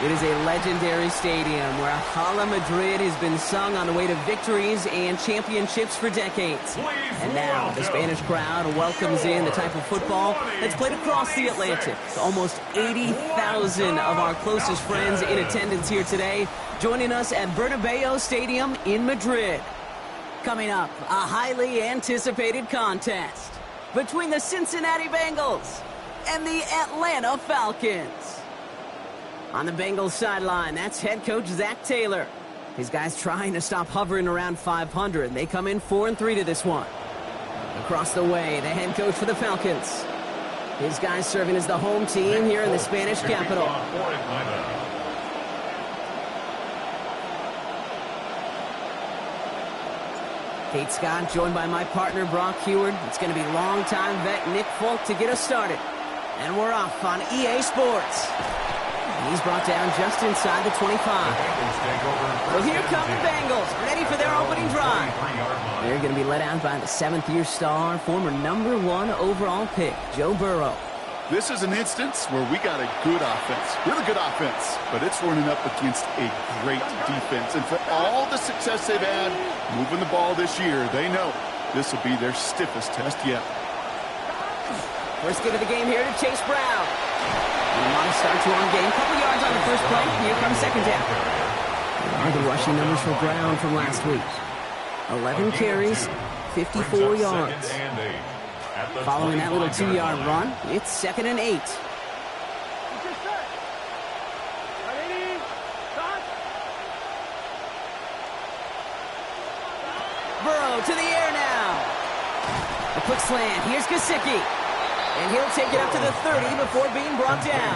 It is a legendary stadium where Hala Madrid has been sung on the way to victories and championships for decades. And now the Spanish crowd welcomes in the type of football that's played across the Atlantic. Almost 80,000 of our closest friends in attendance here today, joining us at Bernabeu Stadium in Madrid. Coming up, a highly anticipated contest between the Cincinnati Bengals and the Atlanta Falcons. On the Bengals sideline, that's head coach Zach Taylor. His guys trying to stop hovering around 500. They come in 4-3 to this one. Across the way, the head coach for the Falcons. His guys serving as the home team here in the Spanish capital. Kate Scott joined by my partner Brock Heward. It's going to be longtime vet Nick Folk to get us started. And we're off on EA Sports. He's brought down just inside the 25. So here come the Bengals, ready for their opening drive. They're going to be led out by the seventh-year star, former #1 overall pick, Joe Burrow. This is an instance where we got a good offense, really good offense, but it's running up against a great defense. And for all the success they've had moving the ball this year, they know this will be their stiffest test yet. First kick of the game here to Chase Brown. Nice start to our game. Couple yards on the first play. Here comes second down. Here are the rushing numbers for Brown from last week. 11 carries, 54 yards. Following that little 2-yard run, it's 2nd and 8. Burrow to the air now. A quick slant. Here's Gesicki. And he'll take it up to the 30 before being brought down.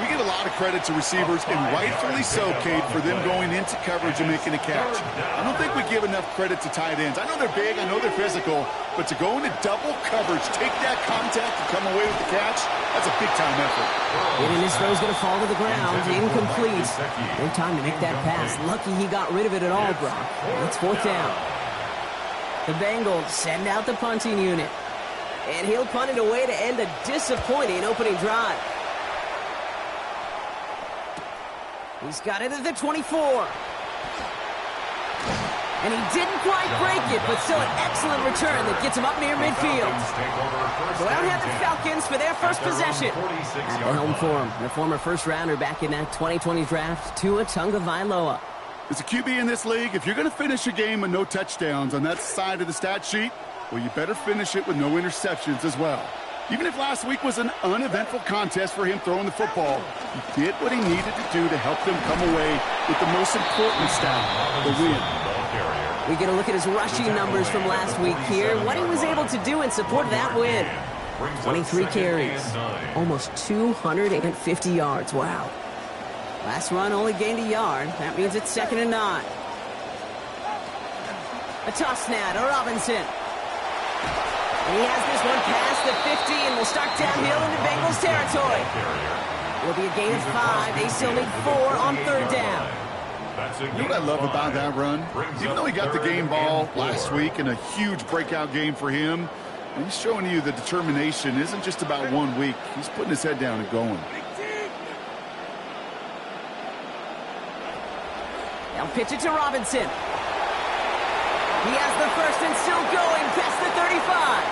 We give a lot of credit to receivers, and rightfully so, Cade, for them going into coverage and making a catch. I don't think we give enough credit to tight ends. I know they're big, I know they're physical, but to go into double coverage, take that contact, and come away with the catch, that's a big-time effort. And this throw's going to fall to the ground, incomplete. No time to make that pass. Lucky he got rid of it at all, Brock. It's 4th down. The Bengals send out the punting unit. And he'll punt it away to end a disappointing opening drive. He's got it at the 24. And he didn't quite break it, but still an excellent return that gets him up near midfield. So out have the Falcons for their first possession. At the helm for him, the former first-rounder back in that 2020 draft, Tua Tagovailoa. As a QB in this league, if you're going to finish a game with no touchdowns on that side of the stat sheet, well, you better finish it with no interceptions as well. Even if last week was an uneventful contest for him throwing the football, he did what he needed to do to help them come away with the most important stat, the win. We get a look at his rushing numbers from last week here, what he was able to do in support of that win. 23 carries, almost 250 yards. Wow. Last run only gained a yard. That means it's 2nd and 9. A toss now to Robinson. And he has this one past the 50 and will start downhill into Bengals territory. It'll be a gain of 5. They still need 4 on 3rd down. You know what I love about that run? Even though he got the game ball last week in a huge breakout game for him, he's showing you the determination isn't just about 1 week. He's putting his head down and going. They'll pitch it to Robinson. He has the first and still going past the 35.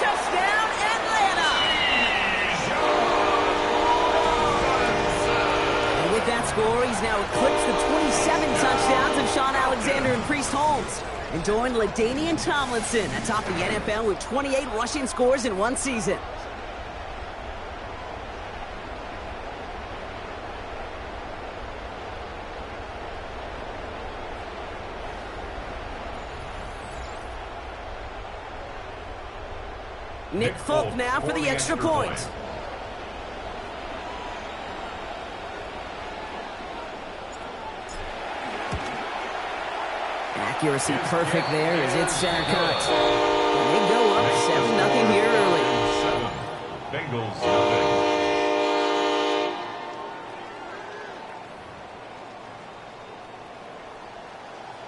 Touchdown, Atlanta! And with that score, he's now eclipsed the 27 touchdowns of Sean Alexander and Priest Holmes, and joined LaDainian Tomlinson atop the NFL with 28 rushing scores in one season. Nick Folk now for the extra point. Accuracy perfect there as it's center cut. And they go up 7-0 here early. 7, Bengals nothing.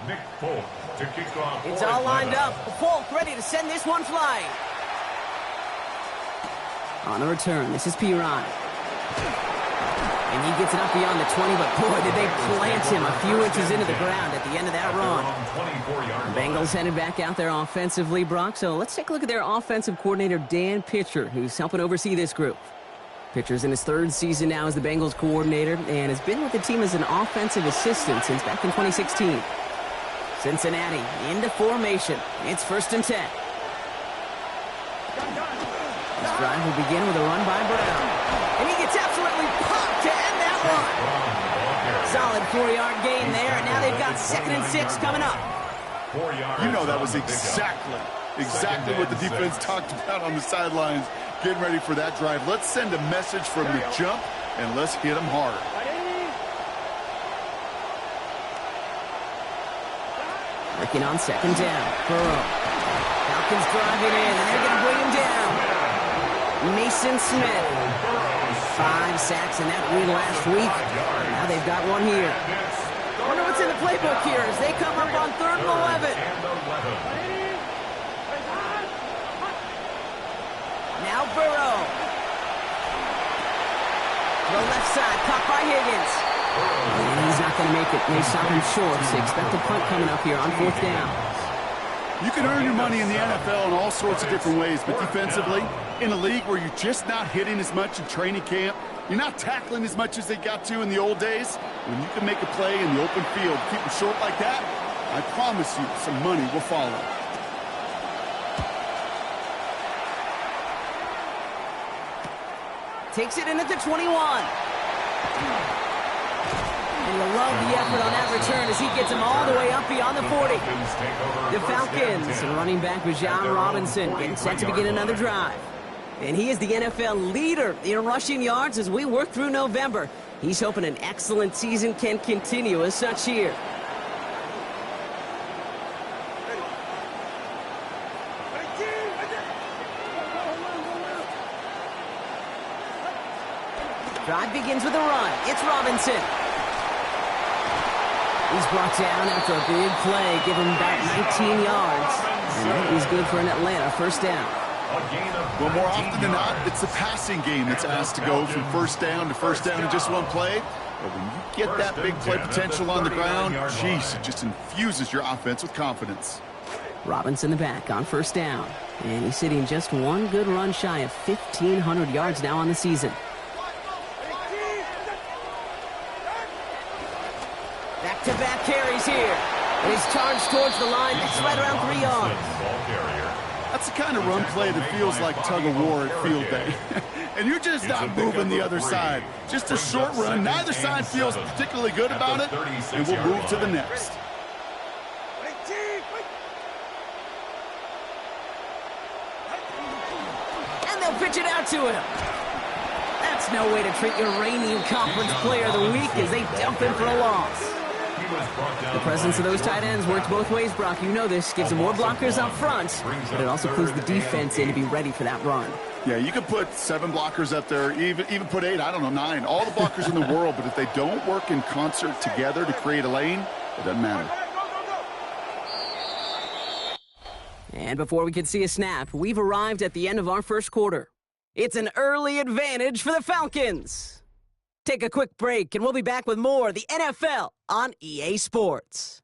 Nick Folk to kick off. It's all lined up. Folk ready to send this one flying. On the return, this is Piron. And he gets it up beyond the 20, but boy, did they plant him a few inches into the ground at the end of that run. The Bengals headed back out there offensively, Brock. So let's take a look at their offensive coordinator, Dan Pitcher, who's helping oversee this group. Pitcher's in his 3rd season now as the Bengals coordinator and has been with the team as an offensive assistant since back in 2016. Cincinnati into formation. It's 1st and 10. This drive will begin with a run by Brown. And he gets absolutely pumped to end that one. Solid 4-yard gain there, and now they've got 2nd and 6 coming up. You know that was exactly what the defense talked about on the sidelines, getting ready for that drive. Let's send a message from the jump, and let's hit them hard. Working on 2nd down. Burrow. Falcons driving in, and they're going to bring him down. Mason Smith. 5 sacks in that win last week. Now they've got one here. Wonder what's in the playbook here as they come up on 3rd and 11. Now Burrow. To the left side, caught by Higgins. And he's not going to make it. They stop him short, so expect a punt coming up here on 4th down. You can earn your money in the NFL in all sorts of different ways, but defensively, in a league where you're just not hitting as much in training camp, you're not tackling as much as they got to in the old days, when you can make a play in the open field, keep them short like that, I promise you some money will follow. Takes it in at the 21. And you'll love the effort on that return as he gets him all the way up beyond the 40. The Falcons and running back Bijan Robinson getting set to begin another drive. And he is the NFL leader in rushing yards as we work through November. He's hoping an excellent season can continue as such here. Drive begins with a run. It's Robinson. He's brought down after a big play, give him about 19 yards. And that is good for an Atlanta 1st down. Well, more often than not, it's the passing game that's asked to go from 1st down to 1st down in just one play. But when you get that big play potential on the ground, geez, it just infuses your offense with confidence. Robinson the back on 1st down. And he's sitting just one good run shy of 1,500 yards now on the season. Back-to-back carries here. And he's charged towards the line. That's right around 3 yards. That's the kind of run play that feels like tug-of-war at field day. And you're just not moving the other side. Just a short run. Neither side feels particularly good about it. And we'll move to the next. And they'll pitch it out to him. That's no way to treat your reigning conference player of the week as they dump him for a loss. The presence of those tight ends works both ways, Brock. You know this. Gives them more blockers up front, but it also clues the defense in to be ready for that run. Yeah, you could put 7 blockers up there, even put 8, I don't know, 9. All the blockers in the world, but if they don't work in concert together to create a lane, it doesn't matter. And before we can see a snap, we've arrived at the end of our 1st quarter. It's an early advantage for the Falcons. Take a quick break, and we'll be back with more of the NFL on EA Sports.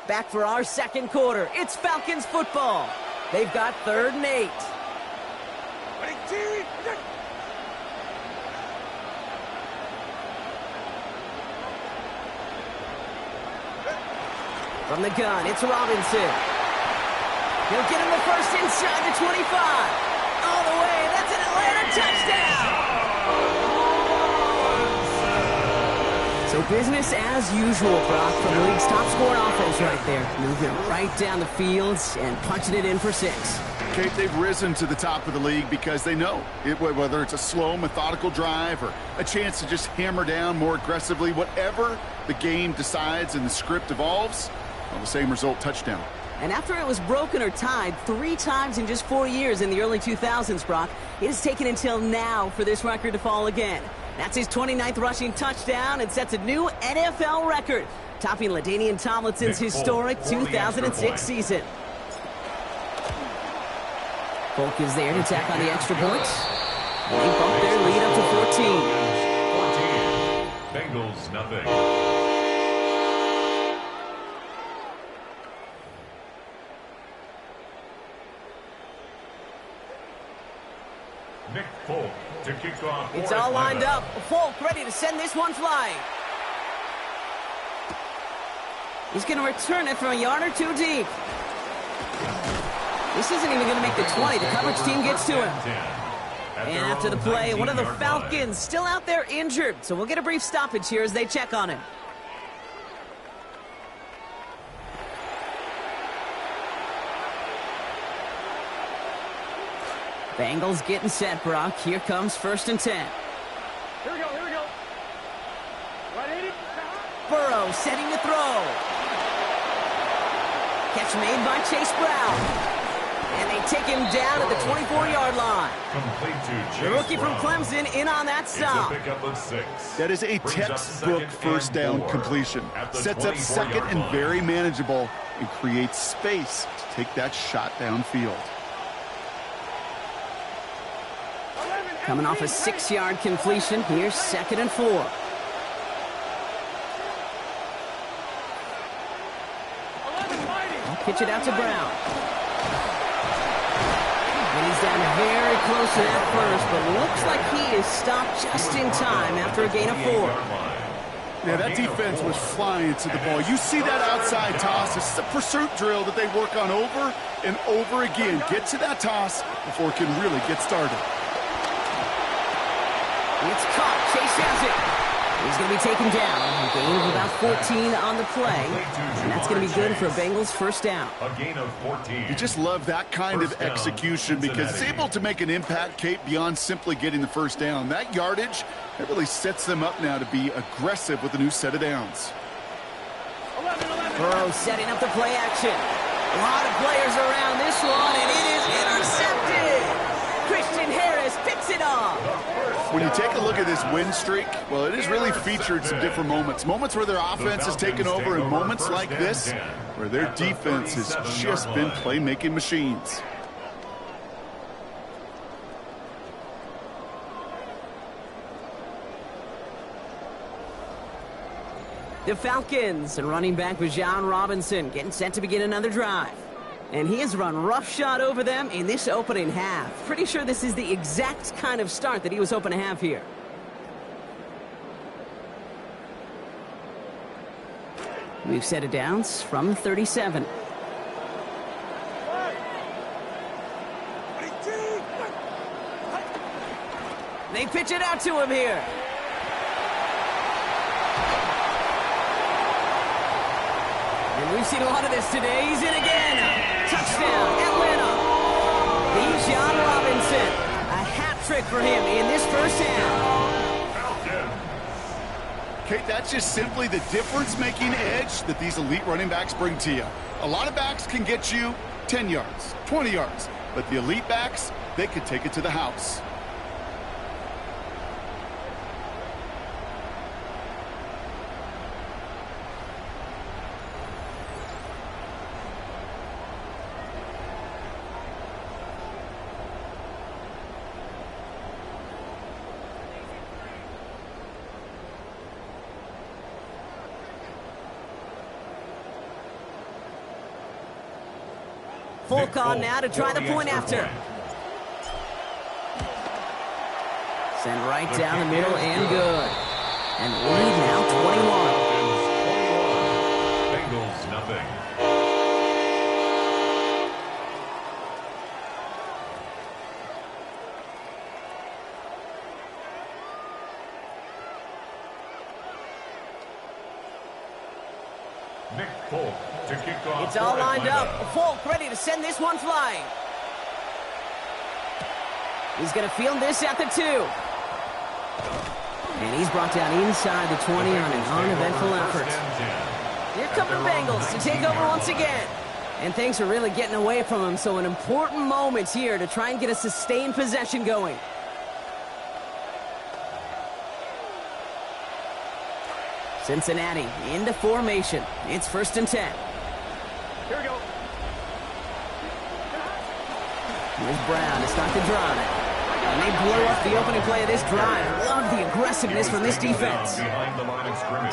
Back for our 2nd quarter. It's Falcons football. They've got 3rd and 8. From the gun, it's Robinson. He'll get him the first inside the 25. business as usual, Brock, from the league's top scoring offense right there. Moving right down the field and punching it in for 6. Kate, they've risen to the top of the league because they know whether it's a slow, methodical drive or a chance to just hammer down more aggressively, whatever the game decides and the script evolves, well, the same result, touchdown. And after it was broken or tied 3 times in just 4 years in the early 2000s, Brock, it has taken until now for this record to fall again. That's his 29th rushing touchdown and sets a new NFL record, topping LaDainian Tomlinson's historic 2006 season. Folk is there to tack on the extra points. They bump their lead up to 14. 14. Bengals nothing. Nick Folk to kick off. It's all lined up. Folk ready to send this one flying. He's going to return it from a yard or 2 deep. This isn't even going to make the 20. The coverage team gets to him. And after the play, one of the Falcons still out there injured. So we'll get a brief stoppage here as they check on him. Bengals getting set, Brock. Here comes 1st and 10. Here we go. Right, 80. Burrow setting to throw. Catch made by Chase Brown. And they take him down at the 24-yard line. Complete to Chase The rookie Brown. from Clemson in on that stop. It's a pickup of 6. That is a Brings up textbook 2nd first down and 4 completion. at the Sets up 24-yard 2nd and line. very manageable and creates space to take that shot downfield. Coming off a 6-yard completion. Here's 2nd and 4. I'll pitch it out to Brown. And he's down very close to that first, but looks like he is stopped just in time after a gain of 4. Yeah, that defense was flying to the ball. You see that outside toss. This is a pursuit drill that they work on over and over again. Get to that toss before it can really get started. It's caught. Chase has it. He's going to be taken down. A gain of about 14 on the play. And that's going to be good for a Bengals 1st down. A gain of 14. You just love that kind of First down, execution because it's Cincinnati. able to make an impact, Kate, beyond simply getting the 1st down. That yardage, that really sets them up now to be aggressive with a new set of downs. 11. Burrow setting up the play action. A lot of players around this one, and it is intercepted. Christian Harris picks it off. When you take a look at this win streak, well, it has really featured some different moments. Moments where their offense has taken over and moments like this where their defense has just been playmaking machines. The Falcons and running back Bijan Robinson getting set to begin another drive. And he has run roughshod over them in this opening half. Pretty sure this is the exact kind of start that he was hoping to have here. We've set it downs from 37. They pitch it out to him here. And we've seen a lot of this today. He's in again. Touchdown, Atlanta. Bijan Robinson. A hat trick for him in this 1st half. Kate, that's just simply the difference-making edge that these elite running backs bring to you. A lot of backs can get you 10 yards, 20 yards, but the elite backs, they could take it to the house. Folk on now to try the point after. Send right down the middle and good. And lead now 21. Bengals nothing. Nick Folk to kick off. It's all lined up. Folk ready to send this one flying. He's going to field this at the 2. And he's brought down inside the 20 on an uneventful effort. Here come the Bengals to take over once again. And things are really getting away from him, so an important moment here to try and get a sustained possession going. Cincinnati into formation. It's 1st and 10. Here we go. Here's Brown to start the drive. And they blow up the opening play of this drive. Love the aggressiveness from this defense.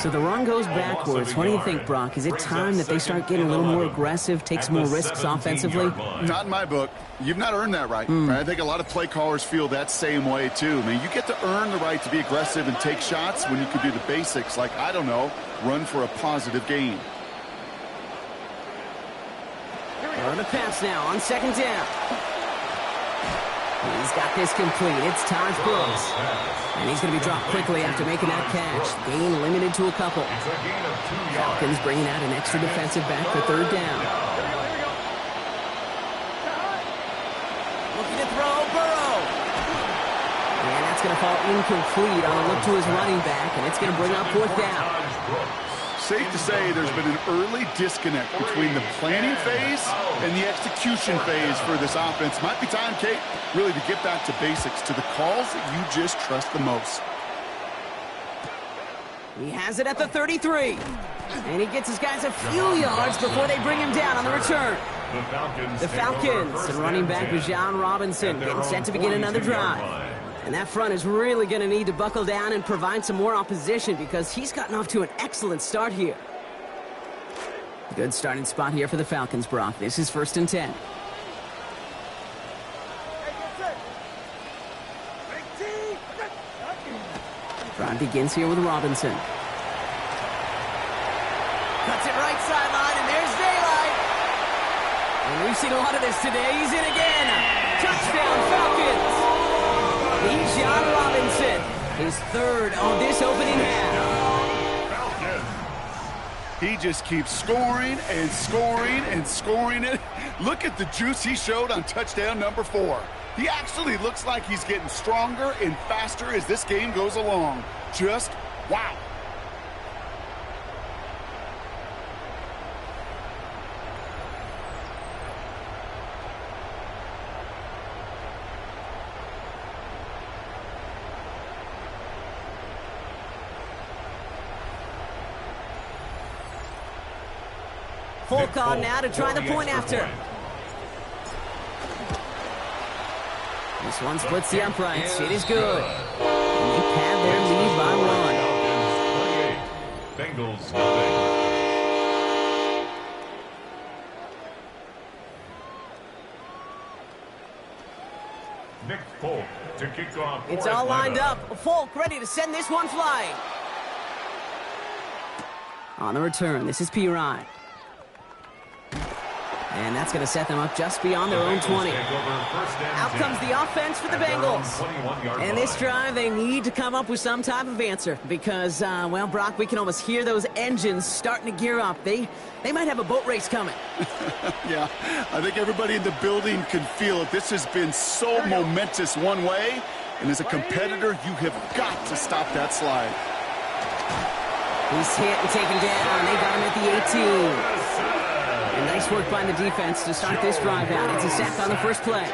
So the run goes backwards. What do you think, Brock? Is it time that they start getting a little more aggressive, take some more risks offensively? Not in my book. You've not earned that right. I think a lot of play callers feel that same way, too. I mean, you get to earn the right to be aggressive and take shots when you can do the basics, like, I don't know, run for a positive gain. On the pass now on 2nd down. He's got this complete. It's Taj Brooks. And he's going to be dropped quickly after making that catch. Gain limited to a couple. Falcons bringing out an extra defensive back for 3rd down. Looking to throw, Burrow. And that's going to fall incomplete on a look to his running back, and it's going to bring up 4th down. Safe to say there's been an early disconnect between the planning phase and the execution phase for this offense. Might be time, Kate, really to get back to basics, to the calls that you just trust the most. He has it at the 33. And he gets his guys a few yards before they bring him down on the return. The Falcons and running back Bijan Robinson getting set to begin another drive. And that front is really going to need to buckle down and provide some more opposition because he's gotten off to an excellent start here. Good starting spot here for the Falcons, Brock. This is 1st and 10. Drive begins here with Robinson. Cuts it right sideline, and there's daylight. And we've seen a lot of this today. He's in again. Touchdown, Falcons. Bijan Robinson, his 3rd on this opening half. He just keeps scoring and scoring and scoring it. Look at the juice he showed on touchdown number 4. He actually looks like he's getting stronger and faster as this game goes along. Just wow. Folk on now to try the point after. This one splits the uprights. It is good. And they pad their lead by 1. Bengals nothing. Nick Folk to kick off. It's all lined up. Folk ready to send this one flying. On the return, this is P-Ryan. And that's going to set them up just beyond their own 20. Out comes the offense for the Bengals. And this drive, they need to come up with some type of answer because, well, Brock, we can almost hear those engines starting to gear up. They might have a boat race coming. Yeah, I think everybody in the building can feel it. This has been so momentous one way, and as a competitor, you have got to stop that slide. He's hit and taken down. They got him at the 18. And nice work by the defense to start this drive out. It's a sack on the first play.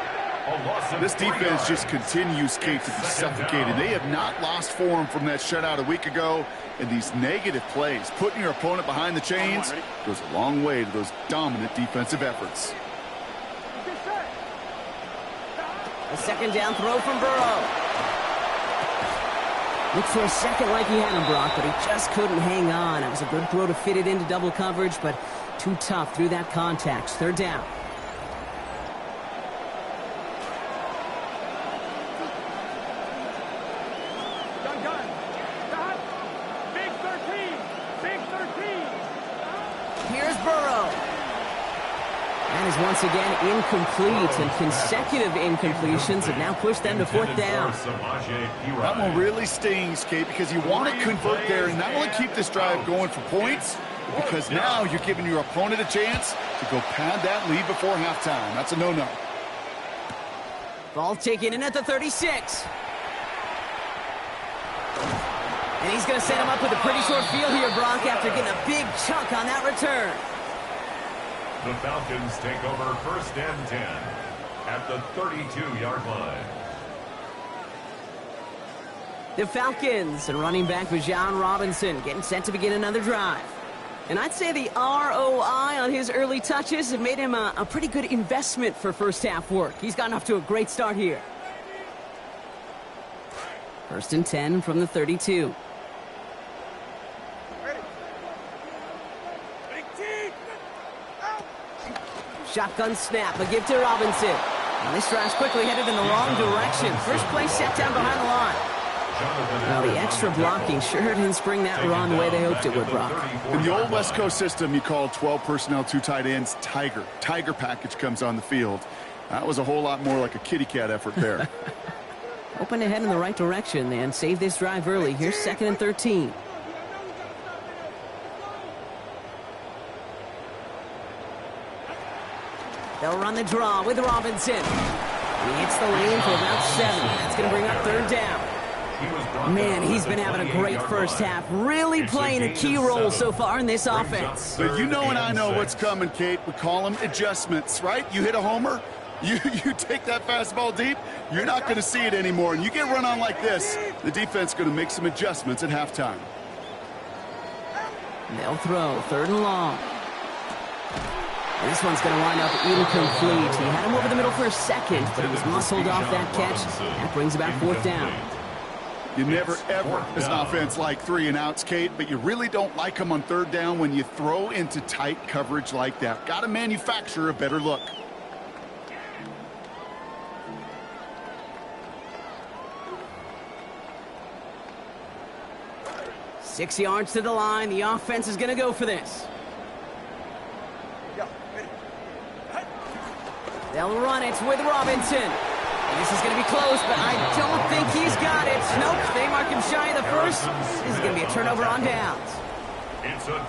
This defense just continues, Kate, to be suffocated. They have not lost form from that shutout a week ago. And these negative plays, putting your opponent behind the chains, goes a long way to those dominant defensive efforts. A 2nd down throw from Burrow. Looked for a second like he had him, Brock, but he just couldn't hang on. It was a good throw to fit it into double coverage, but too tough through that contact. 3rd down. Big 13. Big 13. Here's Burrow. That is once again incomplete, and consecutive incompletions have now pushed them to 4th down. That one really stings, Kate, because you want to convert there and not only keep this drive going for points, because now you're giving your opponent a chance to go pad that lead before halftime. That's a no-no. Ball taken in at the 36. And he's going to set him up with a pretty short field here, Brock, after getting a big chunk on that return. The Falcons take over 1st and 10 at the 32-yard line. The Falcons and running back Bijan Robinson getting set to begin another drive. And I'd say the ROI on his early touches have made him a pretty good investment for first half work. He's gotten off to a great start here. 1st and 10 from the 32. Shotgun snap, a give to Robinson. And this drive's quickly headed in the wrong direction. First play set down behind the line. Well, the extra blocking sure didn't spring that run the way they hoped it would, Brock. In the old West Coast system, you called 12 personnel, 2 tight ends, Tiger. Tiger package comes on the field. That was a whole lot more like a kitty cat effort there. Hoping to head in the right direction and save this drive early. Here's 2nd and 13. They'll run the draw with Robinson. He hits the lane for about 7. That's going to bring up 3rd down. Man, he's been having a great first half. Really playing a key role so far in this offense. But you know and I know what's coming, Kate. We call them adjustments, right? You hit a homer, you take that fastball deep, you're not going to see it anymore. And you get run on like this, the defense is going to make some adjustments at halftime. They'll throw 3rd and long. This one's going to wind up incomplete. He had him over the middle for a second, but he was muscled off that catch. That brings about 4th down. You never, ever, as an offense, like 3 and outs, Kate, but you really don't like them on 3rd down when you throw into tight coverage like that. Got to manufacture a better look. Six yards to the line. The offense is going to go for this. They'll run it with Robinson. And this is going to be close, but I don't think he's got it. Nope, they mark him shy of the first. This is going to be a turnover on downs.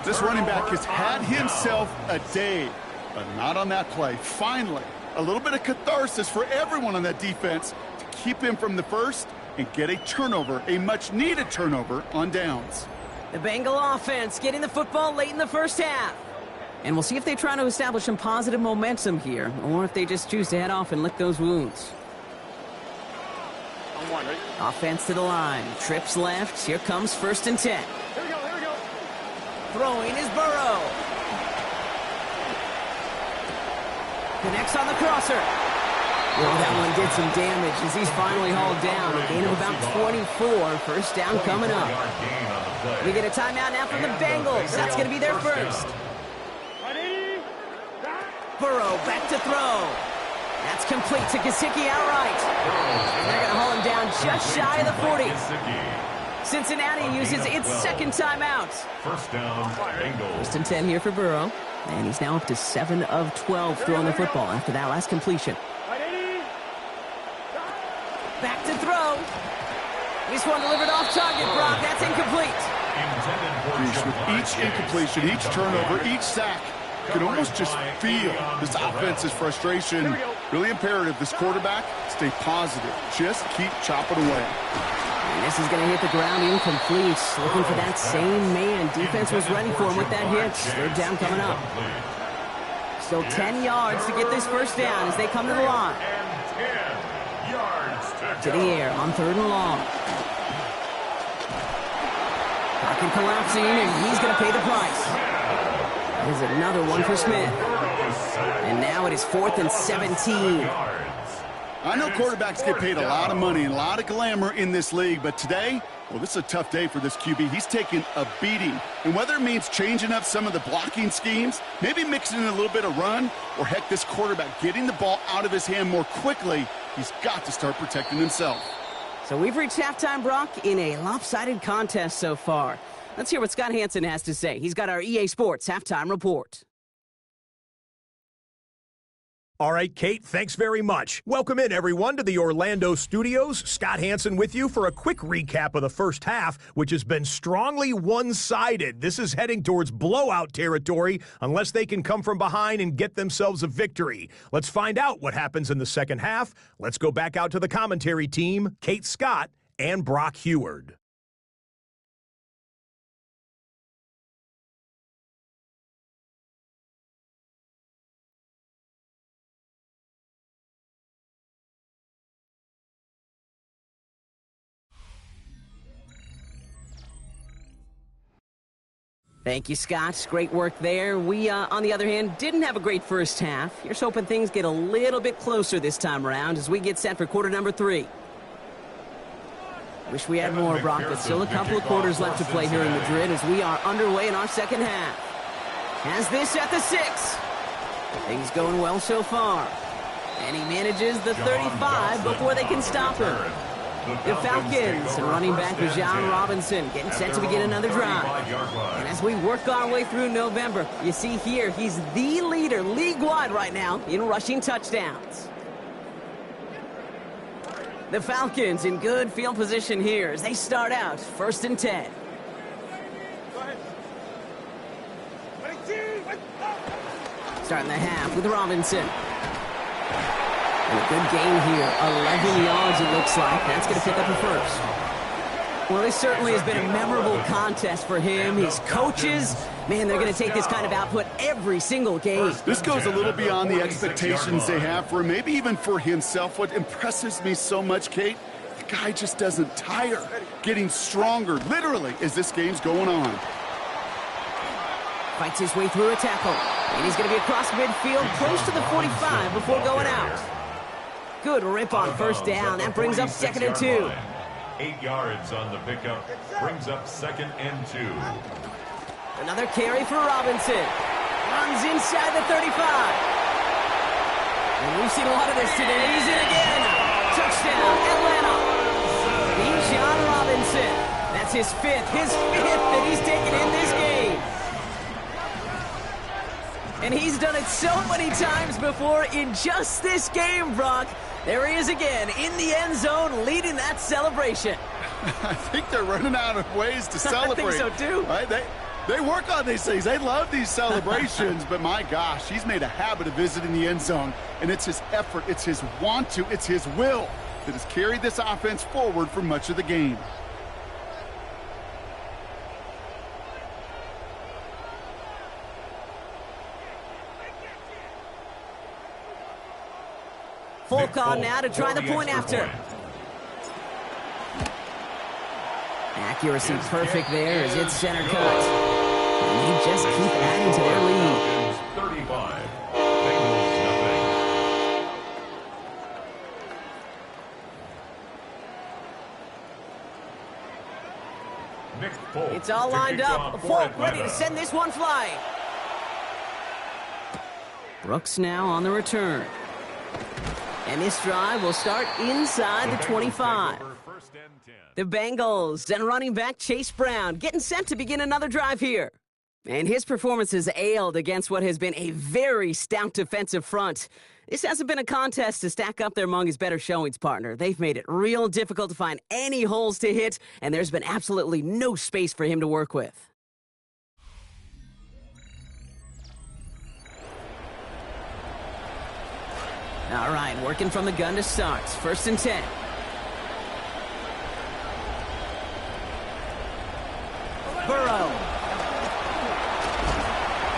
This running back has had himself a day, but not on that play. Finally, a little bit of catharsis for everyone on that defense to keep him from the first and get a turnover, a much-needed turnover on downs. The Bengal offense getting the football late in the first half. And we'll see if they try to establish some positive momentum here, or if they just choose to head off and lick those wounds. Offense to the line. Trips left. Here comes 1st and 10. Here we go. Throwing is Burrow. Connects on the crosser. Well, that one did some damage as he's finally hauled down. A gain of about 24. First down coming up. We get a timeout now from the Bengals. That's going to be their first. Burrow back to throw. That's complete to Gesicki outright. And they're going to haul him down just shy of the 40. Cincinnati uses its second timeout. First down, Bengals. 1st and 10 here for Burrow. And he's now up to 7 of 12 throwing the football after that last completion. Back to throw. This one delivered off target, Brock. That's incomplete. With each incompletion, each turnover, each sack, you can almost just feel this offense's frustration. Really imperative, this quarterback, stay positive. Just keep chopping away. And this is going to hit the ground incomplete. Looking for that same man. Defense was ready for him with that hit. 3rd down coming up. Still 10 yards to get this first down as they come to the line. To the air on 3rd and long. Pocket collapsing, and he's going to pay the price. There's another one for Smith. And now it is 4th and 17. I know quarterbacks get paid a lot of money and a lot of glamour in this league, but today, well, this is a tough day for this QB. He's taking a beating. And whether it means changing up some of the blocking schemes, maybe mixing in a little bit of run, or heck, this quarterback getting the ball out of his hand more quickly, he's got to start protecting himself. So we've reached halftime, Brock, in a lopsided contest so far. Let's hear what Scott Hansen has to say. He's got our EA Sports Halftime Report. All right, Kate, thanks very much. Welcome in, everyone, to the Orlando studios. Scott Hansen with you for a quick recap of the first half, which has been strongly one-sided. This is heading towards blowout territory unless they can come from behind and get themselves a victory. Let's find out what happens in the second half. Let's go back out to the commentary team, Kate Scott and Brock Heward. Thank you, Scott. Great work there. We, on the other hand, didn't have a great first half. Here's hoping things get a little bit closer this time around as we get set for quarter number 3. Wish we had more, Brock, but still a couple of quarters left to play here in Madrid as we are underway in our second half. Has this at the 6. Things going well so far. And he manages the 35 before they can stop him. The Falcons and running back John Robinson getting set to begin another drive. And as we work our way through November, you see here he's the leader league-wide right now in rushing touchdowns. The Falcons in good field position here as they start out 1st and 10. Starting the half with Robinson. And a good gain here, 11 yards it looks like. That's going to pick up a first. Well, this certainly has been a memorable contest for him. His coaches, man, they're going to take this kind of output every single game. This goes a little beyond the expectations they have for him, maybe even for himself. What impresses me so much, Kate, the guy just doesn't tire. Getting stronger, literally, as this game's going on. Fights his way through a tackle. And he's going to be across midfield, close to the 45 before going out. Good rip on first down. That brings up 2nd and 2. 8 yards on the pickup. Brings up 2nd and 2. Another carry for Robinson. Runs inside the 35. And we've seen a lot of this today. He's in again. Touchdown, Atlanta. John Robinson. That's his 5th that he's taken in this game. And he's done it so many times before in just this game, Brock. There he is again in the end zone leading that celebration. I think they're running out of ways to celebrate. I think so, too. Right? They work on these things. They love these celebrations. But, my gosh, he's made a habit of visiting the end zone. And it's his effort, it's his want to, it's his will that has carried this offense forward for much of the game. Folk on now to try the point after. Accuracy perfect there as it's center cut. And they just keep adding to their lead. 35. Bengals nothing. Nick Folk it's all lined up. Folk ready to send this one flying. Brooks now on the return. And this drive will start inside the 25. The Bengals and running back Chase Brown getting set to begin another drive here. And his performance has ailed against what has been a very stout defensive front. This hasn't been a contest to stack up there among his better showings, partner. They've made it real difficult to find any holes to hit, and there's been absolutely no space for him to work with. All right, working from the gun to start. 1st and 10. Burrow.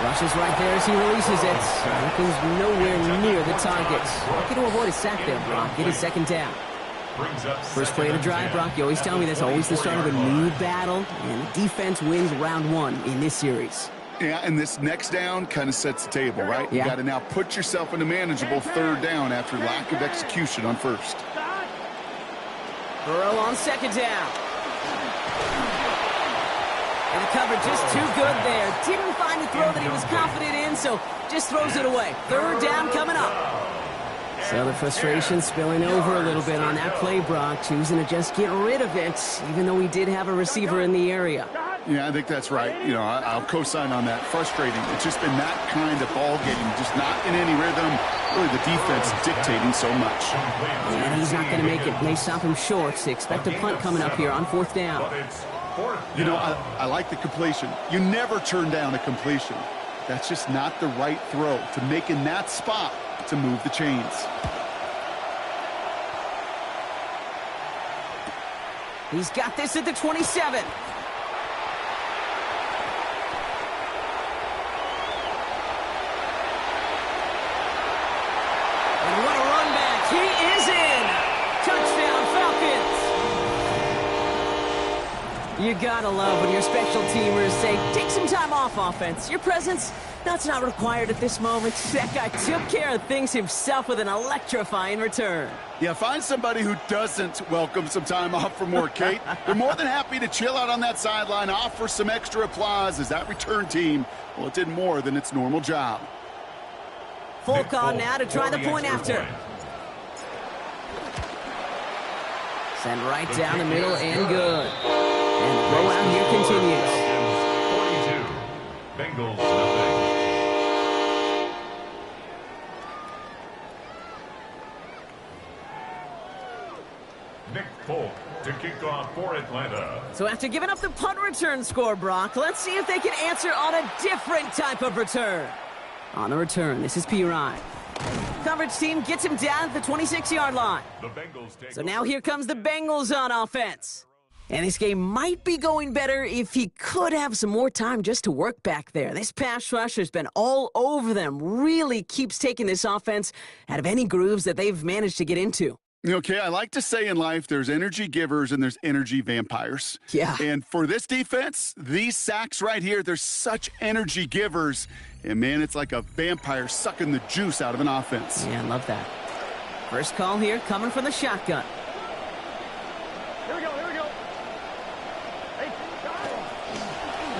Rushes right there as he releases it. Falcons nowhere near the target. Looking to avoid a sack there, Brock. It is 2nd down. First play of the drive, Brock. You always tell me that's always the start of a new battle, and the defense wins round 1 in this series. Yeah, and this next down kind of sets the table, right? Yeah. You got to now put yourself in a manageable 3rd down after lack of execution on 1st. Burrow on 2nd down. And the cover just too good there. Didn't find a throw that he was confident in, so just throws it away. 3rd down coming up. So the frustration spilling over a little bit on that play, Brock, choosing to just get rid of it, even though he did have a receiver in the area. Yeah, I think that's right. You know, I'll co-sign on that. Frustrating. It's just been that kind of ball game, just not in any rhythm. Really, the defense dictating so much. And he's not going to make it. They stop him short. So expect a punt coming up here on 4th down. You know, I like the completion. You never turn down a completion. That's just not the right throw to make in that spot to move the chains. He's got this at the 27. And what a run back. He is in. Touchdown, Falcons. You gotta love when your special teamers say, take some time off, offense. Your presence, that's not required at this moment. That guy took care of things himself with an electrifying return. Yeah, find somebody who doesn't welcome some time off from work, Kate. They're more than happy to chill out on that sideline, offer some extra applause as that return team, well, it did more than its normal job. Folk on now to try the point after. Send right down the middle and good. And the blowout here continues. 42. Bengals nothing. Nick Folk to kick off for Atlanta. So after giving up the punt return score, Brock, let's see if they can answer on a different type of return. On the return, this is P-Ryan. Coverage team gets him down at the 26-yard line. So now here comes the Bengals on offense. And this game might be going better if he could have some more time just to work back there. This pass rush has been all over them. Really keeps taking this offense out of any grooves that they've managed to get into. Okay, I like to say in life there's energy givers and there's energy vampires. Yeah. And for this defense, these sacks right here, they're such energy givers. And, man, it's like a vampire sucking the juice out of an offense. Yeah, I love that. First call here coming from the shotgun. Here we go, here we go. Hey,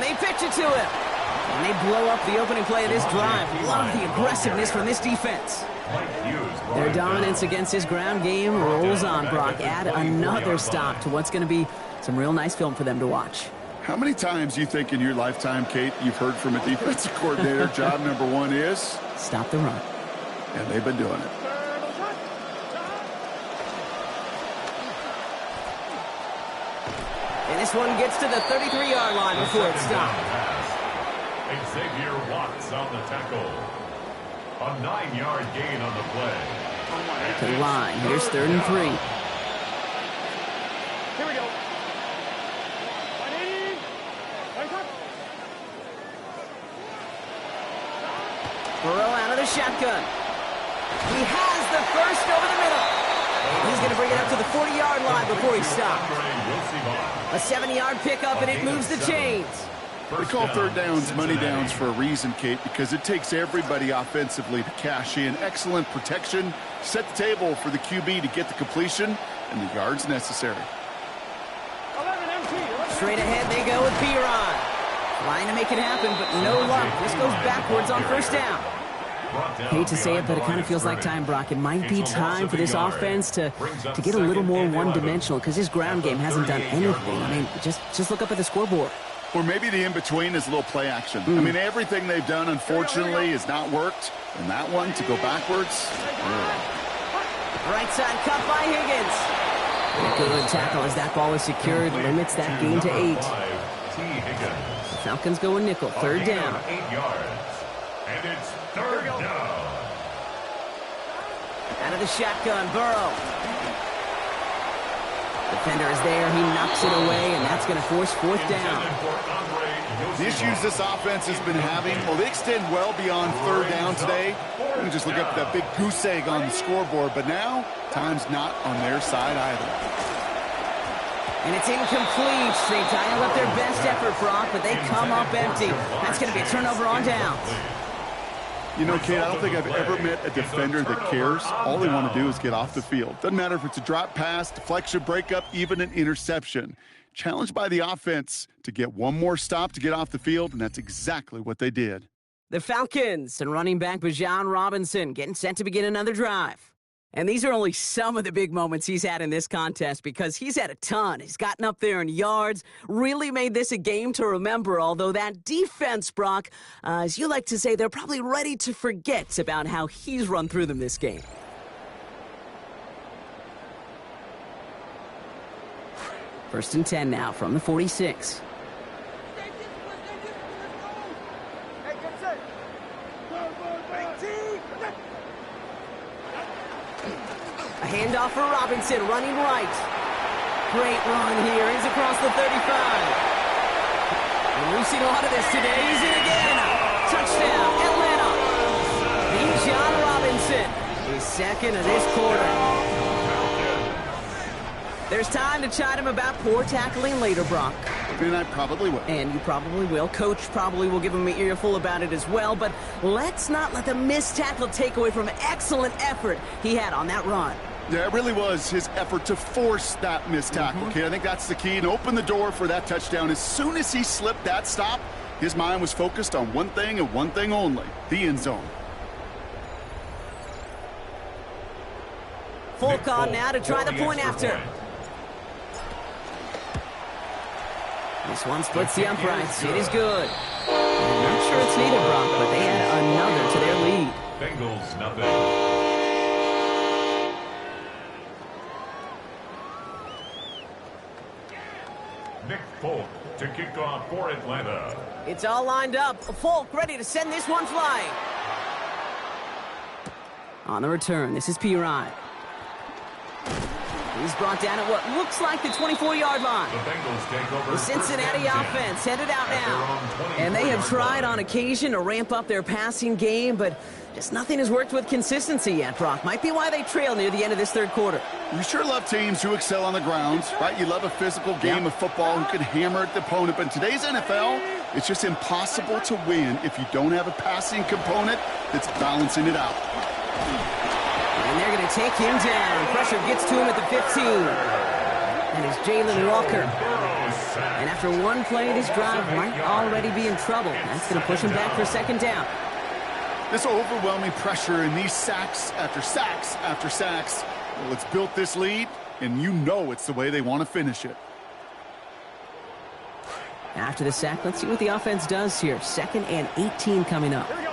They pitch it to him. And they blow up the opening play of this drive. Love the aggressiveness from this defense. Their dominance against his ground game rolls on, Brock. Add another stop to what's going to be some real nice film for them to watch. How many times do you think in your lifetime, Kate, you've heard from a defensive coordinator, job number one is? Stop the run. And they've been doing it. And this one gets to the 33-yard line before it's stopped. Xavier Watts on the tackle. A 9-yard gain on the play. To the line. Here's 3rd and 3. Here we go. 180. Burrow out of the shotgun. He has the first over the middle. He's going to bring it up to the 40-yard line before he stops. A 7-yard pickup, and it moves the chains. They call third downs money downs for a reason, Kate, because it takes everybody offensively to cash in. Excellent protection, set the table for the QB to get the completion and the yards necessary. 11 MT. Straight ahead they go with P-Ron. Trying to make it happen, but no luck. This goes backwards on first down. Hate to say it, but it kind of feels like time, Brock. It might be time for this offense to get a little more one-dimensional because his ground game hasn't done anything. I mean, just look up at the scoreboard. Or maybe the in-between is a little play action. I mean, everything they've done, unfortunately, has not worked. And that one, to go backwards. Right side cut by Higgins. Good tackle as that ball is secured. Limits that gain to 8. The Falcons go in nickel. 3rd down. 8 yards. And it's 3rd down. Out of the shotgun, Burrow. Defender is there. He knocks it away, and that's going to force 4th down. The issues this offense has been having, well, they extend well beyond 3rd down today. You can just look up that big goose egg on the scoreboard, but now time's not on their side either. And it's incomplete. They dial up their best effort, Brock, but they come up empty. That's going to be a turnover on downs. You know, Kate, I don't think I've ever met a defender that cares. All they want to do is get off the field. Doesn't matter if it's a drop pass, deflection, breakup, even an interception. Challenged by the offense to get one more stop to get off the field, and that's exactly what they did. The Falcons and running back Bijan Robinson getting set to begin another drive. And these are only some of the big moments he's had in this contest because he's had a ton. He's gotten up there in yards, really made this a game to remember, although that defense, Brock, as you like to say, they're probably ready to forget about how he's run through them this game. First and 10 now from the 46. A handoff for Robinson, running right. Great run here. He's across the 35. And we've seen a lot of this today. He's in again. Touchdown, Atlanta. John Robinson, his second of this quarter. There's time to chide him about poor tackling later, Brock. And I probably will. And you probably will. Coach probably will give him an earful about it as well. But let's not let the missed tackle take away from excellent effort he had on that run. Yeah, it really was his effort to force that missed tackle, kid. I think that's the key, and open the door for that touchdown. As soon as he slipped that stop, his mind was focused on one thing and one thing only, the end zone. Folk on now to try the point after. This one splits the uprights. It is good. I'm not sure it's needed, Brock, but they add another to their lead. Bengals, nothing. Nick Folk to kick off for Atlanta. It's all lined up. Folk ready to send this one flying. On the return, this is Pirine. He's brought down at what looks like the 24-yard line. The Bengals take over. The Cincinnati offense headed out now. And they have tried on occasion to ramp up their passing game, but just nothing has worked with consistency yet, Brock. Might be why they trail near the end of this third quarter. You sure love teams who excel on the ground, right? You love a physical game of football who can hammer at the opponent. But in today's NFL, it's just impossible to win if you don't have a passing component that's balancing it out. And they're going to take him down. Pressure gets to him at the 15. And it's Jalen Walker. And after one play, this drive might already be in trouble. That's going to push him back for second down. This overwhelming pressure and these sacks after sacks after sacks, well, it's built this lead, and you know it's the way they want to finish it. After the sack, let's see what the offense does here. 2nd and 18 coming up. Here we go.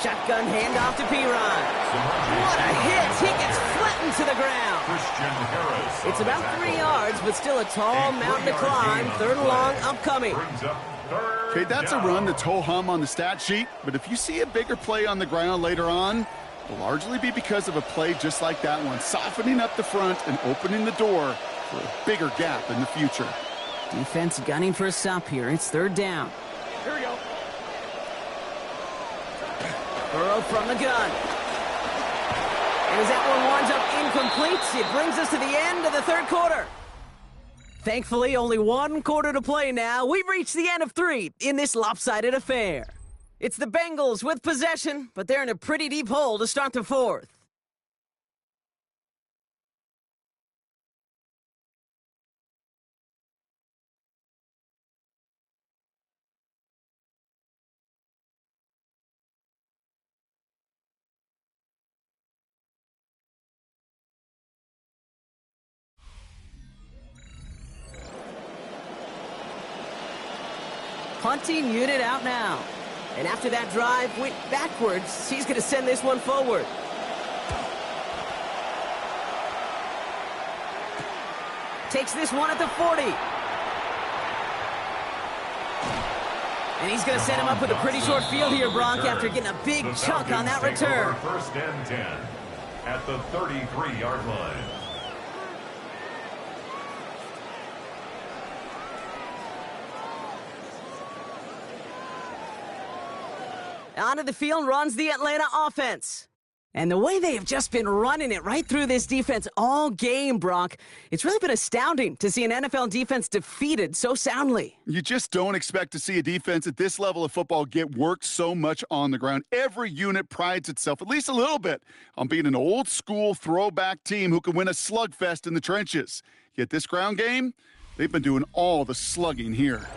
Shotgun handoff to Pirine. What a hit! He gets flattened to the ground. Christian Harris. It's about 3 yards, but still a tall mountain to climb. 3rd and long upcoming. Brings up third Okay, that's a run that's ho-hum on the stat sheet, but if you see a bigger play on the ground later on, it'll largely be because of a play just like that one, softening up the front and opening the door for a bigger gap in the future. Defense gunning for a stop here. It's 3rd down. Here we go. Burrow from the gun. And as that one winds up incomplete, it brings us to the end of the 3rd quarter. Thankfully, only 1 quarter to play now. We've reached the end of 3 in this lopsided affair. It's the Bengals with possession, but they're in a pretty deep hole to start the 4th. Punting unit out now. And after that drive went backwards, he's going to send this one forward. Takes this one at the 40. And he's going to set him up with a pretty short field here, Brock, after getting a big chunk on that return. 1st and 10 at the 33-yard line. Onto the field runs the Atlanta offense. And the way they have just been running it right through this defense all game, Brock, it's really been astounding to see an NFL defense defeated so soundly. You just don't expect to see a defense at this level of football get worked so much on the ground. Every unit prides itself, at least a little bit, on being an old-school throwback team who can win a slugfest in the trenches. Yet this ground game, they've been doing all the slugging here.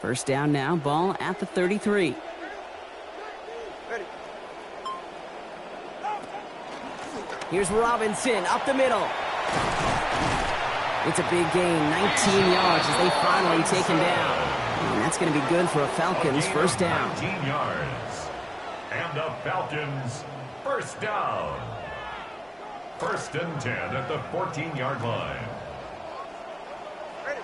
First down now, ball at the 33. Ready. Here's Robinson up the middle. It's a big gain, 19 yards as they finally take him down. And that's going to be good for a Falcons first down. 19 yards. And the Falcons first down. First and 10 at the 14-yard line. Ready.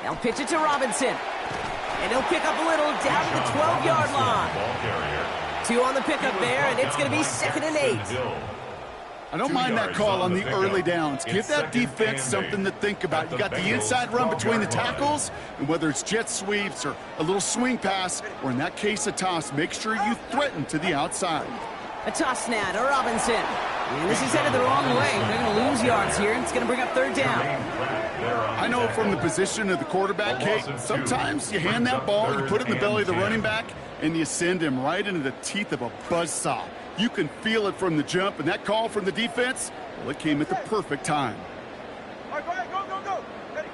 They'll pitch it to Robinson. And he'll pick up a little down to the 12-yard line. Ball carrier. 2 on the pickup there, and it's going to be 2nd and 8. I don't mind that call on the early downs. Give that defense something to think about. You got the inside run between the tackles, and whether it's jet sweeps or a little swing pass, or in that case a toss, make sure you threaten to the outside. A toss now to Robinson. And this is headed the wrong way. They're going to lose yards here, and it's going to bring up 3rd down. I know from the position of the quarterback, Kate, sometimes you hand that ball, you put it in the belly of the running back, and you send him right into the teeth of a buzzsaw. You can feel it from the jump, and that call from the defense, well, it came at the perfect time. All right, go. Ready.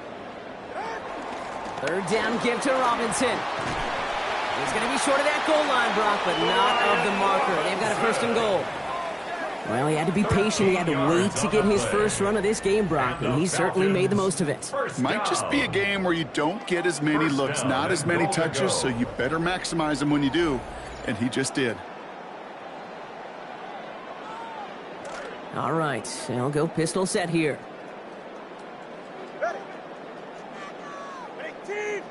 3rd down give to Robinson. He's going to be short of that goal line, Brock, but not of the marker. They've got a 1st and goal. Well, he had to be patient. He had to wait to get his first run of this game, Brock, and he certainly made the most of it. Might just be a game where you don't get as many looks, not as many touches, so you better maximize them when you do, and he just did. All right, they'll go pistol set here. Ready. 18.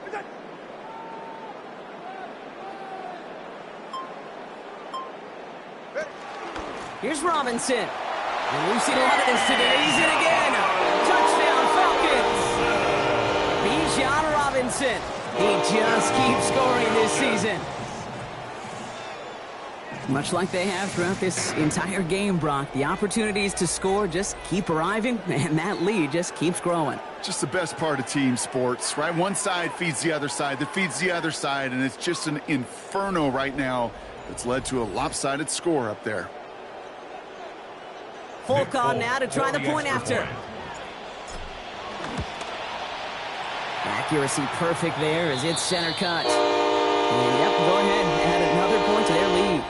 Here's Robinson. And we've seen a lot of this today. He's in again. Touchdown, Falcons. Bijan Robinson. He just keeps scoring this season. Much like they have throughout this entire game, Brock, the opportunities to score just keep arriving, and that lead just keeps growing. Just the best part of team sports, right? One side feeds the other side, that feeds the other side, and it's just an inferno right now that's led to a lopsided score up there. Folk on now to try the point after. Accuracy perfect there as it's center cut. And yep, go ahead and add another point to their lead.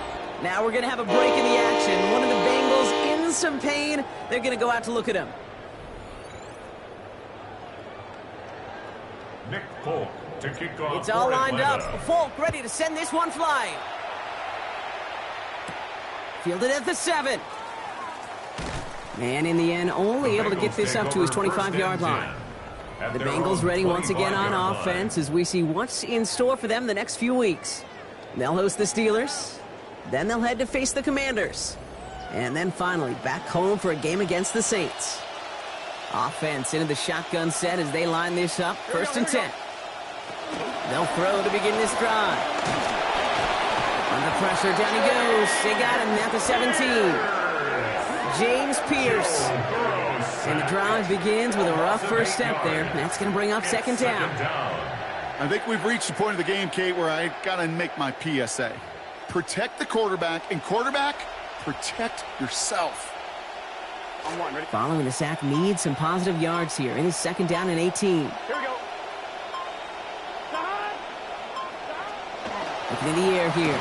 Now we're going to have a break in the action. One of the Bengals in some pain. They're going to go out to look at him. Nick Folk to kick off. It's all lined Atlanta. up. Folk ready to send this one flying. Fielded at the 7. And in the end, only able to get this up to his 25-yard line. The Bengals ready once again on offense as we see what's in store for them the next few weeks. They'll host the Steelers. Then they'll head to face the Commanders. And then finally back home for a game against the Saints. Offense into the shotgun set as they line this up. 1st and 10. They'll throw to begin this drive. Under pressure, down he goes. They got him at the 17. James Pierce. And the drive begins with a rough first step there. That's going to bring up 2nd down. I think we've reached the point of the game, Kate, where I got to make my PSA. Protect the quarterback, and quarterback, protect yourself. On 1, ready. Following the sack needs some positive yards here. It is 2nd down and 18. Here we go. Looking in the air here.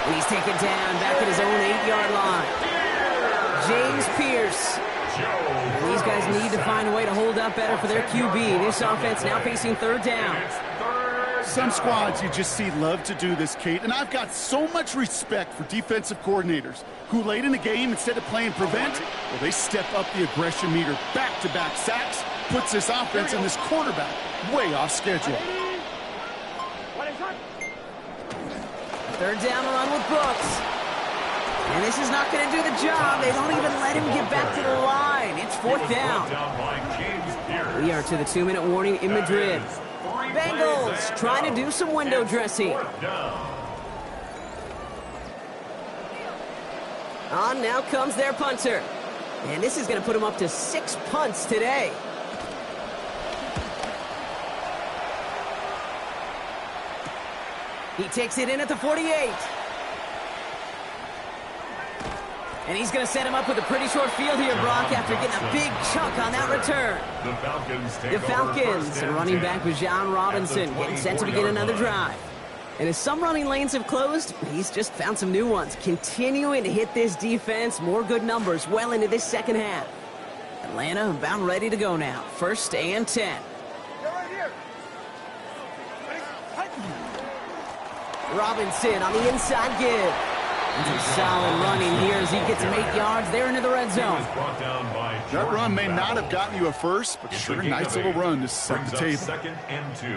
And he's taken down back at his own 8-yard line. James Pierce. And these guys need to find a way to hold up better for their QB. This offense now facing 3rd down. Some squads you just see love to do this, Kate, and I've got so much respect for defensive coordinators who late in the game, instead of playing prevent, well, they step up the aggression meter. Back-to-back sacks puts this offense and this quarterback way off schedule. 3rd down run with Brooks. And this is not going to do the job. They don't even let him get back to the line. It's 4th down. We are to the 2-minute warning in Madrid. Bengals trying to do some window dressing. On now comes their punter. And this is going to put him up to 6 punts today. He takes it in at the 48. And he's going to set him up with a pretty short field here, Brock, after getting a big chunk on that return. The Falcons and running back Bijan Robinson getting set to begin another drive. And as some running lanes have closed, he's just found some new ones, continuing to hit this defense. More good numbers well into this second half. Atlanta about ready to go now. 1st and 10. Robinson on the inside give. It's a solid running here as he gets him 8 yards there into the red zone. That run may not have gotten you a first, but sure, nice little run to set the table. 2nd and 2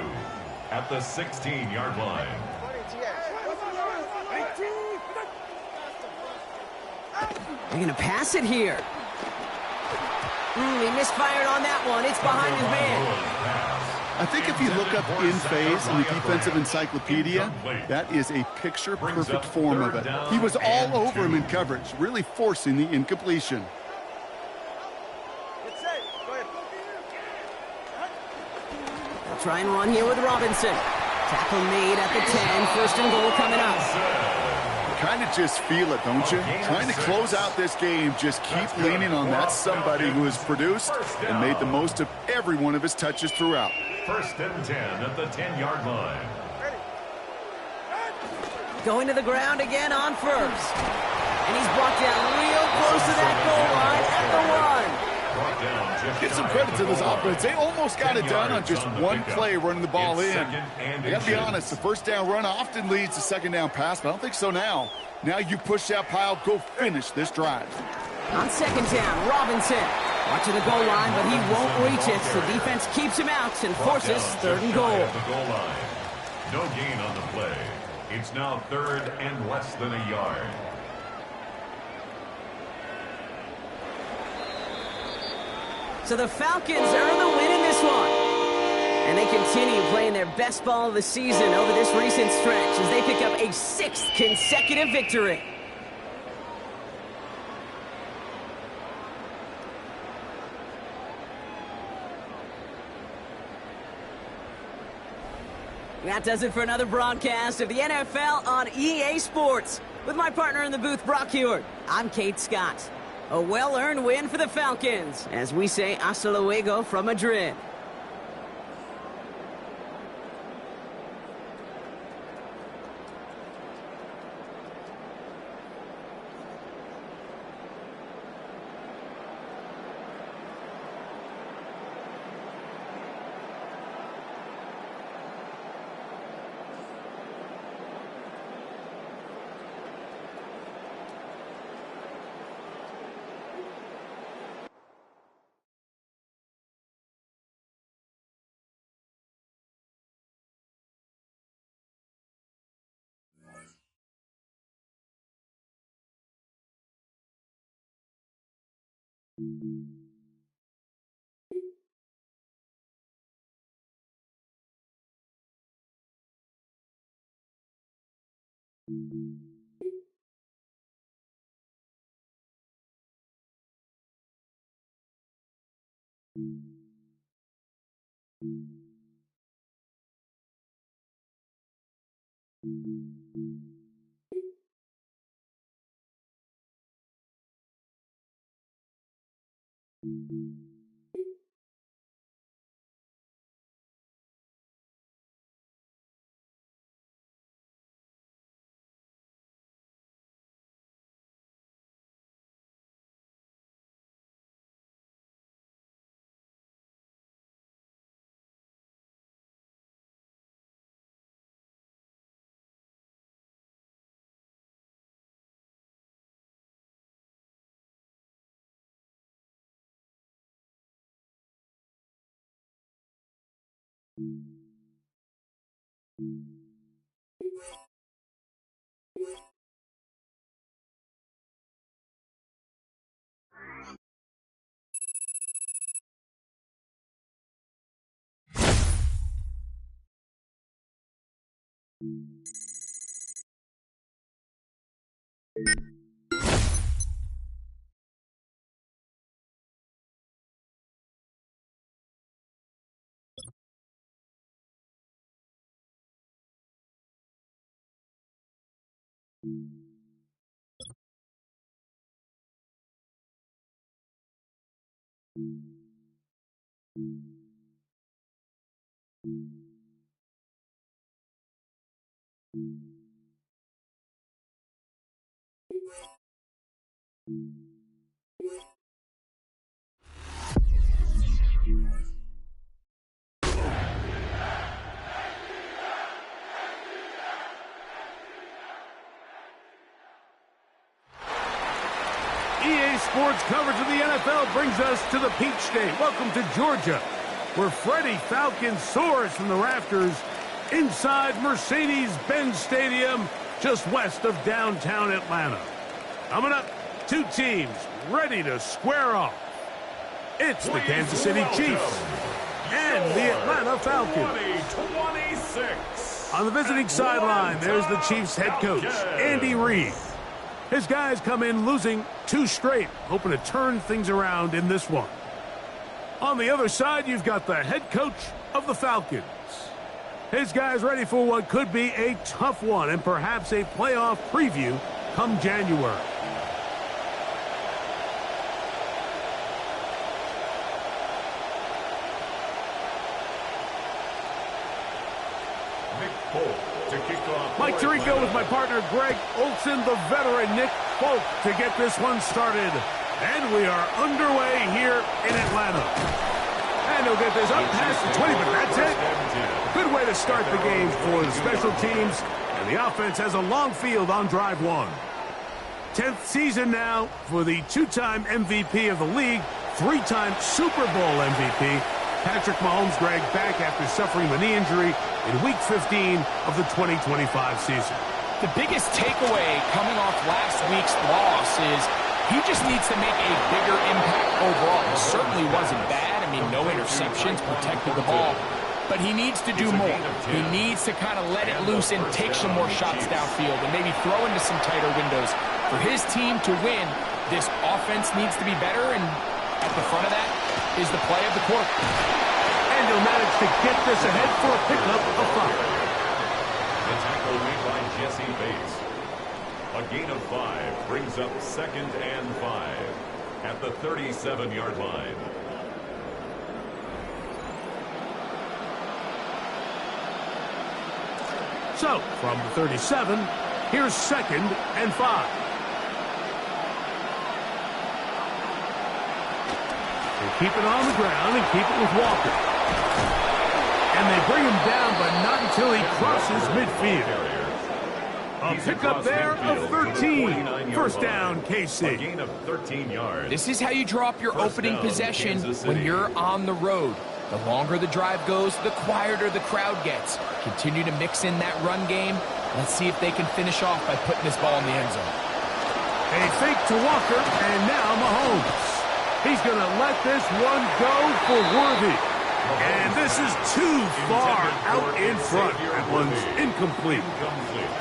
at the 16-yard line. They're going to pass it here. He misfired on that one. It's behind his man. I think if you look up in phase in the defensive encyclopedia, that is a picture-perfect form of it. He was all over him in coverage, really forcing the incompletion. They'll try and run here with Robinson. Tackle made at the 10. 1st and goal coming up. Kind of just feel it, don't you? Trying to close out this game, just keep leaning on that somebody who has produced and made the most of every one of his touches throughout. 1st and 10 at the 10-yard line. Going to the ground again on 1st. And he's brought down real close to that goal line at the 1. Give some credit to this offense. They almost got it done on just one play running the ball in. I got to be honest, the 1st down run often leads to 2nd down pass, but I don't think so now. Now you push that pile, go finish this drive. On 2nd down, Robinson. Watch to the goal line, but he won't reach it. The defense keeps him out and forces 3rd and goal. No gain on the play. It's now 3rd and less than a yard. So the Falcons earn the win in this one. And they continue playing their best ball of the season over this recent stretch as they pick up a 6th consecutive victory. That does it for another broadcast of the NFL on EA Sports. With my partner in the booth, Brock Heward, I'm Kate Scott. A well-earned win for the Falcons, as we say hasta luego from Madrid. EA Sports coverage of the NFL brings us to the Peach State. Welcome to Georgia, where Freddie Falcon soars from the rafters inside Mercedes-Benz Stadium, just west of downtown Atlanta. Coming up, two teams ready to square off. It's the Kansas City Chiefs and the Atlanta Falcons. 2026. On the visiting sideline, there's the Chiefs head coach, Andy Reid. His guys come in losing 2 straight, hoping to turn things around in this one. On the other side, you've got the head coach of the Falcons. His guys ready for what could be a tough one and perhaps a playoff preview come January. Mike Tirico with my partner Greg Olson, the veteran Nick Folk to get this one started. And we are underway here in Atlanta. And he'll get this up past the 20, but that's it. Good way to start the game for the special teams. And the offense has a long field on drive 1. 10th season now for the 2-time MVP of the league, 3-time Super Bowl MVP. Patrick Mahomes, Greg, back after suffering a knee injury in Week 15 of the 2025 season. The biggest takeaway coming off last week's loss is he just needs to make a bigger impact overall. It certainly wasn't bad. I mean, no interceptions, protected the ball. But he needs to do more. He needs to kind of let it loose and take some more shots downfield and maybe throw into some tighter windows. For his team to win, this offense needs to be better, and at the front of that is the play of the quarterback. And he'll manage to get this ahead for a pickup of 5. The tackle made by Jesse Bates. A gain of 5 brings up 2nd and 5 at the 37-yard line. So, from the 37, here's 2nd and 5. They keep it on the ground and keep it with Walker. And they bring him down, but not until he crosses midfield. A pickup there of 13. First down, KC. A gain of 13 yards. This is how you draw up your opening possession when you're on the road. The longer the drive goes, the quieter the crowd gets. Continue to mix in that run game. Let's see if they can finish off by putting this ball in the end zone. A fake to Walker, and now Mahomes. He's going to let this one go for Worthy. And this is too far out in front. That one's incomplete.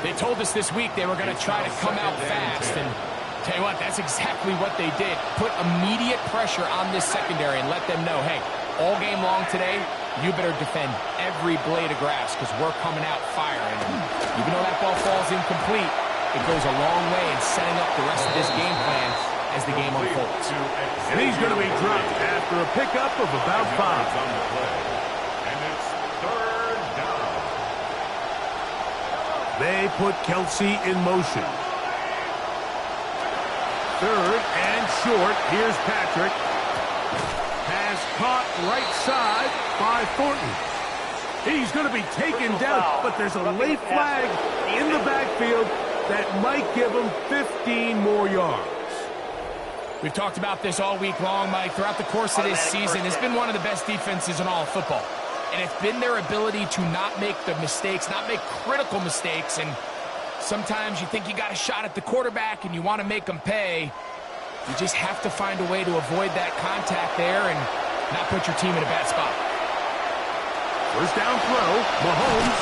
They told us this week they were going to try to come out fast. And tell you what, that's exactly what they did. Put immediate pressure on this secondary and let them know, hey, all game long today, you better defend every blade of grass because we're coming out firing. And even though that ball falls incomplete, it goes a long way in setting up the rest of this game plan as the game unfolds. And he's going to be dropped after a pickup of about 5. And it's 3rd down. They put Kelsey in motion. 3rd and short. Here's Patrick. Pass caught right side by Thornton. He's going to be taken down, but there's a late flag in the backfield that might give him 15 more yards. We've talked about this all week long, Mike. Throughout the course of this season, it's been one of the best defenses in all of football. And it's been their ability to not make the mistakes, not make critical mistakes. And sometimes you think you got a shot at the quarterback and you want to make them pay. You just have to find a way to avoid that contact there and not put your team in a bad spot. First down throw, Mahomes.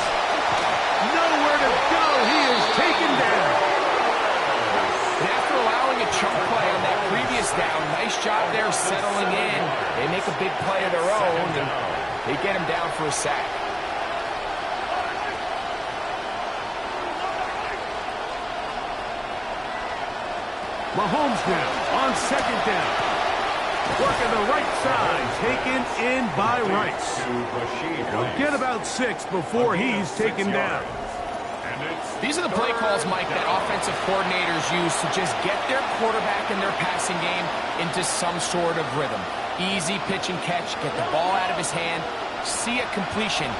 Nowhere to go. He is taken down. And after allowing a chunk play on that previous down, nice job there settling in. They make a big play of their own, and they get him down for a sack. Mahomes now on 2nd down. Working the right side, taken in by Rice. He'll get about 6 before he's taken down. These are the play calls, Mike, that offensive coordinators use to just get their quarterback and their passing game into some sort of rhythm. Easy pitch and catch, get the ball out of his hand, see a completion.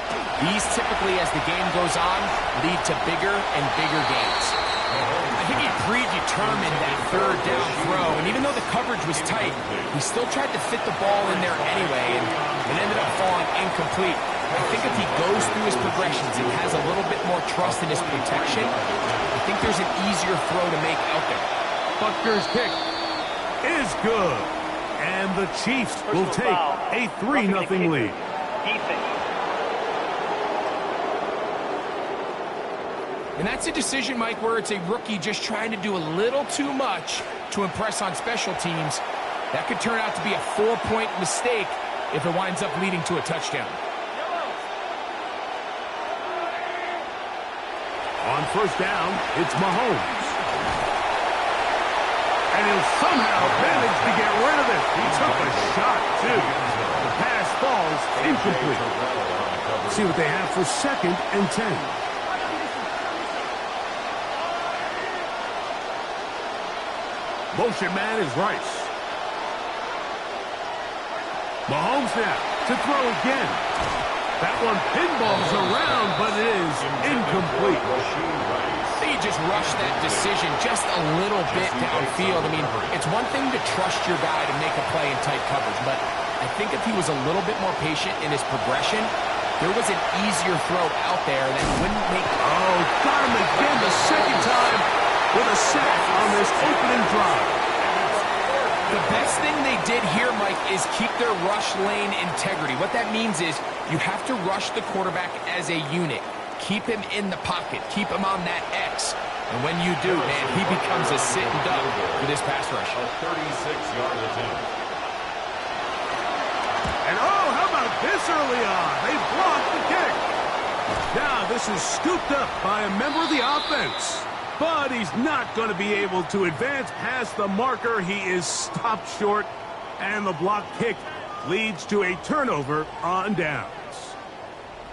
These typically, as the game goes on, lead to bigger and bigger gains. I think he predetermined that third down throw, and even though the coverage was tight, he still tried to fit the ball in there anyway, and it ended up falling incomplete. I think if he goes through his progressions and has a little bit more trust in his protection, I think there's an easier throw to make out there. Butker's kick is good, and the Chiefs will take a 3-0 lead. And that's a decision, Mike, where it's a rookie just trying to do a little too much to impress on special teams. That could turn out to be a 4-point mistake if it winds up leading to a touchdown. On first down, it's Mahomes. And he'll somehow manage to get rid of it. He took a shot, too. The pass falls incomplete. Let's see what they have for 2nd and 10. Motion man is Rice. Mahomes now to throw again. That one pinballs around, but it is incomplete. He just rushed that decision just a little bit downfield. I mean, it's one thing to trust your guy to make a play in tight coverage, but I think if he was a little bit more patient in his progression, there was an easier throw out there that wouldn't make... Oh, got him again the second time with a sack on this opening drive. The best thing they did here, Mike, is keep their rush lane integrity. What that means is you have to rush the quarterback as a unit. Keep him in the pocket. Keep him on that X. And when you do, man, he becomes a sitting duck for this pass rush. A 36-yard attempt. And oh, how about this early on? They blocked the kick. Now this is scooped up by a member of the offense. But he's not going to be able to advance past the marker. He is stopped short, and the block kick leads to a turnover on downs.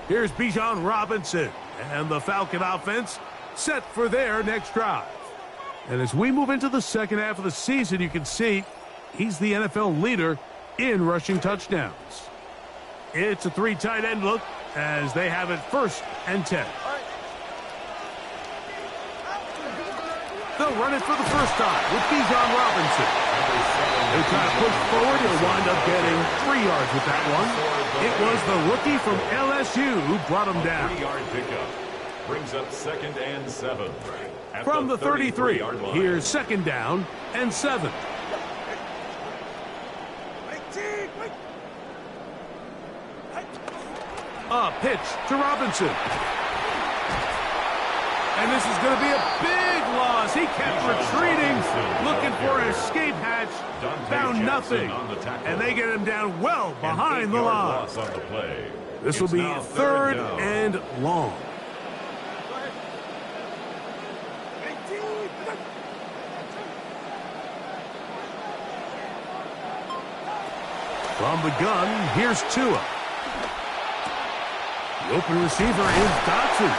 Here's Bijan Robinson, and the Falcon offense set for their next drive. And as we move into the second half of the season, you can see he's the NFL leader in rushing touchdowns. It's a 3 tight end look as they have it 1st and 10. They'll run it for the first time with Bijan Robinson. They try to push forward. He'll wind up getting 3 yards with that one. It was the rookie from LSU who brought him down. 3-yard pickup brings up 2nd and 7. From the 33, here's 2nd down and 7. A pitch to Robinson. And this is going to be a big loss. He kept retreating, looking for an escape hatch, found nothing. And they get him down well behind the line. This will be 3rd and long. From the gun, here's Tua. The open receiver is Dotson.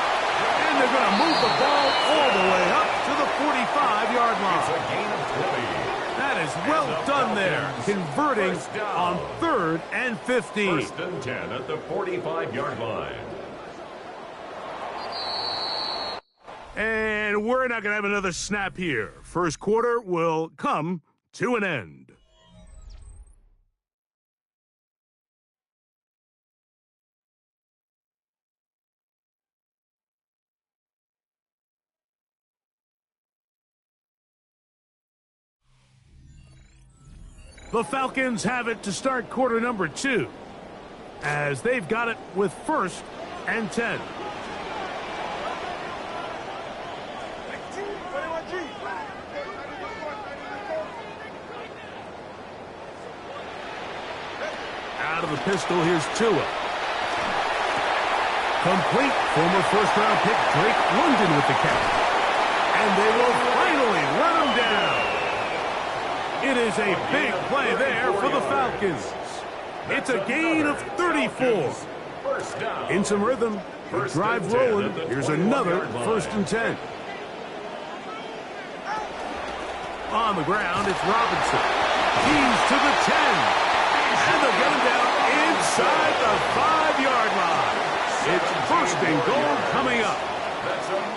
And they're going to move the ball all the way up to the 45-yard line. It's a gain of 20. That is well done there, converting on 3rd and 15. 1st and 10 at the 45-yard line. And we're not going to have another snap here. First quarter will come to an end. The Falcons have it to start quarter number 2, as they've got it with 1st and 10. Out of the pistol, here's Tua. Complete. Former first-round pick Drake London with the catch. And they will finally run him down. It is a big play there for the Falcons. It's a gain of 34. In some rhythm, the drive rolling. Here's another 1st and 10. On the ground, it's Robinson. He's to the 10. And they'll get him down inside the 5-yard line. It's 1st and goal coming up.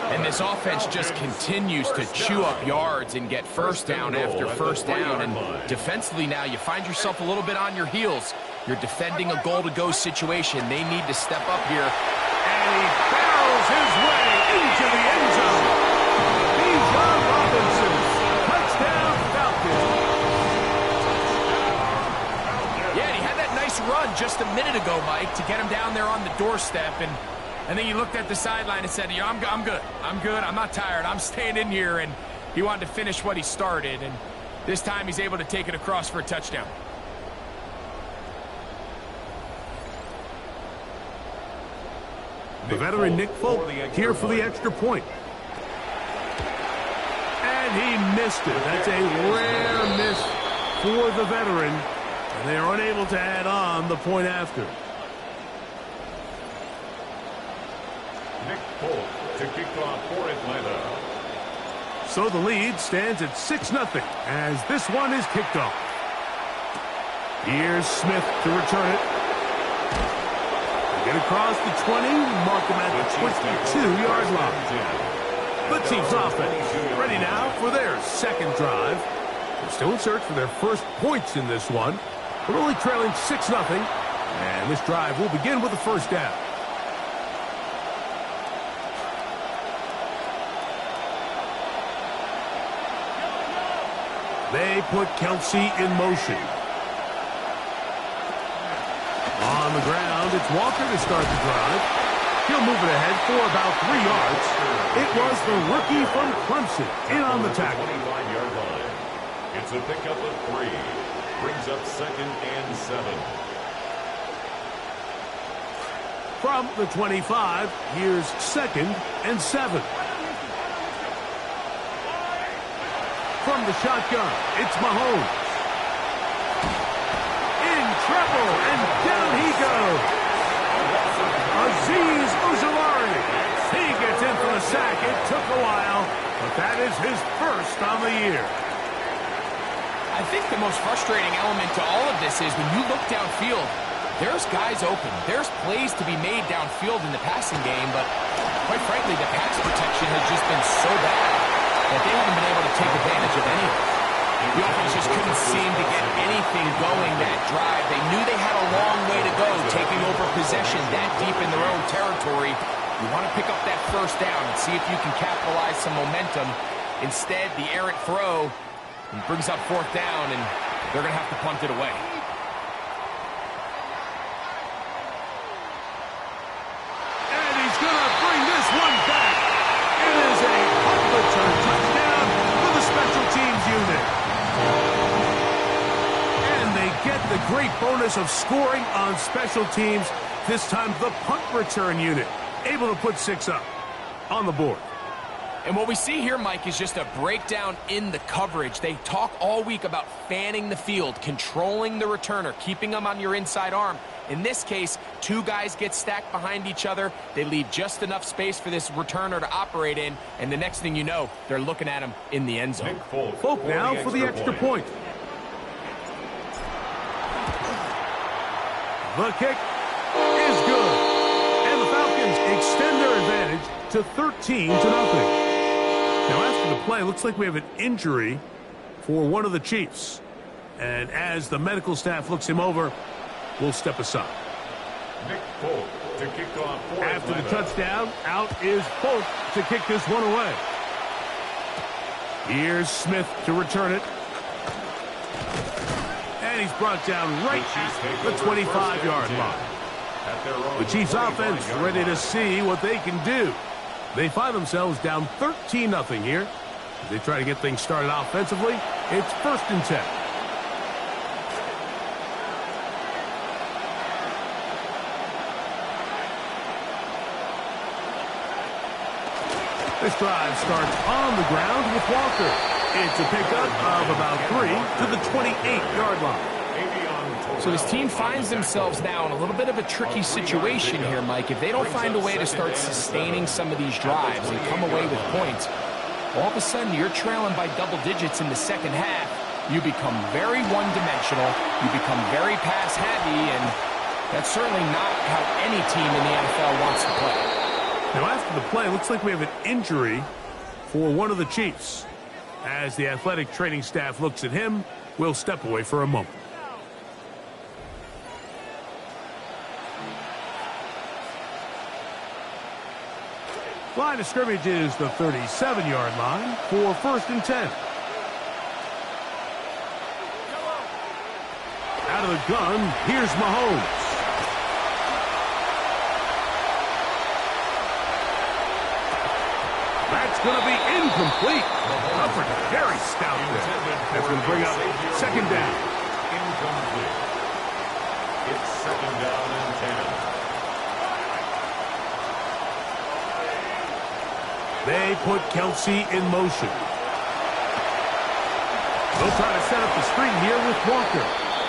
And this offense just continues to chew up yards and get 1st down after 1st down. And defensively now, you find yourself a little bit on your heels. You're defending a goal-to-go situation. They need to step up here. And he barrels his way into the end zone. Bijan Robinson. Touchdown, Falcons. Yeah, and he had that nice run just a minute ago, Mike, to get him down there on the doorstep. And then he looked at the sideline and said, yeah, I'm good. I'm good. I'm not tired. I'm staying in here. And he wanted to finish what he started. And this time he's able to take it across for a touchdown. The veteran Nick Folk here for the extra point. And he missed it. That's a rare miss for the veteran. And they are unable to add on the point after. Nick Folk to kick off for Atlanta. So the lead stands at 6-0 as this one is kicked off. Here's Smith to return it. Get across the 20, mark him at the 22-yard line. The Chiefs offense ready now for their 2nd drive. They're still in search for their 1st points in this one. We're only trailing 6-0, and this drive will begin with a 1st down. They put Kelsey in motion. On the ground, it's Walker to start the drive. He'll move it ahead for about 3 yards. It was the rookie from Clemson in on the tackle. 25-yard line. It's a pickup of 3. Brings up 2nd and 7. From the 25, here's 2nd and 7. From the shotgun, it's Mahomes. In trouble, and down he goes. Azeez Ojulari. He gets in for the sack. It took a while, but that is his 1st on the year. I think the most frustrating element to all of this is when you look downfield, there's guys open. There's plays to be made downfield in the passing game, but quite frankly, the pass protection has just been so bad that they haven't been able to take advantage of any of it. The offense just couldn't seem to get anything going that drive. They knew they had a long way to go, taking over possession that deep in their own territory. You want to pick up that 1st down and see if you can capitalize some momentum. Instead, the errant throw brings up 4th down, and they're going to have to punt it away. And he's going to bring this one back. It is a punt return touchdown for the special teams unit. And they get the great bonus of scoring on special teams. This time the punt return unit able to put 6 up on the board. And what we see here, Mike, is just a breakdown in the coverage. They talk all week about fanning the field, controlling the returner, keeping them on your inside arm. In this case, 2 guys get stacked behind each other. They leave just enough space for this returner to operate in, and the next thing you know, they're looking at him in the end zone. Folk now for the extra point. The kick is good. And the Falcons extend their advantage to 13-0. Now, after the play, looks like we have an injury for one of the Chiefs. And as the medical staff looks him over, we'll step aside. Nick Folk to kick off for After Atlanta. the touchdown, out is Folk to kick this one away. Here's Smith to return it. And he's brought down right at the 25-yard line. The Chiefs offense ready to see what they can do. They find themselves down 13-0 here. As they try to get things started offensively, it's 1st and 10. This drive starts on the ground with Walker. It's a pickup of about 3 to the 28-yard line. So his team finds themselves now in a little bit of a tricky situation here, Mike. If they don't find a way to start sustaining some of these drives and come away with points, all of a sudden you're trailing by double digits in the second half. You become very one-dimensional. You become very pass-heavy, and that's certainly not how any team in the NFL wants to play. Now, after the play, it looks like we have an injury for one of the Chiefs. As the athletic training staff looks at him, we'll step away for a moment. Line of scrimmage is the 37-yard line for 1st and 10. Out of the gun, here's Mahomes. That's going to be incomplete. Upper very stout there. That's going to bring up 2nd down. Incomplete. It's 2nd down and 10. They put Kelsey in motion. They'll try to set up the screen here with Walker.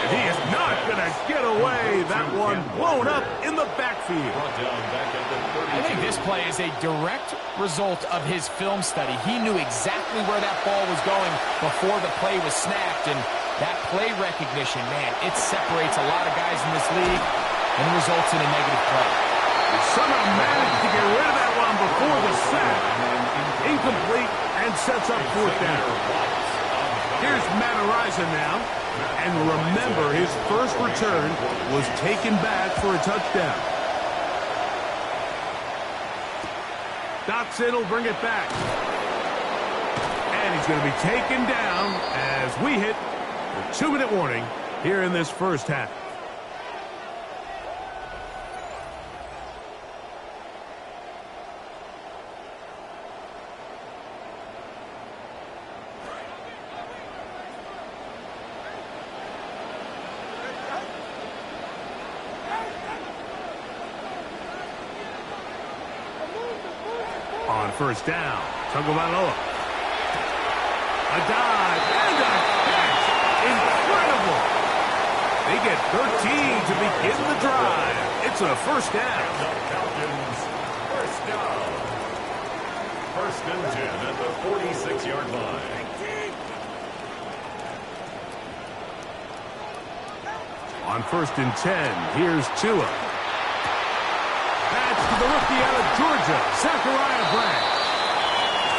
And he is not going to get away. That one blown up in the backfield. I think this play is a direct result of his film study. He knew exactly where that ball was going before the play was snapped. And that play recognition, man, it separates a lot of guys in this league and results in a negative play. Somehow managed to get rid of that one before the sack. Incomplete and sets up 4th down. Here's Matt now. And remember, his first return was taken back for a touchdown. Dotson will bring it back. And he's going to be taken down as we hit the 2-minute warning here in this first half. On 1st down, Tagovailoa. A dive and a catch. Incredible. They get 13 to begin the drive. It's a 1st down. Falcons, 1st down. 1st and 10 at the 46-yard line. On 1st and 10, here's Tua. Patch to the rookie out of Georgia, Zachariah Branch.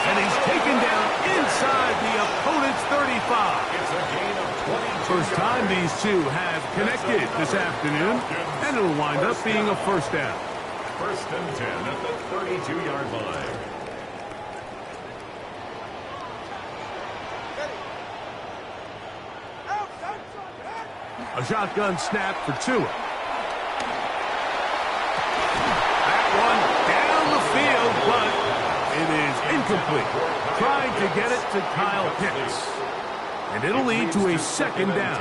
And he's taken down inside the opponent's 35. It's a gain of 22. First time these two have connected this afternoon, and it'll wind up being a 1st down. 1st and 10 at the 32-yard line. A shotgun snap for Tua. That one down the field, but it is incomplete. Trying to get it to Kyle Pitts. And it'll lead to a 2nd down.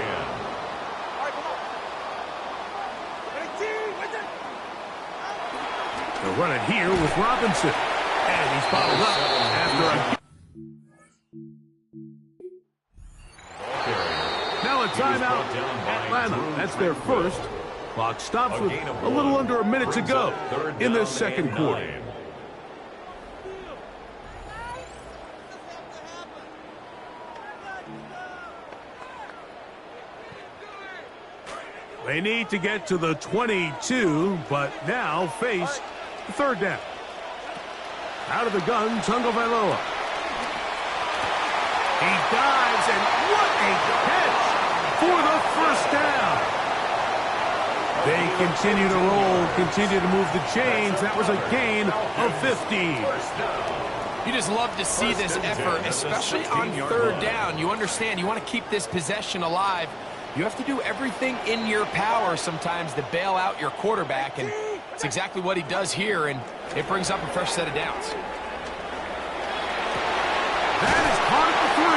They'll run it here with Robinson. And he's bottled up after a... Now a timeout, Atlanta. That's their first. Clock stops with a little under a minute to go in this 2nd quarter. They need to get to the 22, but now face 3rd down. Out of the gun, Tagovailoa. He dives, and what a catch for the 1st down. They continue to roll, continue to move the chains. That was a gain of 15. You just love to see this effort, especially on 3rd down. You understand, you want to keep this possession alive. You have to do everything in your power sometimes to bail out your quarterback, and it's exactly what he does here, and it brings up a fresh set of downs. That is caught at the 3.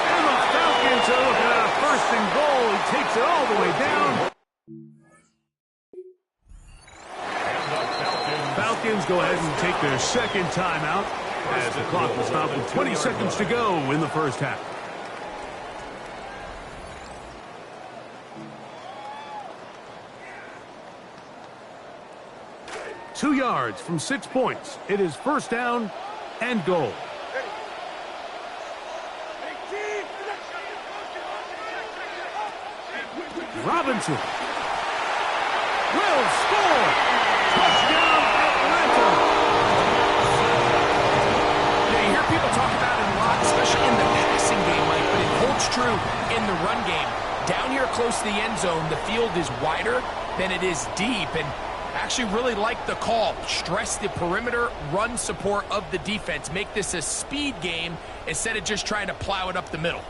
And the Falcons are looking at a 1st and goal. He takes it all the way down. Falcons go ahead and take their 2nd timeout. as the clock will stop with 20 seconds to go in the first half. Two yards from 6 points. It is first down and goal. Robinson will score. Touchdown, Atlanta. Yeah, you hear people talk about it a lot, especially in the passing game, Mike, but it holds true in the run game. Down here close to the end zone, the field is wider than it is deep, and actually really like the call. Stress the perimeter, run support of the defense. Make this a speed game instead of just trying to plow it up the middle.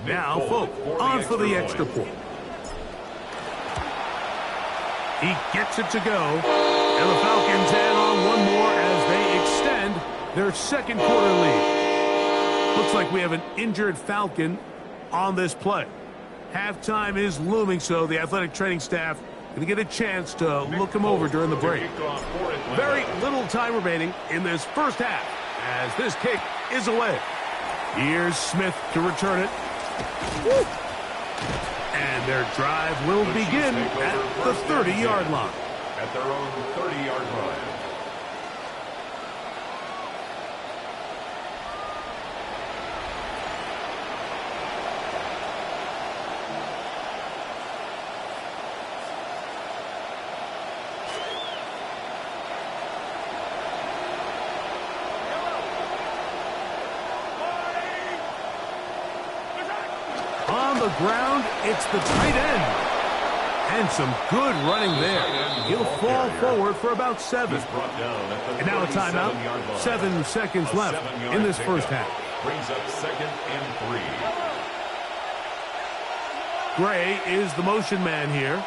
Now, Folk on for the extra point. He gets it to go. And the Falcons add on one more as they extend their second quarter lead. Looks like we have an injured Falcon on this play. Halftime is looming, so the athletic training staff going to get a chance to look him over during the break. Very little time remaining in this first half as this kick is away. Here's Smith to return it. Woo. And their drive will begin at the 30-yard line. At their own 30-yard line. On the ground, it's the tight end. And some good running there. He'll fall forward for about 7. And now a timeout. 7 seconds left in this first half. Brings up 2nd and 3. Gray is the motion man here.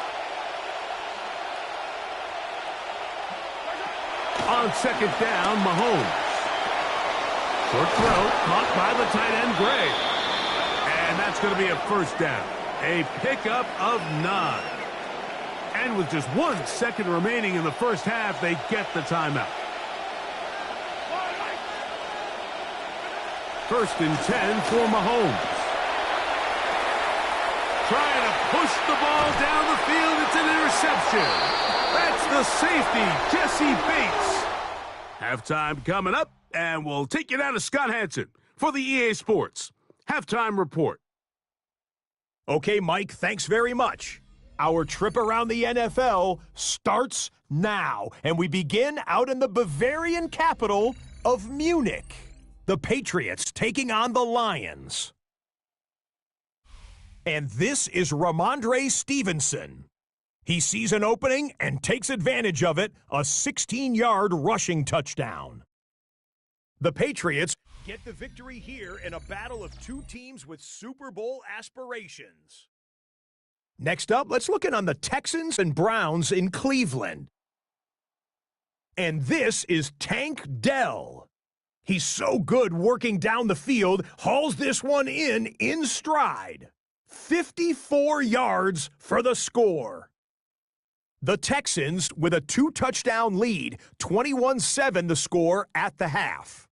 On second down, Mahomes. Short throw, caught by the tight end, Gray. And that's going to be a first down. A pickup of 9. And with just 1 second remaining in the first half, they get the timeout. First and 10 for Mahomes. Trying to push the ball down the field. It's an interception. That's the safety, Jesse Bates. Halftime coming up, and we'll take you down to Scott Hansen for the EA Sports Halftime Report. Okay, Mike, thanks very much. Our trip around the NFL starts now, and we begin out in the Bavarian capital of Munich. The Patriots taking on the Lions. And this is Ramondre Stevenson. He sees an opening and takes advantage of it, a 16-yard rushing touchdown. The Patriots get the victory here in a battle of two teams with Super Bowl aspirations. Next up, let's look in on the Texans and Browns in Cleveland. And this is Tank Dell. He's so good working down the field, hauls this one in stride. 54 yards for the score. The Texans with a 2-touchdown lead, 21-7 the score at the half.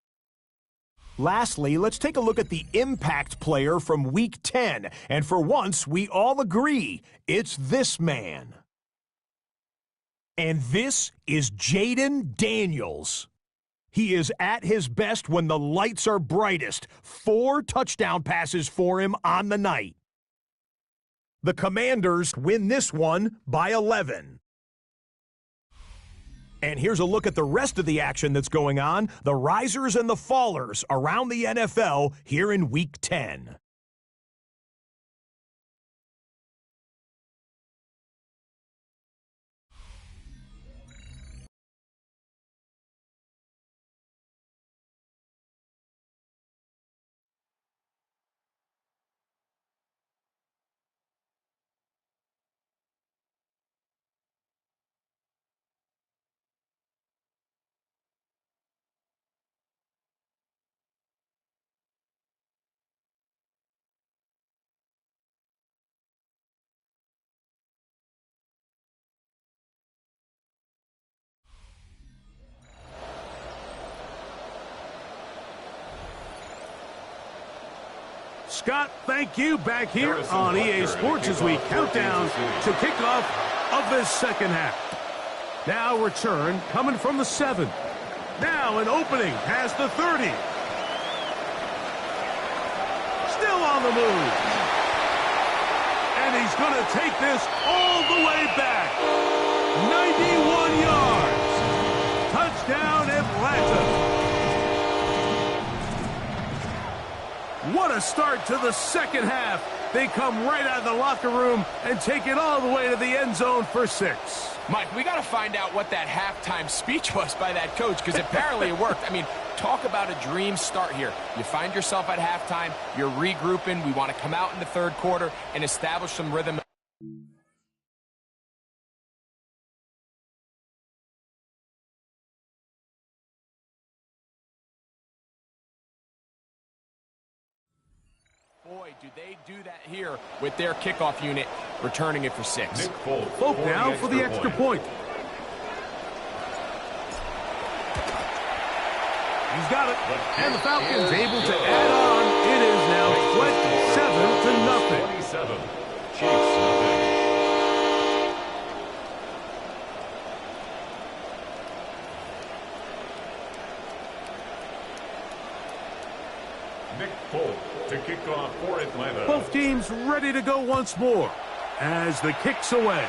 Lastly, let's take a look at the impact player from Week 10. And for once, we all agree it's this man. And this is Jaden Daniels. He is at his best when the lights are brightest. 4 touchdown passes for him on the night. The Commanders win this one by 11. And here's a look at the rest of the action that's going on, the risers and the fallers around the NFL here in Week 10. Scott, thank you. Back here on EA Sports as we count down to kickoff of this second half. Now return coming from the 7. Now an opening past the 30. Still on the move. And he's going to take this all the way back. 91 yards. Touchdown, Atlanta. What a start to the second half. They come right out of the locker room and take it all the way to the end zone for 6. Mike, we got to find out what that halftime speech was by that coach, because apparently it worked. I mean, talk about a dream start here. You find yourself at halftime, you're regrouping. We want to come out in the third quarter and establish some rhythm. Boy, do they do that here with their kickoff unit, returning it for 6. Folk now for the extra point. He's got it. And the Falcons able to add on. It is now 27-0. 27. Chiefs nothing. Nick Folk to kick off for Atlanta. Both teams ready to go once more as the kick's away.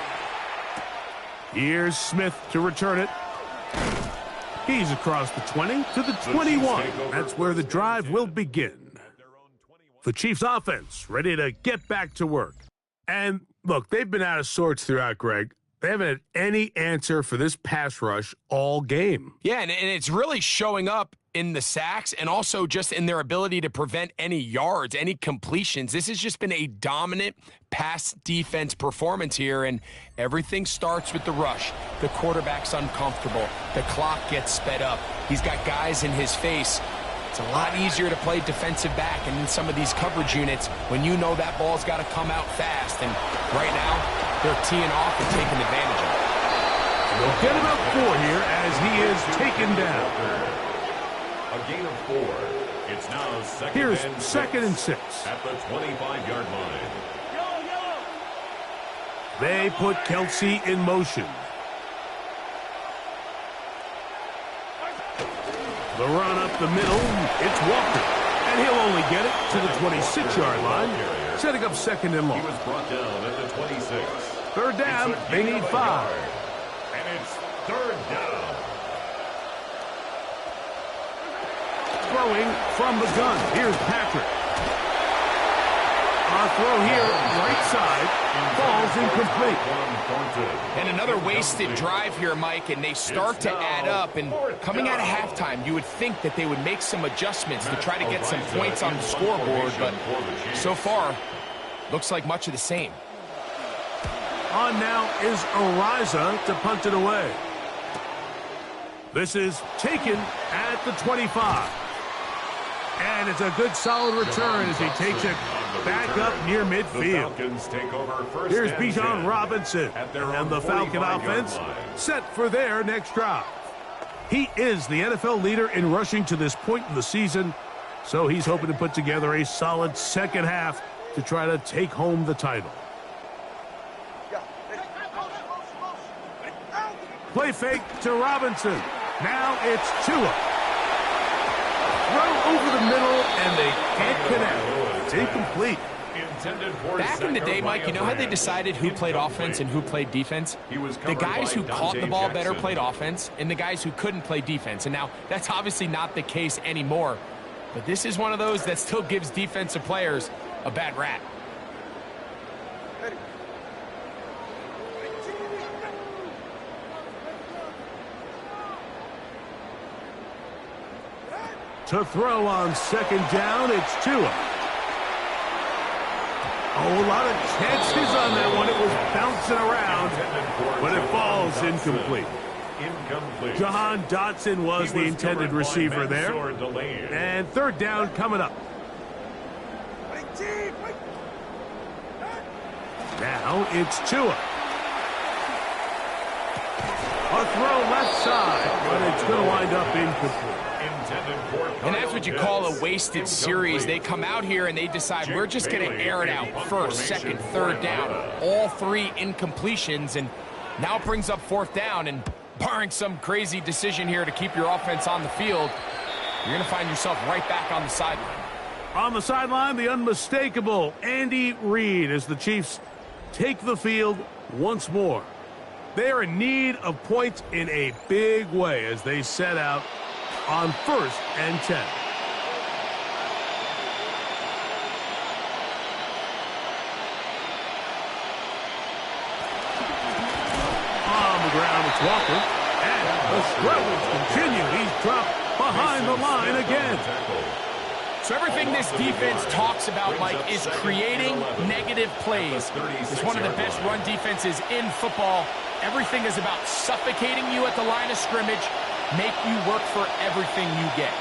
Here's Smith to return it. He's across the 20 to the 21. That's where the drive will begin. The Chiefs offense ready to get back to work. And look, they've been out of sorts throughout, Greg. They haven't had any answer for this pass rush all game. Yeah, and it's really showing up in the sacks and also just in their ability to prevent any yards, any completions. This has just been a dominant pass defense performance here, and everything starts with the rush. The quarterback's uncomfortable. The clock gets sped up. He's got guys in his face. It's a lot easier to play defensive back and in some of these coverage units when you know that ball's got to come out fast. And right now, they're teeing off and taking advantage of it. They'll get about 4 here as he is taken down. A gain of 4. It's now second Here's and second and 6. At the 25-yard line. They put Kelsey in motion. The run up the middle, it's Walker. And he'll only get it to the 26-yard line, setting up second and long. He was brought down at the 26. Third down, they need 5. And it's third down. Throwing from the gun. Here's Patrick. A throw here, right side, falls incomplete. And another wasted drive here, Mike, and they start to add up. And coming out of halftime, you would think that they would make some adjustments to try to get some points on the scoreboard, but so far, looks like much of the same. On now is Ariza to punt it away. This is taken at the 25. And it's a good solid return as he takes it back up near midfield. Here's Bijan Robinson and the Falcon offense set for their next drive. He is the NFL leader in rushing to this point in the season, so he's hoping to put together a solid second half to try to take home the title. Play fake to Robinson. Now it's Tua. Throw over the middle, and they can't connect. It's incomplete. Back in the day, Mike, you know how they decided who played offense and who played defense? The guys who caught the ball better played offense, and the guys who couldn't play defense. And now, that's obviously not the case anymore. But this is one of those that still gives defensive players a bad rap. To throw on second down, it's Tua. Oh, a lot of chances on that one. It was bouncing around, but it falls incomplete. Jahan Dotson was the intended receiver there. And third down coming up. Now it's Tua. A throw left side, but it's going to wind up incomplete. And that's what you call a wasted series. They come out here and they decide we're just going to air it out. First, second, third down. All three incompletions, and now it brings up fourth down. And barring some crazy decision here to keep your offense on the field, you're going to find yourself right back on the sideline. On the sideline, the unmistakable Andy Reid as the Chiefs take the field once more. They are in need of points in a big way as they set out on 1st and 10. On the ground, it's Walker. And the struggles continue. He's dropped behind the line again. So everything this defense talks about, Mike, is creating negative plays. It's one of the best run defenses in football. Everything is about suffocating you at the line of scrimmage, make you work for everything you get.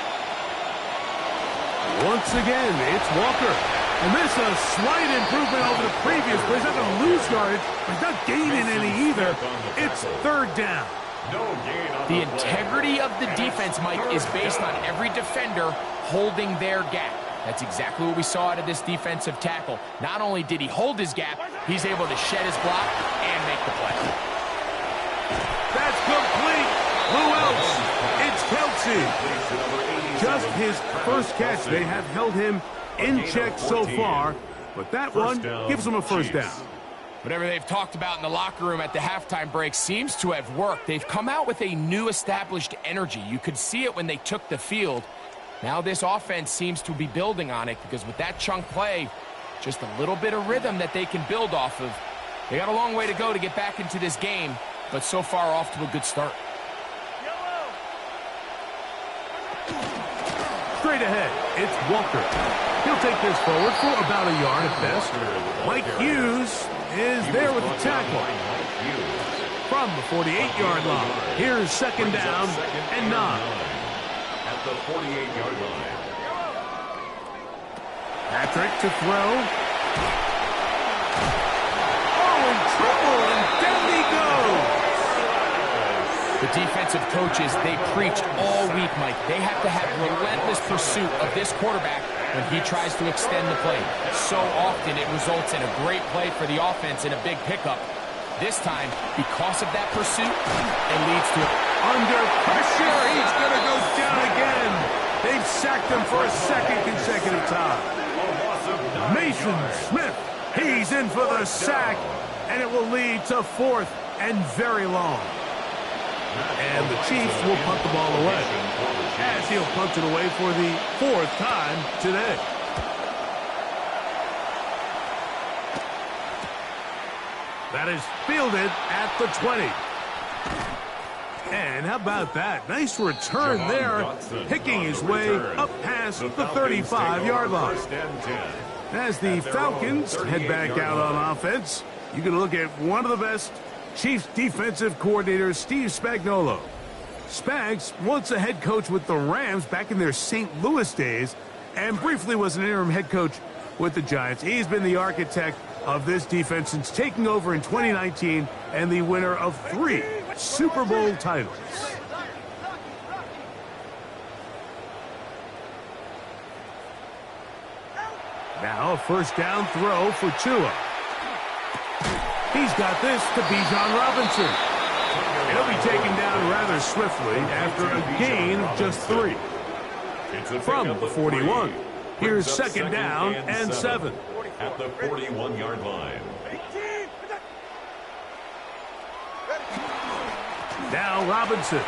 Once again, it's Walker. And this is a slight improvement over the previous play. He's not going to lose yardage, but he's not gaining any either. It's third down. The integrity of the defense, Mike, is based on every defender holding their gap. That's exactly what we saw out of this defensive tackle. Not only did he hold his gap, he's able to shed his block and make the play. That's complete. Who else? It's Kelsey. Just his first catch. They have held him in check so far, but that one gives him a first down. Whatever they've talked about in the locker room at the halftime break seems to have worked. They've come out with a new established energy. You could see it when they took the field. Now this offense seems to be building on it because with that chunk play, just a little bit of rhythm that they can build off of. They got a long way to go to get back into this game, but so far off to a good start. Straight ahead, it's Walker. He'll take this forward for about a yard at best. Mike Hughes is there with the tackle. From the 48-yard line, here's second down and 9. At the 48-yard line. Patrick to throw. Oh, in trouble, and down he goes. The defensive coaches, they preach all week, Mike. They have to have relentless pursuit of this quarterback when he tries to extend the play. So often it results in a great play for the offense and a big pickup. This time, because of that pursuit, it leads to under pressure. He's going to go down again. They've sacked him for a second consecutive time. Mason Smith, he's in for the sack, and it will lead to 4th and very long. And the Chiefs will punt the ball away, as he'll punt it away for the 4th time today. That is fielded at the 20. And how about that? Nice return there, picking his way up past the 35-yard line. As the Falcons head back out on offense, you can look at one of the best Chiefs defensive coordinator, Steve Spagnuolo. Spags, once a head coach with the Rams back in their St. Louis days, and briefly was an interim head coach with the Giants. He's been the architect of this defense since taking over in 2019 and the winner of 3 Super Bowl titles. Now a first down throw for Tua. He's got this to Bijan Robinson. He'll be taken down rather swiftly after a gain of just 3. From the 41, here's second down and 7. At the 41-yard line. Now Robinson.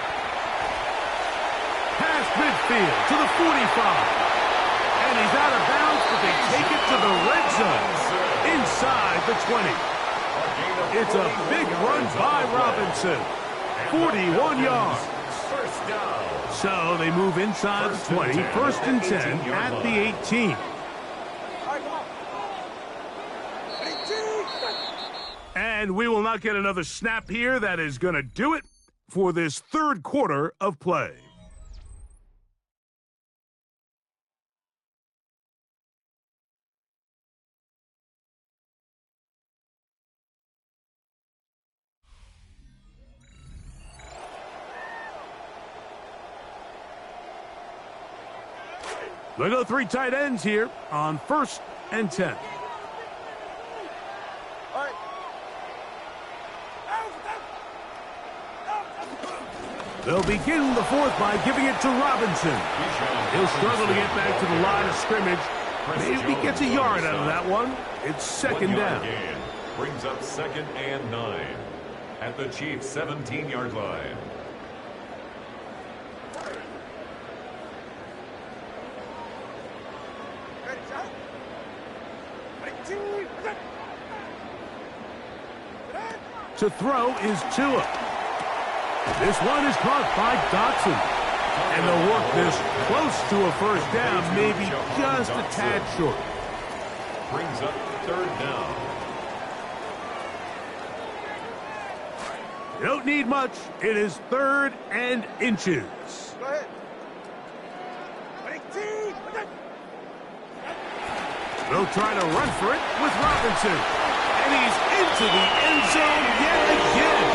Past midfield to the 45. And he's out of bounds, but they take it to the red zone. Inside the 20. It's a big run by Robinson. 41 yards. So they move inside the 20. 1st and 10 at the 18. And we will not get another snap here. That is going to do it for this 3rd quarter of play. They go 3 tight ends here on 1st and 10. They'll begin the 4th by giving it to Robinson. He'll struggle to get back to the line of scrimmage. Maybe he gets a yard out of that one. It's 2nd down. Gain brings up 2nd and 9 at the Chiefs' 17-yard line. To throw is Tua. This one is caught by Dotson. And they'll work this close to a 1st down, maybe just a tad short. Brings up 3rd down. Don't need much. It is 3rd and inches. Go ahead. They'll try to run for it with Robinson. And he's into the end zone yet again.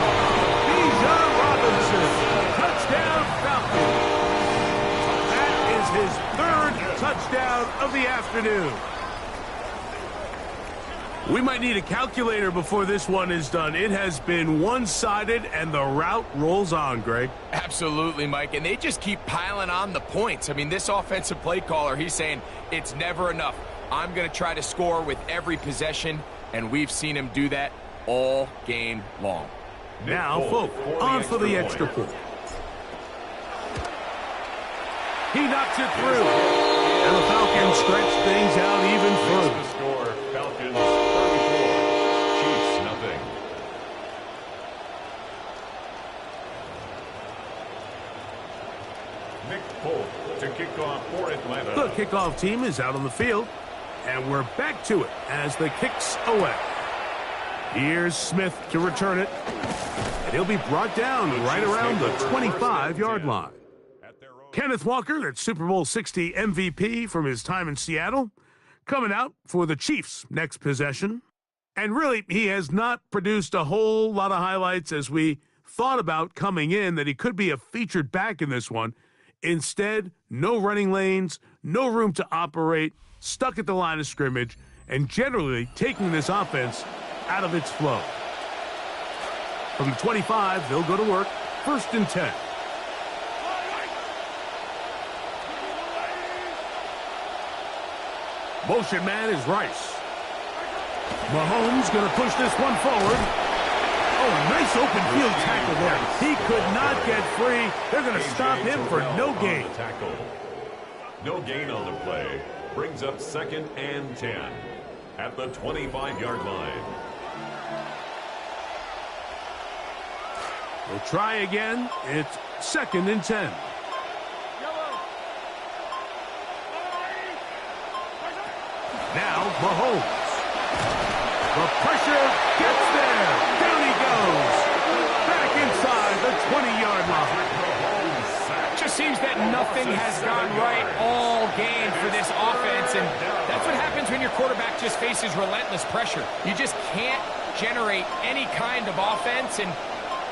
Bijan Robinson. Touchdown Falcons. That is his 3rd touchdown of the afternoon. We might need a calculator before this one is done. It has been one-sided, and the route rolls on, Greg. Absolutely, Mike, and they just keep piling on the points. I mean, this offensive play caller, he's saying it's never enough. I'm going to try to score with every possession, and we've seen him do that all game long. Now, Folk on for the extra point. He knocks it through, and the Falcons stretch things out even further. The score, Falcons 34, Chiefs nothing. Nick Folk to kick off for Atlanta. The kickoff team is out on the field, and we're back to it as the kick's away. Here's Smith to return it, and he'll be brought down right around the 25-yard line. Kenneth Walker, that Super Bowl 60 MVP from his time in Seattle, coming out for the Chiefs' next possession. And really, he has not produced a whole lot of highlights as we thought about coming in that he could be a featured back in this one. Instead, no running lanes, no room to operate, stuck at the line of scrimmage, and generally taking this offense out of its flow. From the 25, they'll go to work, 1st and 10. Motion man is Rice. Mahomes going to push this one forward. Oh, a nice open field tackle there. He could not get free. They're going to stop him for no gain. Tackle. No gain on the play. Brings up 2nd and 10 at the 25-yard line. We'll try again. It's 2nd and 10. Now Mahomes. The pressure gets there. Down he goes. Back inside the 20-yard line. Just seems that nothing has gone right all game for this offense, and that's what happens when your quarterback just faces relentless pressure. You just can't generate any kind of offense, and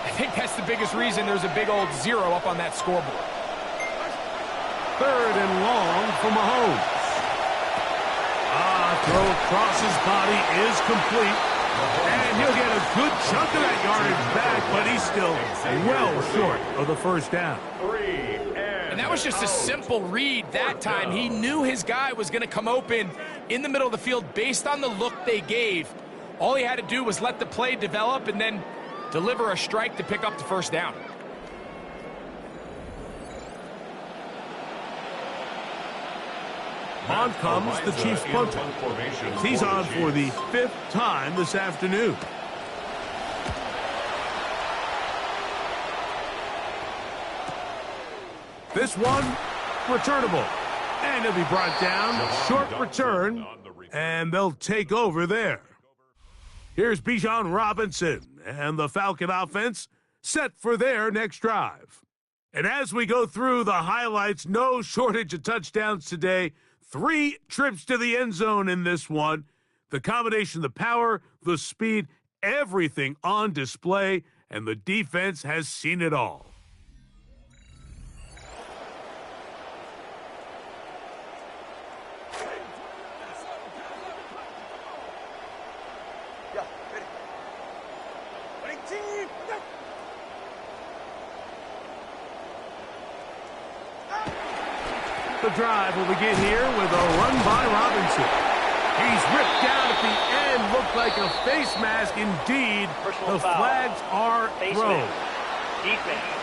I think that's the biggest reason there's a big old 0 up on that scoreboard. 3rd and long for Mahomes. Throw across his body is complete. And he'll get a good chunk of that yardage back, but he's still well short of the 1st down. And that was just a simple read that time. He knew his guy was going to come open in the middle of the field based on the look they gave. All he had to do was let the play develop and then deliver a strike to pick up the 1st down. On comes the Chiefs punter. He's on for the 5th time this afternoon. This one, returnable. And he'll be brought down. Short return. And they'll take over there. Here's Bijan Robinson and the Falcon offense set for their next drive. And as we go through the highlights, no shortage of touchdowns today. 3 trips to the end zone in this one. The combination, the power, the speed, everything on display, and the defense has seen it all. The drive will begin here with a run by Robinson. He's ripped down at the end. Looked like a face mask indeed. The flags are thrown. Defense.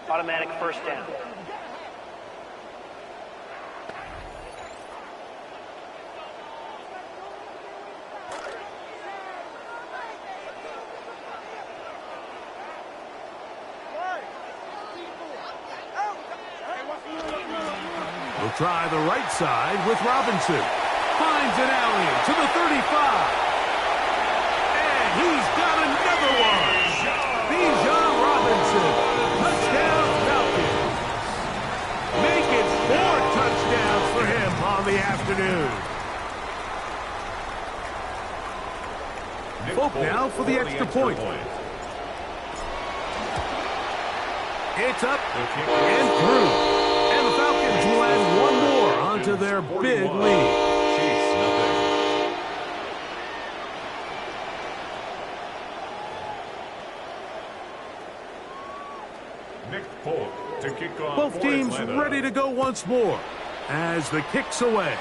Automatic first down. We'll try the right side with Robinson. Finds an alley to the 35. And he's got another one. Bijan Robinson. Touchdown Falcons. Make it 4 touchdowns for him on the afternoon. Folk now for the extra point. It's up and through. And the Falcons will add one more onto their big lead. Both teams ready to go once more as the kick's away.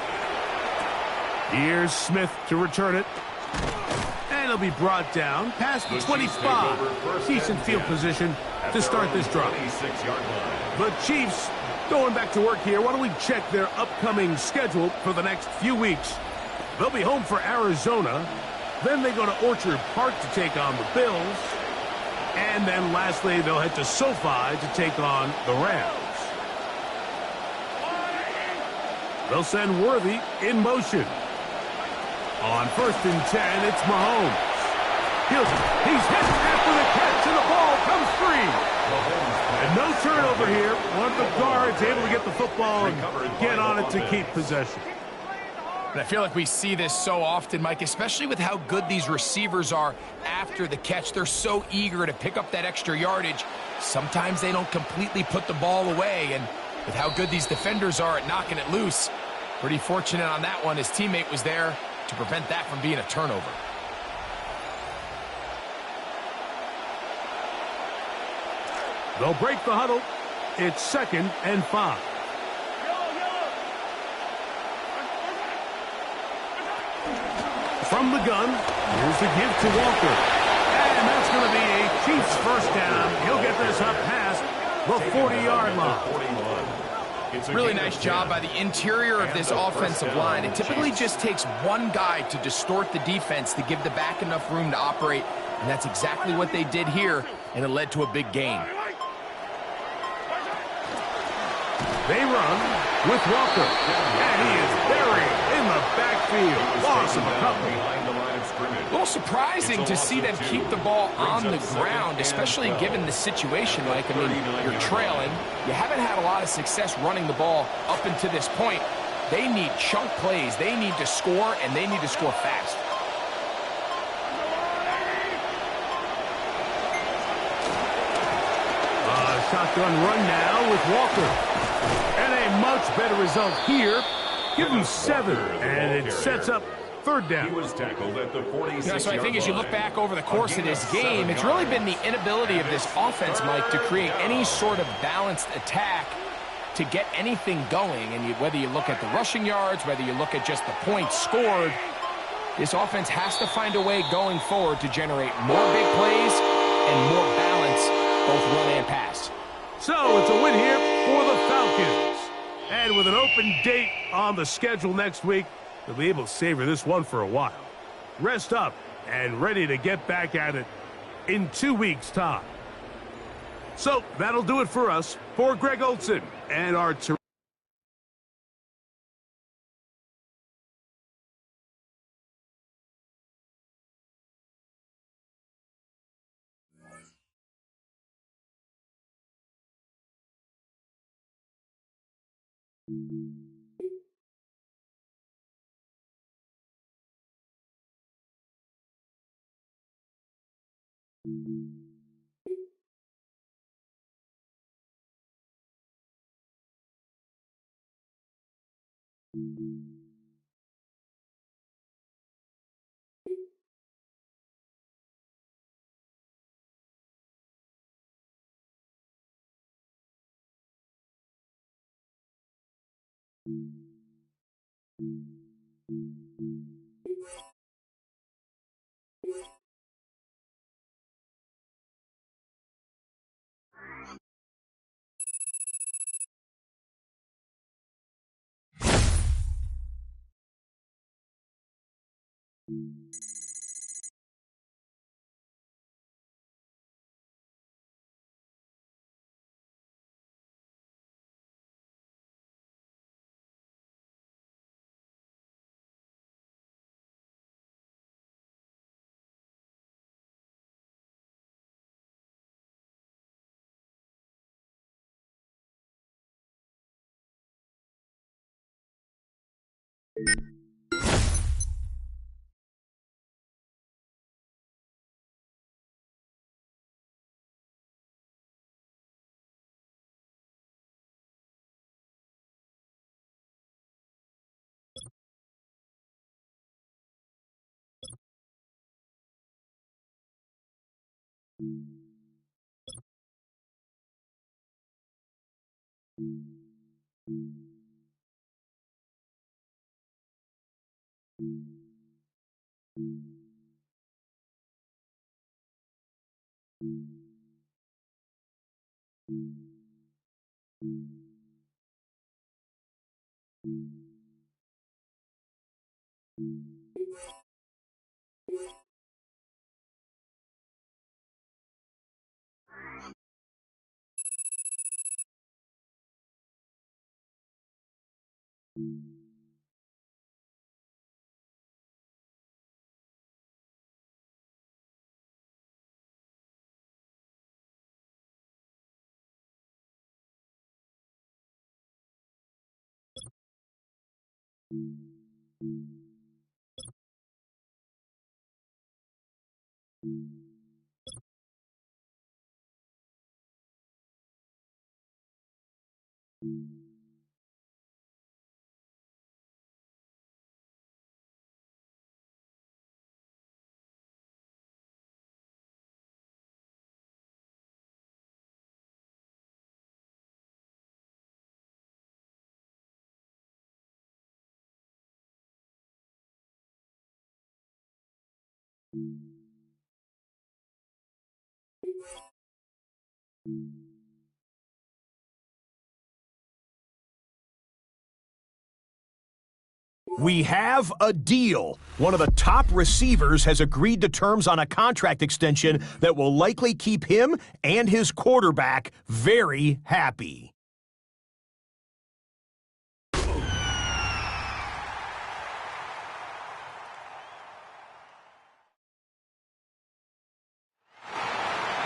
Here's Smith to return it. And he'll be brought down past the 25. Decent field position to start this drive. The Chiefs going back to work here. Why don't we check their upcoming schedule for the next few weeks? They'll be home for Arizona. Then they go to Orchard Park to take on the Bills. And then lastly, they'll head to SoFi to take on the Rams. They'll send Worthy in motion. On 1st and 10, it's Mahomes. He's hit after the catch, and the ball comes free. And no turnover here. One of the guards able to get the football and get on it to keep possession. And I feel like we see this so often, Mike, especially with how good these receivers are after the catch. They're so eager to pick up that extra yardage. Sometimes they don't completely put the ball away, and with how good these defenders are at knocking it loose, pretty fortunate on that one. His teammate was there to prevent that from being a turnover. They'll break the huddle. It's 2nd and 5. From the gun, here's the give to Walker. And that's going to be a Chiefs first down. He'll get this up past the 40-yard line. Really nice job by the interior of this offensive line. It typically just takes one guy to distort the defense to give the back enough room to operate, and that's exactly what they did here, and it led to a big gain. They run with Walker, and he is buried in the backfield. Loss of a couple. A little surprising to see them keep the ball on the ground, especially given the situation, Mike. I mean, you're trailing. You haven't had a lot of success running the ball up until this point. They need chunk plays. They need to score, and they need to score fast. Shotgun run now with Walker. And a much better result here. Give him 7, and it sets up 3rd down. He was tackled at the 46-yard so I think as you look back over the course of this game, it's really been the inability of this offense, Mike, to create any sort of balanced attack to get anything going. And whether you look at the rushing yards, whether you look at just the points scored, this offense has to find a way going forward to generate more big plays and more balance, both run and pass. So it's a win here for the Falcons. And with an open date on the schedule next week, they'll be able to savor this one for a while. Rest up and ready to get back at it in 2 weeks' time. So that'll do it for us. For Greg Olson and our We have a deal. One of the top receivers has agreed to terms on a contract extension that will likely keep him and his quarterback very happy.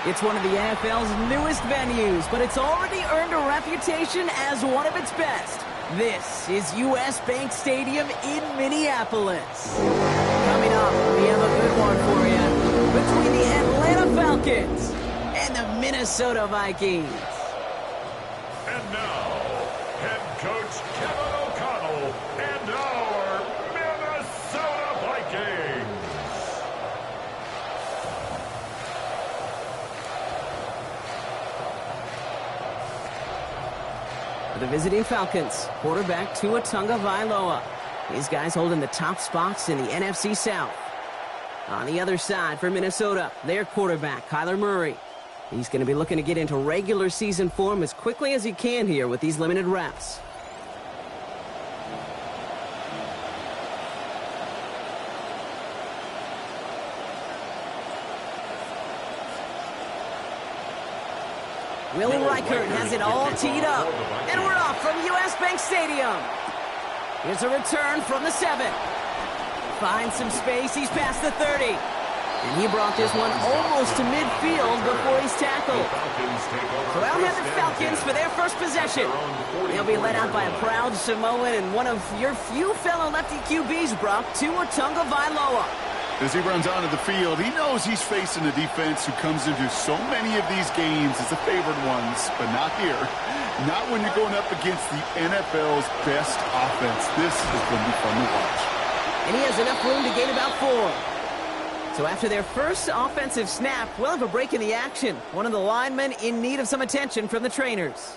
It's one of the NFL's newest venues, but it's already earned a reputation as one of its best. This is U.S. Bank Stadium in Minneapolis. Coming up, we have a good one for you between the Atlanta Falcons and the Minnesota Vikings. And now, head coach Kevin O'Connell and our Minnesota Vikings. The visiting Falcons, quarterback Tua Tagovailoa. These guys holding the top spots in the NFC South. On the other side for Minnesota, their quarterback, Kyler Murray. He's going to be looking to get into regular season form as quickly as he can here with these limited reps. Willie Reichert has it all teed up. And we're off from U.S. Bank Stadium. Here's a return from the 7. Finds some space. He's past the 30. And he brought this one almost to midfield before he's tackled. So out have the Falcons for their first possession. They'll be led out by a proud Samoan and one of your few fellow lefty QBs, Brock, Tua Tagovailoa. As he runs onto the field, he knows he's facing a defense who comes into so many of these games as the favored ones, but not here. Not when you're going up against the NFL's best offense. This is going to be fun to watch. And he has enough room to gain about 4. So after their first offensive snap, we'll have a break in the action. One of the linemen in need of some attention from the trainers.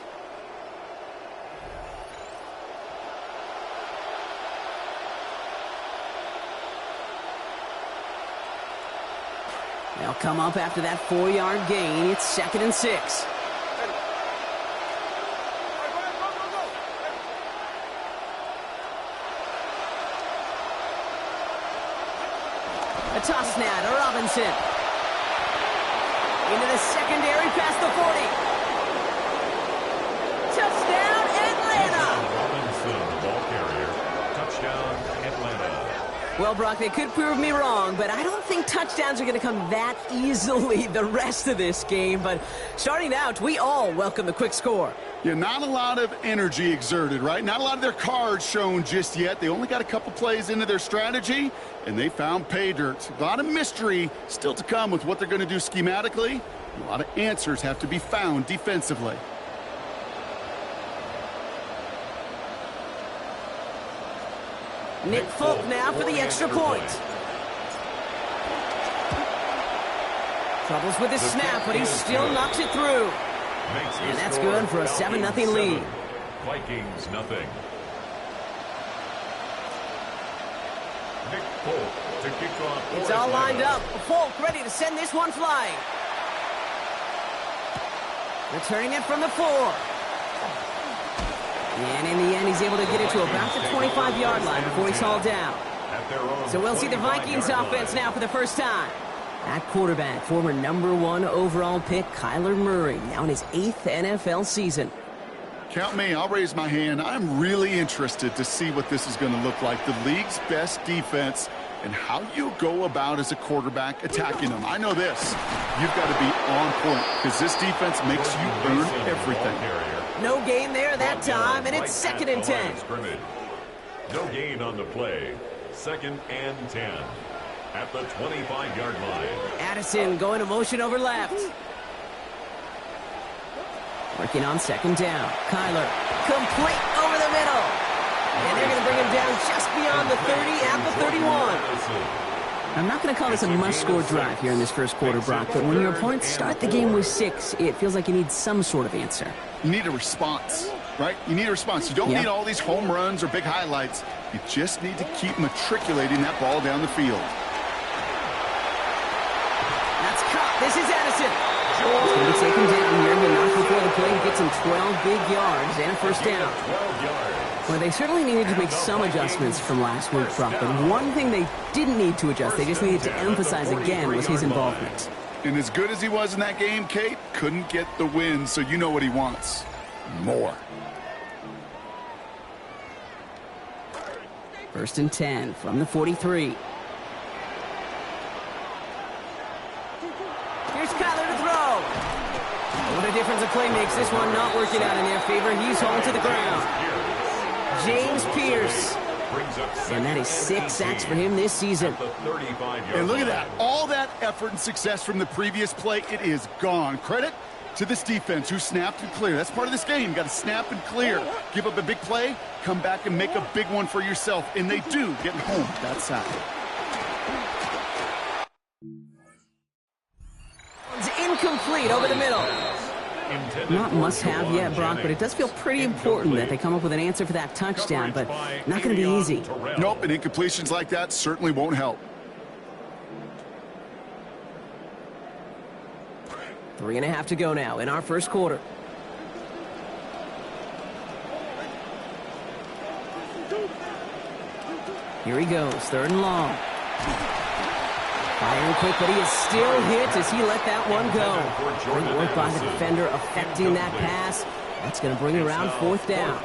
They'll come up after that 4-yard gain. It's 2nd and 6. A toss now to Robinson. Into the secondary past the 40. Touchdown, Atlanta! Robinson, the ball carrier. Touchdown, Atlanta. Well, Brock, they could prove me wrong, but I don't think touchdowns are going to come that easily the rest of this game. But starting out, we all welcome the quick score. Yeah, not a lot of energy exerted, right? Not a lot of their cards shown just yet. They only got a couple plays into their strategy, and they found pay dirt. A lot of mystery still to come with what they're going to do schematically. A lot of answers have to be found defensively. Nick Folk now for the extra point. Troubles with his snap, but he still knocks it through. And that's good for a 7-0 lead. Vikings nothing. Nick Folk to kick off. It's all lined up. Folk ready to send this one flying. Returning it from the 4. And in the end, he's able to get it to about the 25-yard line before he's hauled down. So we'll see the Vikings offense now for the first time. At quarterback, former #1 overall pick Kyler Murray, now in his 8th NFL season. Count me. I'll raise my hand. I'm really interested to see what this is going to look like. The league's best defense and how you go about as a quarterback attacking them. I know this. You've got to be on point because this defense makes you earn everything. No gain there that time, and it's 2nd and 10. No gain on the play. 2nd and 10 at the 25-yard line. Addison going to motion over left. Working on 2nd down. Kyler complete over the middle. And they're going to bring him down just beyond the 30 at the 31. I'm not going to call this a must-score drive here in this first quarter, Brock, but when your opponents start the game with 6, it feels like you need some sort of answer. You need a response, right? You need a response. You don't need all these home runs or big highlights. You just need to keep matriculating that ball down the field. That's caught. This is Addison. He's going to be taken down here, but not before the play gets him 12 big yards and a first down. Well, they certainly needed to make some adjustments from last week, Brock, but one thing they didn't need to adjust, they just needed to emphasize again, was his involvement. And as good as he was in that game, Kate, couldn't get the win, so you know what he wants. More. 1st and 10 from the 43. Here's Kyler to throw. What a difference a play makes. This one not working out in their favor. He's home to the ground. James Pierce. And that is 6 sacks for him this season. And look at that. All that effort and success from the previous play, it is gone. Credit to this defense who snapped and cleared. That's part of this game. You got to snap and clear. Give up a big play, come back and make a big one for yourself. And they do, getting home that side. Incomplete over the middle. Not must-have yet, Brock, but it does feel pretty important that they come up with an answer for that touchdown, but not going to be easy. Nope, and incompletions like that certainly won't help. 3.5 to go now in our first quarter. Here he goes, 3rd and long. Firing quick, but he is still hit as he let that one go. Great work by the defender affecting that pass. That's going to bring it around 4th down.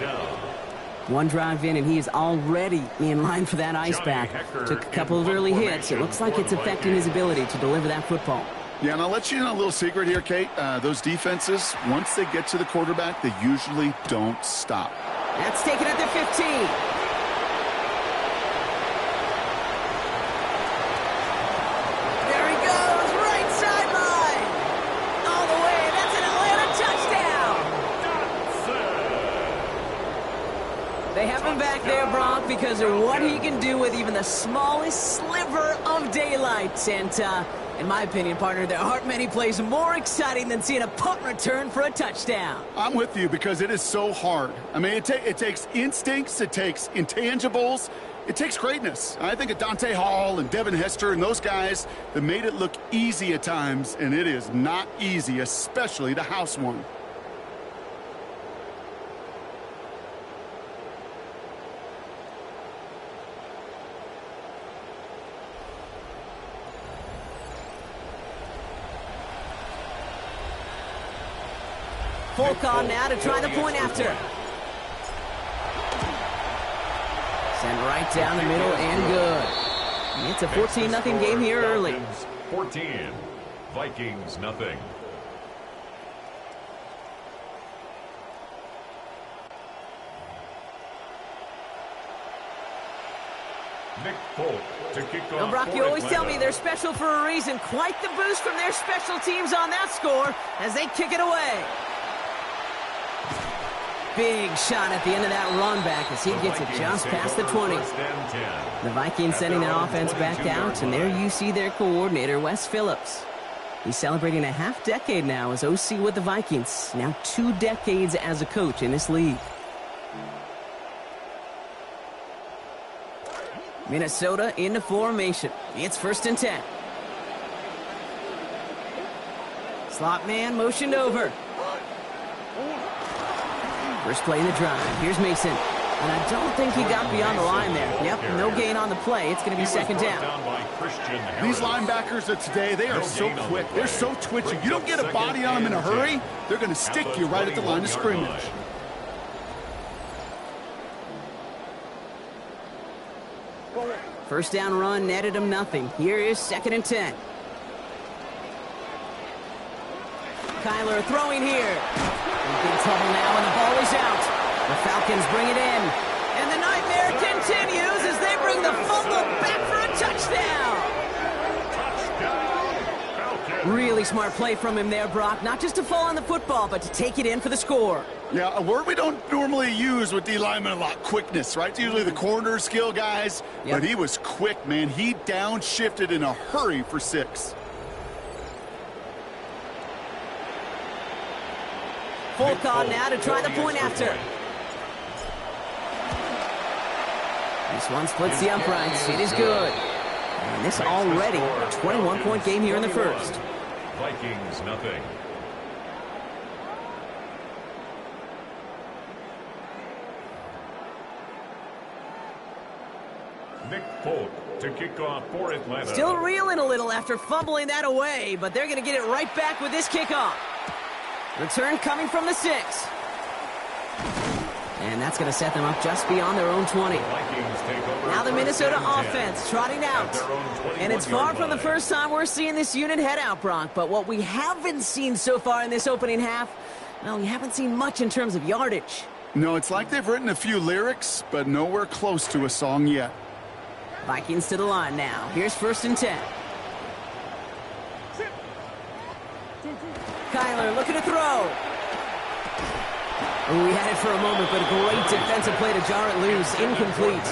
One drive in, and he is already in line for that ice bath. Took a couple of early hits. It looks like it's affecting his ability to deliver that football. Yeah, and I'll let you know a little secret here, Kate. Those defenses, once they get to the quarterback, they usually don't stop. That's taken at the 15. have him back there, Brock, because of what he can do with even the smallest sliver of daylight. And in my opinion, partner, there aren't many plays more exciting than seeing a punt return for a touchdown. I'm with you because it is so hard. I mean, it takes instincts, it takes intangibles, it takes greatness. I think of Dante Hall and Devin Hester and those guys that made it look easy at times, and it is not easy, especially to house one. Folk on now to try the point after. Send right down the middle and good. It's a 14-0 game here early. 14, Vikings nothing. Nick Folk to kick off. Well, Brock, you always tell me they're special for a reason. Quite the boost from their special teams on that score as they kick it away. Big shot at the end of that run back as he gets it just past the 20. The Vikings sending their offense back out, and there you see their coordinator, Wes Phillips. He's celebrating a half-decade now as OC with the Vikings. Now 2 decades as a coach in this league. Minnesota into formation. It's 1st and 10. Slot man motioned over. First play in the drive. Here's Mason. And I don't think he got beyond the line there. Yep, no gain on the play. It's going to be 2nd down. These linebackers of today, they are so quick. They're so twitchy. You don't get a body on them in a hurry, they're going to stick you right at the line of scrimmage. First down run netted him nothing. Here is 2nd and 10. Kyler throwing here. In big trouble now, and the ball is out. The Falcons bring it in. And the nightmare continues as they bring the fumble back for a touchdown. Really smart play from him there, Brock. Not just to fall on the football, but to take it in for the score. Yeah, a word we don't normally use with D linemen a lot, quickness, right? It's usually the corner skill guys, but he was quick, man. He downshifted in a hurry for 6. Folk on now to try the point after. This one splits the uprights. It is good. And this already a 21-point game here in the first. Vikings nothing. Nick Folk to kick off for Atlanta. Still reeling a little after fumbling that away, but they're going to get it right back with this kickoff. Return coming from the 6. And that's going to set them up just beyond their own 20. Now the Minnesota offense trotting out. And it's far from the first time we're seeing this unit head out, Brock. But what we haven't seen so far in this opening half, well, we haven't seen much in terms of yardage. No, it's like they've written a few lyrics, but nowhere close to a song yet. Vikings to the line now. Here's 1st and 10. Kyler looking to throw. Oh, we had it for a moment, but a great defensive play to jar it loose. Incomplete.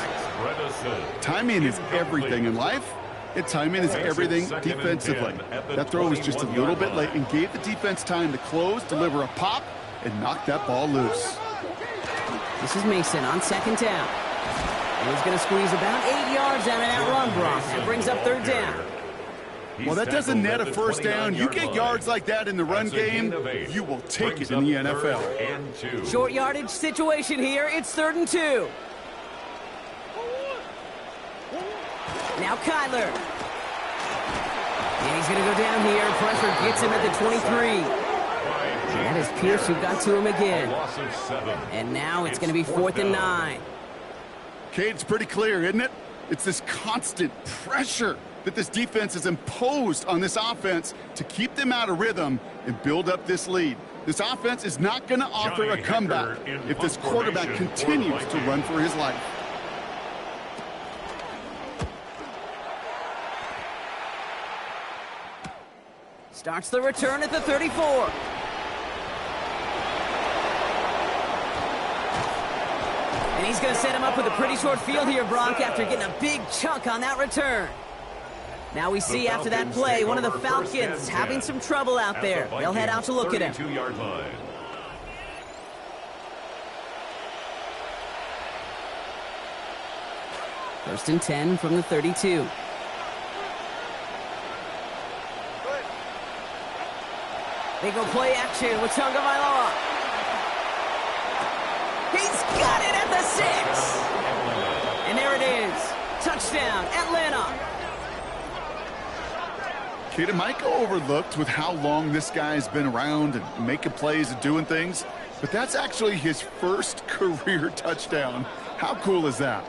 Timing is everything in life. And timing is everything defensively. That throw was just a little bit late and gave the defense time to close, deliver a pop, and knock that ball loose. This is Mason on 2nd down. And he's going to squeeze about 8 yards out of that run, Brock. That brings up 3rd down. Well, that doesn't net a first down. You get yards like that in the run game, you will take it in the NFL. Short yardage situation here. It's 3rd and 2. Now Kyler. And he's going to go down here. Pressure gets him at the 23. And that is Pierce who got to him again. And now it's going to be 4th and 9. Cade, it's pretty clear, isn't it? It's this constant pressure that this defense has imposed on this offense to keep them out of rhythm and build up this lead. This offense is not going to offer a comeback if this quarterback continues to run for his life. Starts the return at the 34. And And he's going to set him up with a pretty short field here, Brock, after getting a big chunk on that return. Now we see after that play, one of the Falcons having some trouble out there. They'll head out to look at him. 32-yard line. First and 10 from the 32. They go play action with Tagovailoa. He's got it at the 6. And there it is. Touchdown, Atlanta. Kid, it might go overlooked with how long this guy's been around and making plays and doing things, but that's actually his first career touchdown. How cool is that?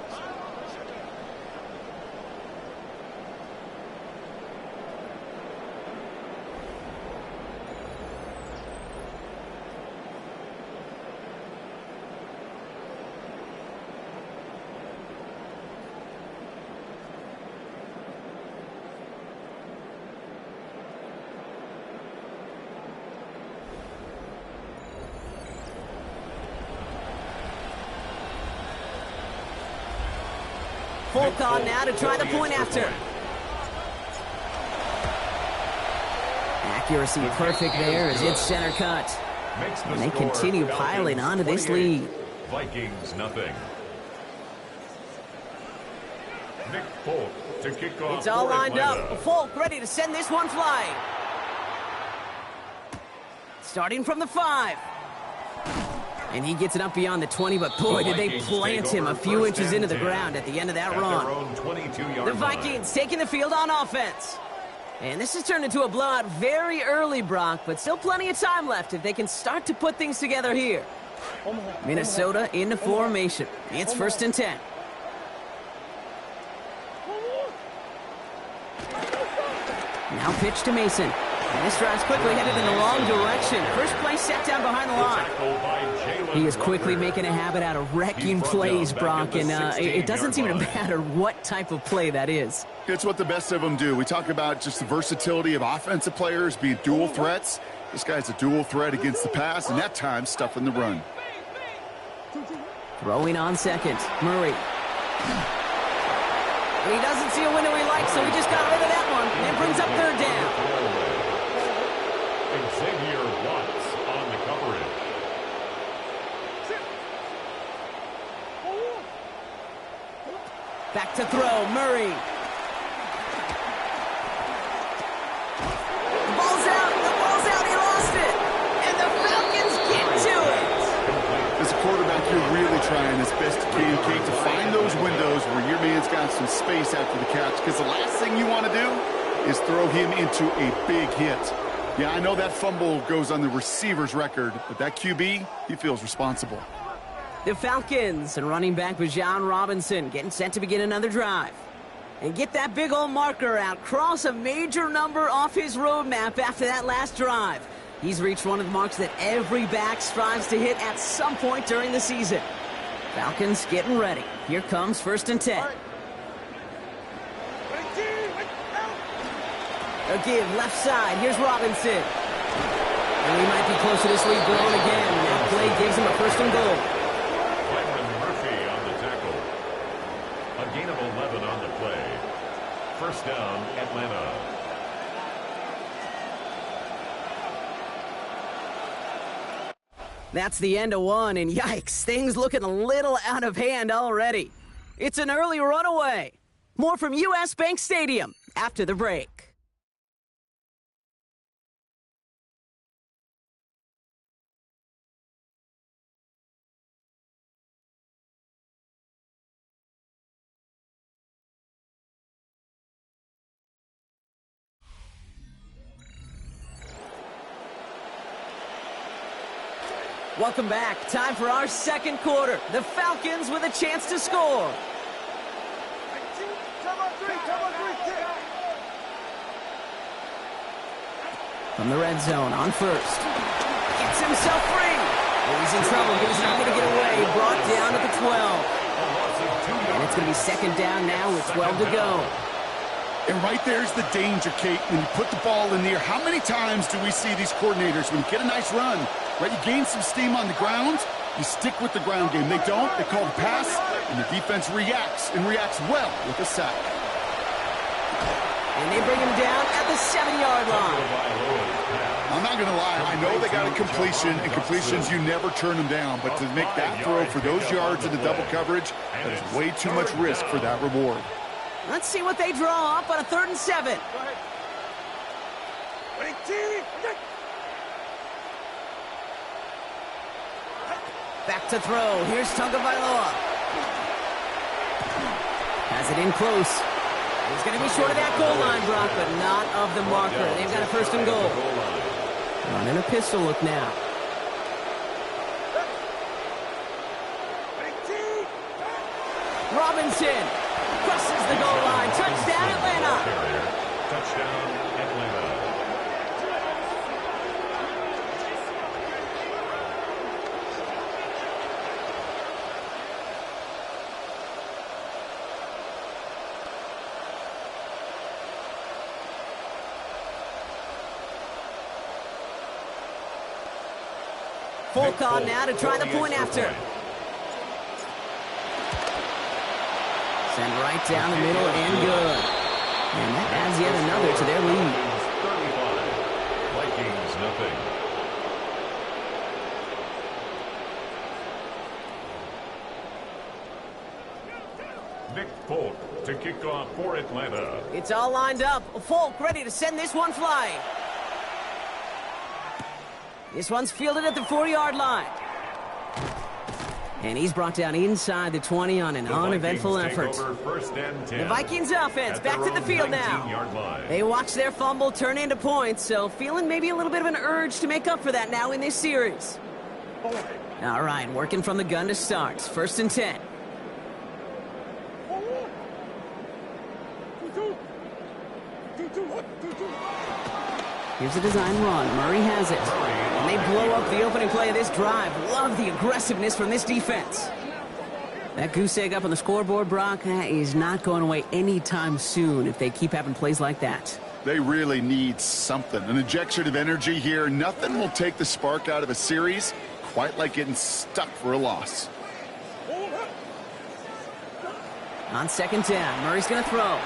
Folk on now to try the point after. Accuracy perfect there as it's center cut. And they continue piling onto this lead. Vikings nothing. Nick Folk to kick off. It's all lined Atlanta. up. Folk ready to send this one flying. Starting from the 5. And he gets it up beyond the 20, but boy, did they plant him a few inches into the ground at the end of that run. The Vikings taking the field on offense. And this has turned into a blowout very early, Brock, but still plenty of time left if they can start to put things together here. Minnesota into formation. It's first and 10. Now pitch to Mason. And this drive's quickly headed in the wrong direction. First play set down behind the line. He is quickly making a habit out of wrecking plays, Brock, and it doesn't seem to matter what type of play that is. It's what the best of them do. We talk about just the versatility of offensive players being dual threats. This guy's a dual threat against the pass, and that time stuffing the run. Throwing on second, Murray. He doesn't see a window he likes, so he just got rid of that one and brings up third down. Xavier Watts on the coverage. Back to throw, Murray. The ball's out, he lost it. And the Falcons get to it. As a quarterback, you're really trying as best you can, Kate, to find those windows where your man's got some space after the catch, because the last thing you want to do is throw him into a big hit. Yeah, I know that fumble goes on the receiver's record, but that QB, he feels responsible. The Falcons and running back Bijan Robinson getting set to begin another drive. And get that big old marker out. Cross a major number off his roadmap after that last drive. He's reached one of the marks that every back strives to hit at some point during the season. Falcons getting ready. Here comes first and 10. A give left side. Here's Robinson. And he might be close to this lead growing again. That play gives him a first and goal. Byron Murphy on the tackle. A gain of 11 on the play. First down, Atlanta. That's the end of one, and yikes, things looking a little out of hand already. It's an early runaway. More from U.S. Bank Stadium after the break. Welcome back. Time for our second quarter. The Falcons with a chance to score. From the red zone on first. Gets himself free. Oh, he's in trouble. He's not going to get away. Brought down at the 12. And it's going to be second down now with 12 to go. And right there's the danger, Kate, when you put the ball in the air. How many times do we see these coordinators, when you get a nice run, right, you gain some steam on the ground, You stick with the ground game. They don't, they call the pass, and the defense reacts, and reacts well with a sack. And they bring him down at the 7-yard line. I'm not going to lie, I know they got a completion, and completions, you never turn them down, but to make that throw for those yards into double coverage, that is way too much risk for that reward. Let's see what they draw up on a 3rd and 7. Back to throw. Here's Tagovailoa. Has it in close. He's going to be short of that goal line, Brock, but not of the marker. They've got a 1st and goal. Running a pistol look now. Robinson crosses the goal line. Touchdown, Atlanta. Touchdown, Atlanta. Folk on now to try the point after. Send right down the middle and good. And that adds yet another to their lead. 35, Vikings nothing. Nick Folk to kick off for Atlanta. It's all lined up. Folk ready to send this one flying. This one's fielded at the 4-yard line. And he's brought down inside the 20 on an uneventful effort. The Vikings offense back to the field now. They watch their fumble turn into points, so feeling maybe a little bit of an urge to make up for that now in this series. All right, working from the gun to start. 1st and 10. Here's a design run. Murray has it. And they blow up the opening play of this drive. Love the aggressiveness from this defense. That goose egg up on the scoreboard, Brock, that is not going away anytime soon if they keep having plays like that. They really need something. An injection of energy here. Nothing will take the spark out of a series quite like getting stuck for a loss. On 2nd down, Murray's going to throw.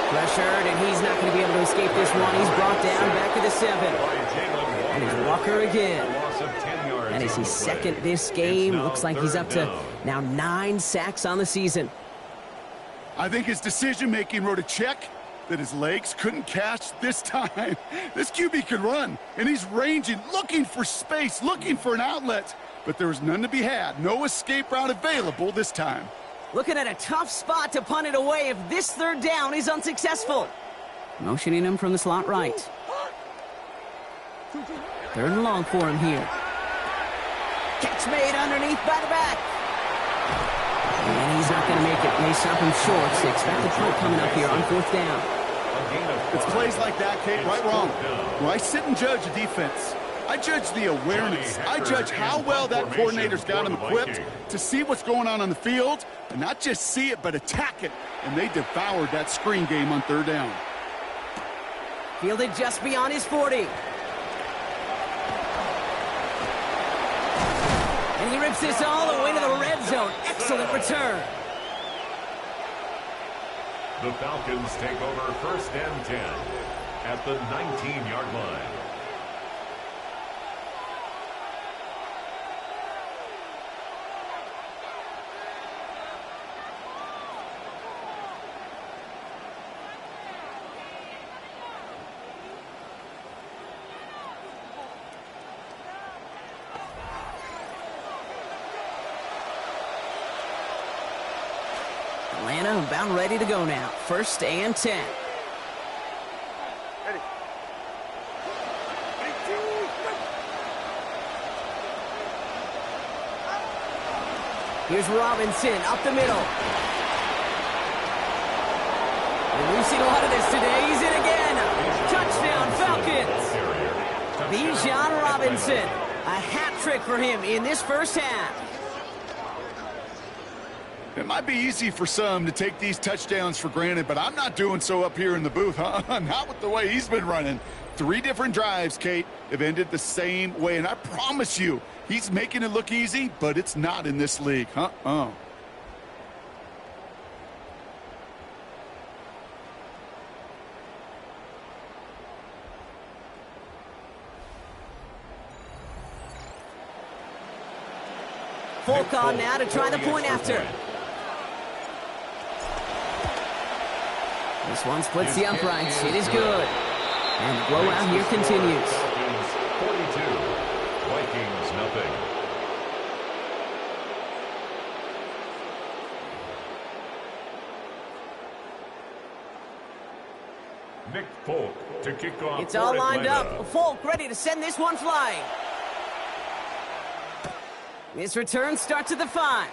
Pressured, and he's not going to be able to escape this one. He's brought down back to the 7. And it's Walker again. That is his 2nd this game. Looks like he's up to now 9 sacks on the season. I think his decision-making wrote a check that his legs couldn't catch this time. This QB can run, and he's ranging, looking for space, looking for an outlet. But there was none to be had. No escape route available this time. Looking at a tough spot to punt it away if this 3rd down is unsuccessful. Motioning him from the slot right. 3rd and long for him here. Catch made underneath by the back. And he's not going to make it. They stop him short. So expect a punt coming up here on 4th down. It's plays like that, Kate, right wrong. When I sit and judge a defense, I judge the awareness. I judge how well that coordinator's got him equipped to see what's going on the field, and not just see it, but attack it. And they devoured that screen game on 3rd down. Fielded just beyond his 40. And he rips this all the way to the red zone. Excellent return. The Falcons take over 1st and 10 at the 19-yard line. Atlanta about ready to go now. 1st and 10. Ready. Here's Robinson up the middle. And we've seen a lot of this today. He's in again. Touchdown, Falcons. Bijan Robinson. A hat trick for him in this 1st half. It might be easy for some to take these touchdowns for granted, but I'm not doing so up here in the booth, huh? Not with the way he's been running. 3 different drives, Kate, have ended the same way. And I promise you, he's making it look easy, but it's not in this league. Folk on now to try the point after. This one splits the uprights. It is good. And the blowout here continues. 42, Vikings nothing. Nick Folk to kick off. It's all lined up. Folk ready to send this one flying. This return starts at the 5.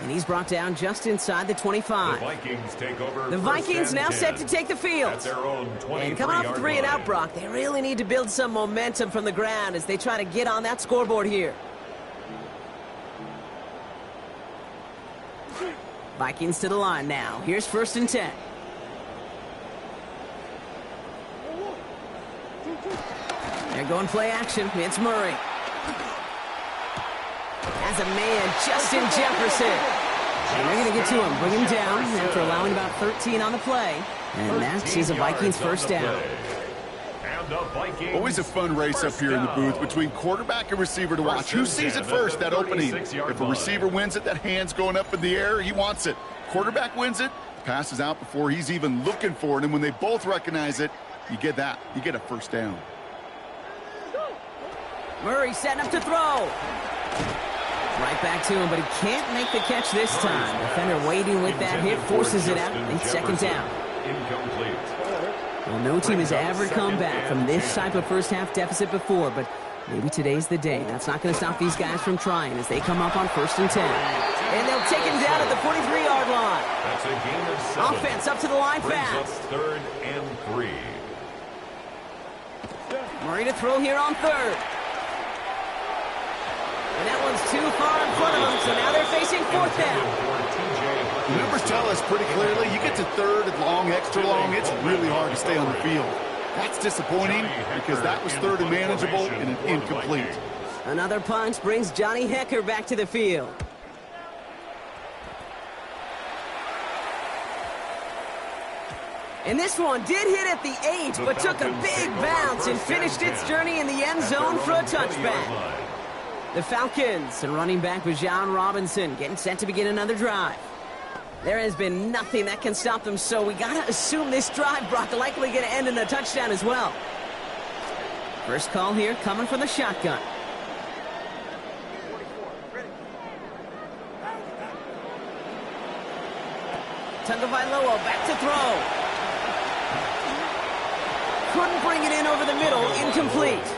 And he's brought down just inside the 25. The Vikings take over. The Vikings now set to take the field. At their own 23-yard and coming off a 3-and-out, Brock, they really need to build some momentum from the ground as they try to get on that scoreboard here. Vikings to the line now. Here's 1st and 10. They're going play action. It's Murray. As a man, Justin Jefferson. And they're going to get to him, bring him down after allowing about 13 on the play. And that is a Vikings first down. Always a fun race up here in the booth between quarterback and receiver to watch. Who sees it first, that opening? If a receiver wins it, that hand's going up in the air, he wants it. Quarterback wins it, passes out before he's even looking for it. And when they both recognize it, you get that. You get a first down. Murray setting up to throw. Right back to him, but he can't make the catch this time. Defender waiting with that hit, forces it out. It's 2nd down. Incomplete. Well, no team has ever come back from this type of first-half deficit before, but maybe today's the day. That's not going to stop these guys from trying as they come up on 1st and 10. And they'll take him down at the 43-yard line. That's a gain of 7. Offense up to the line Brings fast. up 3rd and 3. Murray to throw here on 3rd. And that one's too far in front of them, so now they're facing 4th down. The numbers tell us pretty clearly, you get to 3rd and long, extra long, it's really hard to stay on the field. That's disappointing because that was 3rd and manageable and an incomplete. Another punt brings Johnny Hecker back to the field. And this one did hit at the 8, but took a big bounce and finished its journey in the end zone for a touchback. The Falcons and running back Bijan Robinson getting set to begin another drive. There has been nothing that can stop them, so we got to assume this drive, Brock, likely going to end in a touchdown as well. First call here coming from the shotgun. Tagovailoa back to throw. Couldn't bring it in over the middle, incomplete.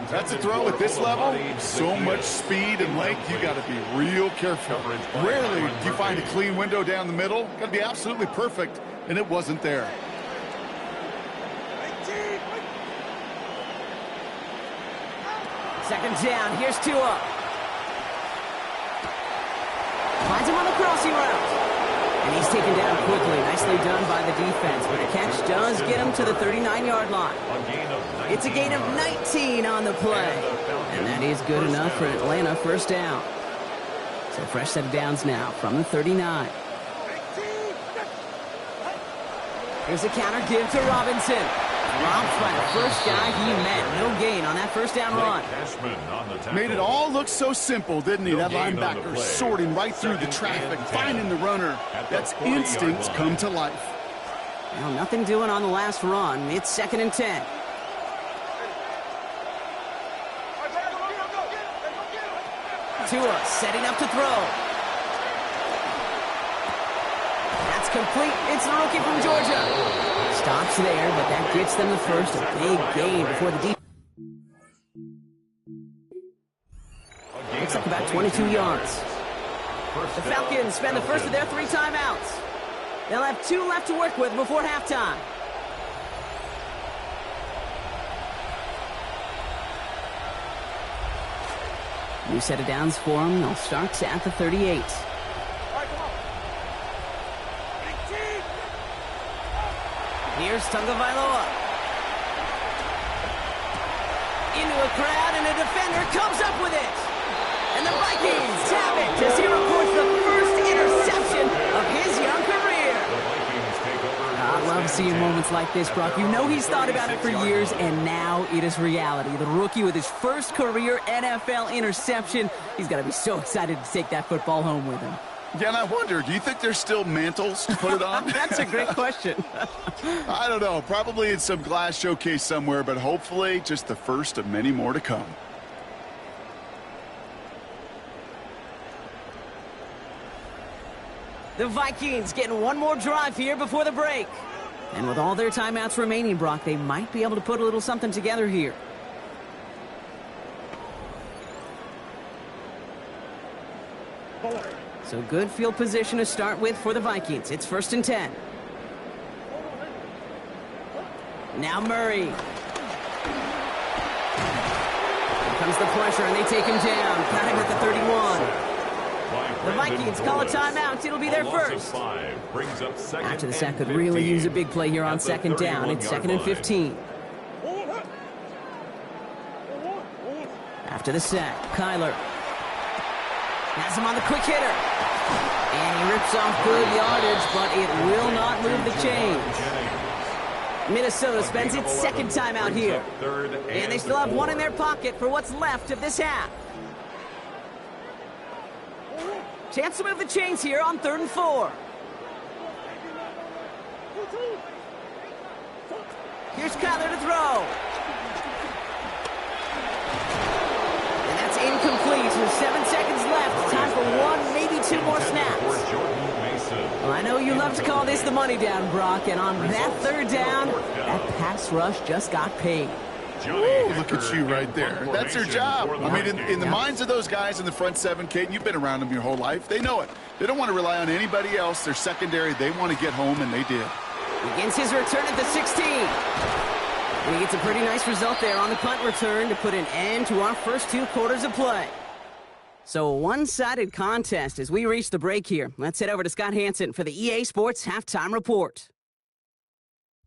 That's a throw at this level. So much speed and length, you got to be real careful. Rarely do you find a clean window down the middle. Got to be absolutely perfect, and it wasn't there. Second down, here's Tua. Finds him on the crossing route. And he's taken down quickly. Nicely done by the defense. But the catch does get him to the 39-yard line. It's a gain of 19 on the play. And that is good enough for Atlanta first down. So fresh set of downs now from the 39. Here's a counter give to Robinson. Dropped by the first guy he met. No gain on that first down run. Made it all look so simple, didn't he? That linebacker sorting right through the traffic, finding the runner. That's instincts come to life. Well, nothing doing on the last run. It's 2nd and 10. Tua setting up to throw. That's complete. It's the rookie from Georgia. Stops there, but that gets them the first. A big gain before the defense. Picks up about 22 yards. The Falcons spend the first of their 3 timeouts. They'll have 2 left to work with before halftime. New set of downs for them. They'll start at the 38. Here's Tagovailoa. into a crowd, and a defender comes up with it. And the Vikings tap it as he records the first interception of his young career. I love seeing moments like this, Brock. You know he's thought about it for years, and now it is reality. The rookie with his first career NFL interception. He's got to be so excited to take that football home with him. Yeah, and I wonder, do you think there's still mantles to put it on? That's a great question. I don't know. Probably in some glass showcase somewhere, but hopefully just the first of many more to come. The Vikings getting one more drive here before the break. And with all their timeouts remaining, Brock, they might be able to put a little something together here. So good field position to start with for the Vikings. It's 1st and 10. Now Murray. Here comes the pressure, and they take him down. Got him at the 31. The Vikings call a timeout. It'll be their first. After the sack could really use a big play here on 2nd down. It's 2nd and 15. After the sack, Kyler has him on the quick hitter. And he rips off good yardage, but it will not move the chains. Minnesota spends its 2nd timeout here. And they still have one in their pocket for what's left of this half. Chance to move the chains here on 3rd and 4. Here's Kyler to throw. And that's incomplete. With 7 seconds left. Time for one, maybe 2 more snaps. Well, I know you love to call this the money down, Brock. And on that 3rd down, that pass rush just got paid. Ooh, look at you right there. That's their job. I mean, in the minds of those guys in the front 7, Kate, you've been around them your whole life. They know it. They don't want to rely on anybody else. They're secondary. They want to get home, and they did. Begins his return at the 16. And he gets a pretty nice result there on the punt return to put an end to our first 2 quarters of play. So a one-sided contest as we reach the break here. Let's head over to Scott Hansen for the EA Sports Halftime Report.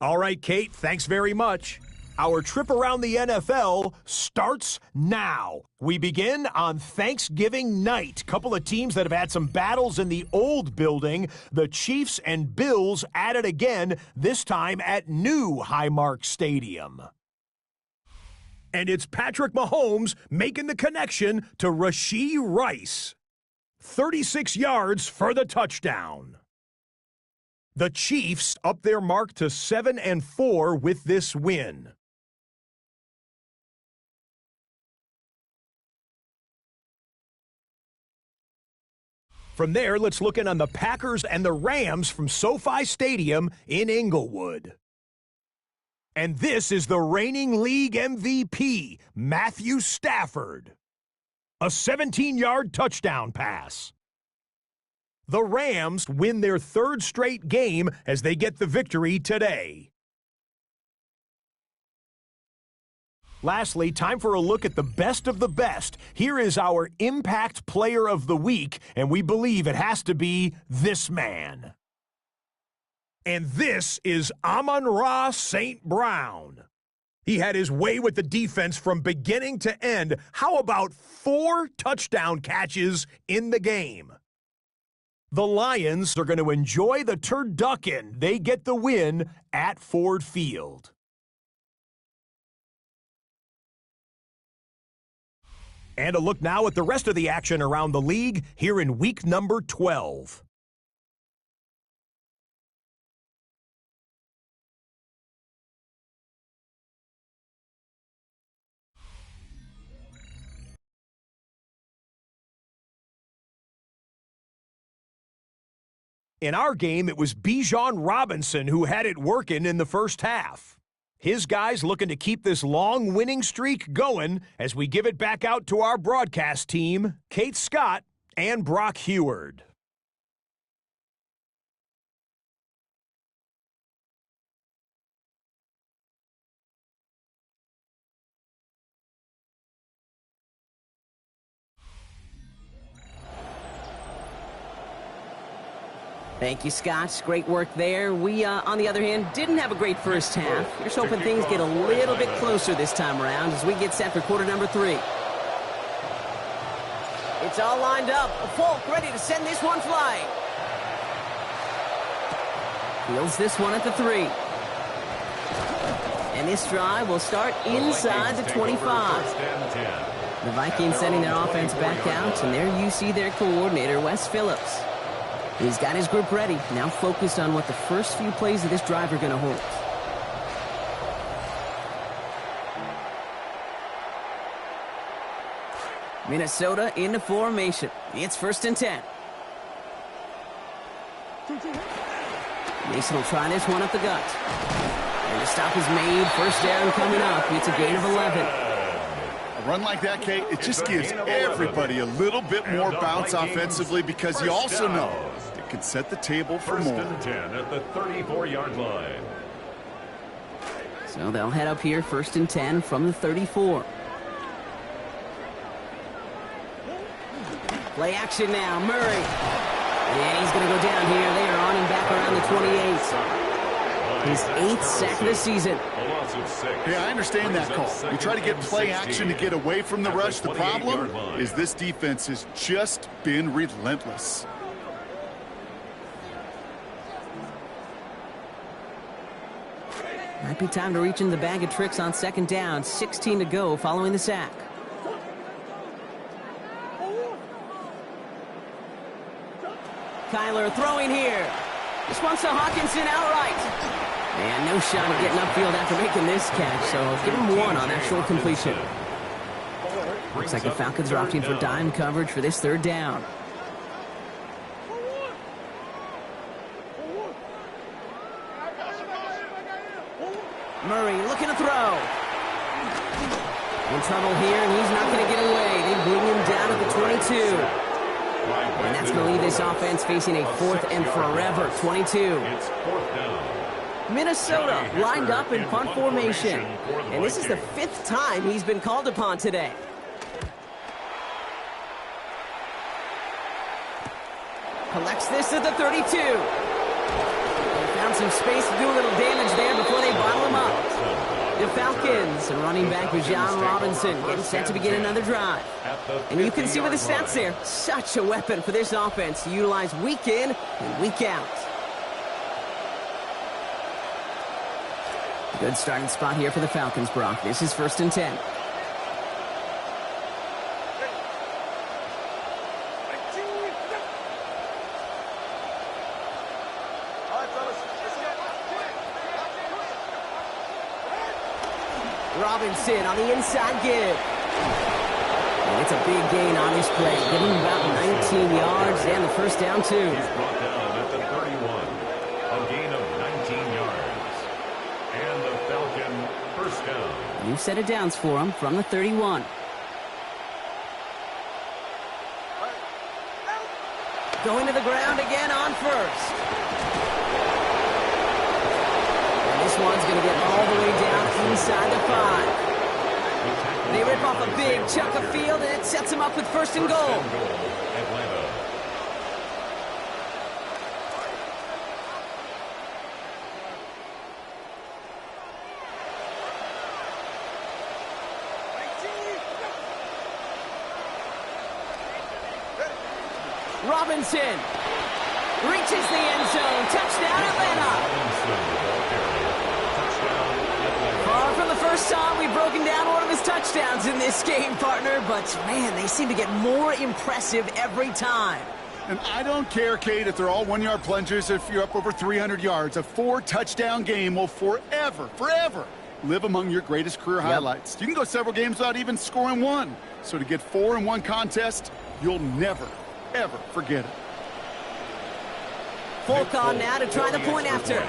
All right, Kate, thanks very much. Our trip around the NFL starts now. We begin on Thanksgiving night. Couple of teams that have had some battles in the old building. The Chiefs and Bills at it again, this time at new Highmark Stadium. And it's Patrick Mahomes making the connection to Rashee Rice. 36 yards for the touchdown. The Chiefs up their mark to 7-4 with this win. From there, let's look in on the Packers and the Rams from SoFi Stadium in Inglewood. And this is the reigning league MVP, Matthew Stafford. A 17-yard touchdown pass. The Rams win their 3rd straight game as they get the victory today. Lastly, time for a look at the best of the best. Here is our Impact Player of the Week, and we believe it has to be this man. And this is Amon-Ra St. Brown. He had his way with the defense from beginning to end. How about 4 touchdown catches in the game? The Lions are going to enjoy the turducken. They get the win at Ford Field. And a look now at the rest of the action around the league here in week number 12. In our game, it was Bijan Robinson who had it working in the first half. His guys looking to keep this long winning streak going as we give it back out to our broadcast team, Kate Scott and Brock Heward. Thank you, Scott. Great work there. We, on the other hand, didn't have a great first half. Here's hoping things get a little bit closer this time around as we get set for quarter number 3. It's all lined up. Falk ready to send this one flying. Fields this one at the 3. And this drive will start inside the 25. The Vikings sending their offense back out, and there you see their coordinator, Wes Phillips. He's got his group ready, now focused on what the first few plays of this drive are going to hold. Minnesota into formation. It's 1st and 10. Mason will try this one up the gut. And the stop is made. First down coming up. It's a gain of 11. A run like that, Kate, it just gives everybody a little bit more bounce offensively because you also know it can set the table for more. 1st and 10 at the 34-yard line. So they'll head up here, 1st and 10 from the 34. Play action now, Murray. And he's going to go down here. They are on him back around the 28. His 8th sack of the season. Yeah, I understand that call. You try to get play action to get away from the rush. The problem is this defense has just been relentless. Might be time to reach in the bag of tricks on 2nd down. 16 to go following the sack. Kyler throwing here. This one's to Hawkinson outright. And no shot of getting upfield after making this catch, so give him 1 on that short completion. Looks like the Falcons are opting for dime coverage for this 3rd down. Murray looking to throw. In trouble here, and he's not going to get away. They bring him down at the 22. And that's going to leave this offense facing a 4th and forever 22. Minnesota lined up in punt formation. And this is the 5th time he's been called upon today. Collects this at the 32. They found some space to do a little damage there before they bottle him up. The Falcons and running back Bijan Robinson getting set to begin another drive. And you can see with the stats there, such a weapon for this offense to utilize week in and week out. Good starting spot here for the Falcons, Brock. This is 1st and 10. Robinson on the inside give. And it's a big gain on this play. Give him about 19 yards and the 1st down, too. He's brought down at the 31. A gain of 19 yards. And the Falcon 1st down. New set of downs for him from the 31. Going to the ground again on 1st. This one's going to get all the way down inside the 5. They rip off a big chunk of field, and it sets them up with 1st and goal. Atlanta. Robinson reaches the end zone. Touchdown, Atlanta. Far from the first time we've broken down one of his touchdowns in this game, partner, but man, they seem to get more impressive every time. And I don't care, Kate, if they're all 1-yard plungers, if you're up over 300 yards. A 4-touchdown game will forever live among your greatest career highlights. You can go several games without even scoring 1. So to get 4 in one contest, you'll never, ever forget it. Falk on now to try the point after.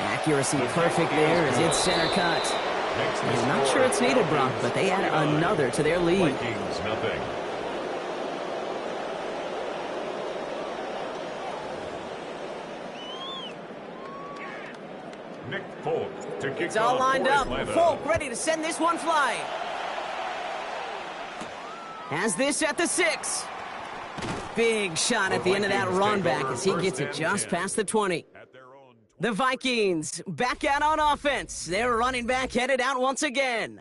Accuracy perfect there as it's center cut. I'm not sure it's needed, Brock, but they add another to their lead. Vikings, nothing. Nick Falk to kick It's all off lined for up. Atlanta. Falk ready to send this one flying. Has this at the 6. Big shot at the end of that run back as he gets it just past the 20. The Vikings back out on offense. Their running back headed out once again.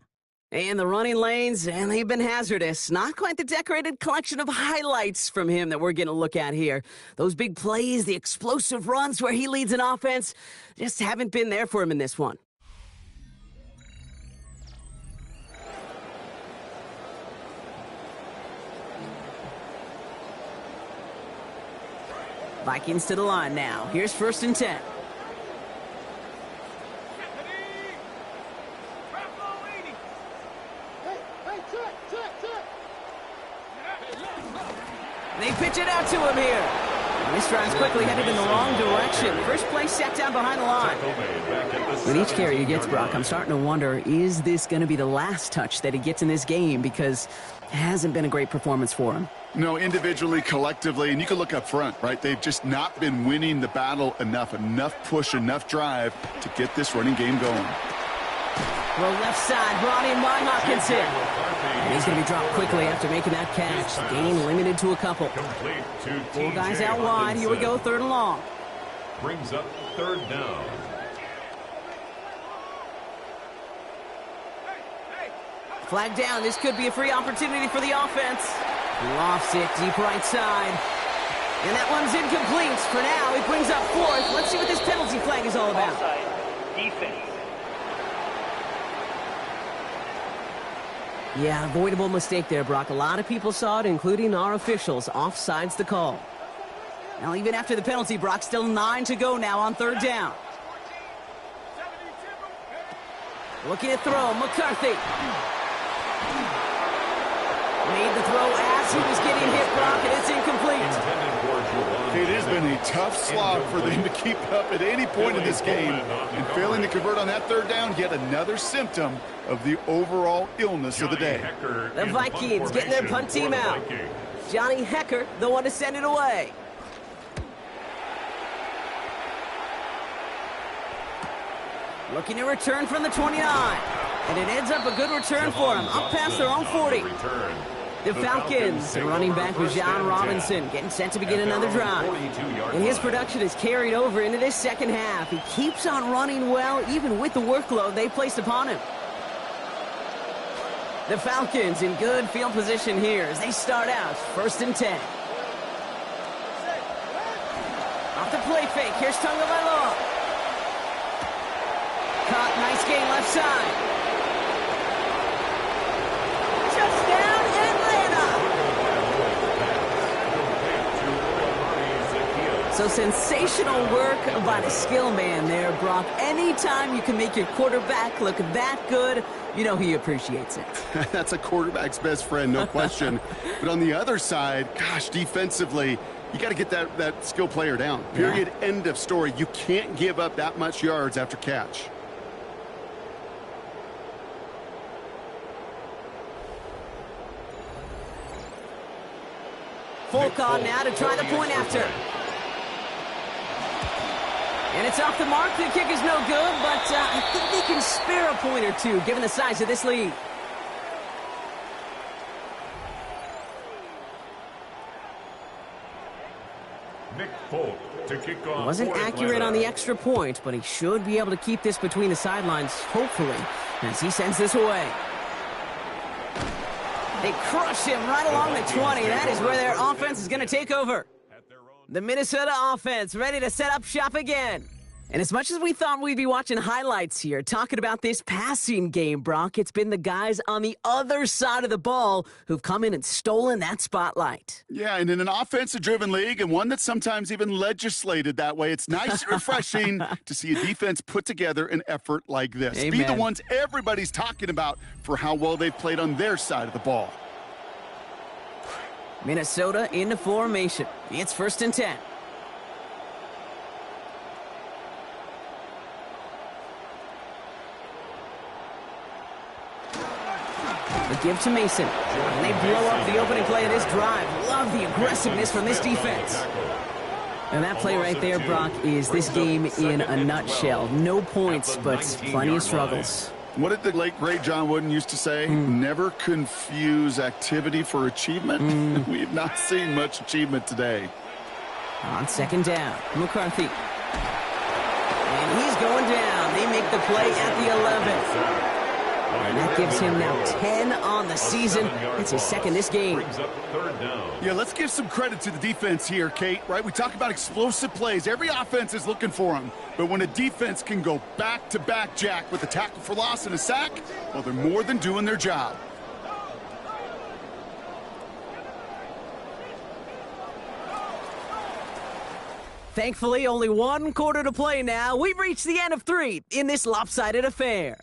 And the running lanes, and they've been hazardous. Not quite the decorated collection of highlights from him that we're going to look at here. Those big plays, the explosive runs where he leads an offense, just haven't been there for him in this one. Vikings to the line now. Here's 1st and 10. They pitch it out to him here. And this drive's quickly headed in the wrong direction. First play set down behind the line. With each carry he gets, Brock, I'm starting to wonder, is this going to be the last touch that he gets in this game? Because it hasn't been a great performance for him. No, individually, collectively, and you can look up front, right? They've just not been winning the battle enough push, enough drive to get this running game going. Well, left side, brought in by Hawkinson. And he's going to be dropped quickly after making that catch. Gain limited to a couple. 4 guys out wide. Here we go, 3rd and long. Brings up 3rd down. Flag down. This could be a free opportunity for the offense. Lofts it deep right side. And that one's incomplete. For now, it brings up 4th. Let's see what this penalty flag is all about. Defense. Yeah, avoidable mistake there, Brock. A lot of people saw it, including our officials. Offside's the call. Now, even after the penalty, Brock, still 9 to go now on 3rd down. Looking to throw, McCarthy. Made the throw as he was getting hit, Brock, and it's incomplete. It has been a tough slog for them to keep up at any point in this game. And failing to convert on that 3rd down, yet another symptom of the overall illness of the day. The Vikings getting their punt team out. Johnny Hecker, the one to send it away. Looking to return from the 29. And it ends up a good return for him, up past their own 40. The Falcons, running back with John Robinson, getting set to begin another drive. And his production is carried over into this second half. He keeps on running well, even with the workload they placed upon him. The Falcons in good field position here as they start out 1st and 10. Off the play fake, here's Tagovailoa. Caught, nice gain left side. Touchdown, Atlanta! So sensational work by the skill man there, Brock. Anytime you can make your quarterback look that good, you know he appreciates it. That's a quarterback's best friend, no question. But on the other side, gosh, defensively, you got to get that skill player down. Period, end of story. You can't give up that much yards after catch. Folk on now to try the point after. And it's off the mark. The kick is no good, but I think they can spare a point or two, given the size of this lead. Nick Folk to kick off. Wasn't accurate on the extra point, but he should be able to keep this between the sidelines, hopefully, as he sends this away. They crush him right along the 20. That is where their offense is going to take over. The Minnesota offense ready to set up shop again. And as much as we thought we'd be watching highlights here, talking about this passing game, Brock, it's been the guys on the other side of the ball who've come in and stolen that spotlight. Yeah, and in an offensive-driven league, and one that's sometimes even legislated that way, it's nice and refreshing to see a defense put together an effort like this. Amen. Be the ones everybody's talking about for how well they've played on their side of the ball. Minnesota into formation. It's 1st and 10. The give to Mason. And they blow up the opening play of this drive. Love the aggressiveness from this defense. And that play right there, Brock, is this game in a nutshell. No points, but plenty of struggles. What did the late, great John Wooden used to say? Never confuse activity for achievement. We have not seen much achievement today. On second down, McCarthy. And he's going down. They make the play at the 11th. And that gives him now 10 on the season. It's his second this game. Yeah, let's give some credit to the defense here, Kate, right? We talk about explosive plays. Every offense is looking for them. But when a defense can go back-to-back, Jack, with a tackle for loss and a sack, well, they're more than doing their job. Thankfully, only one quarter to play now. We've reached the end of 3 in this lopsided affair.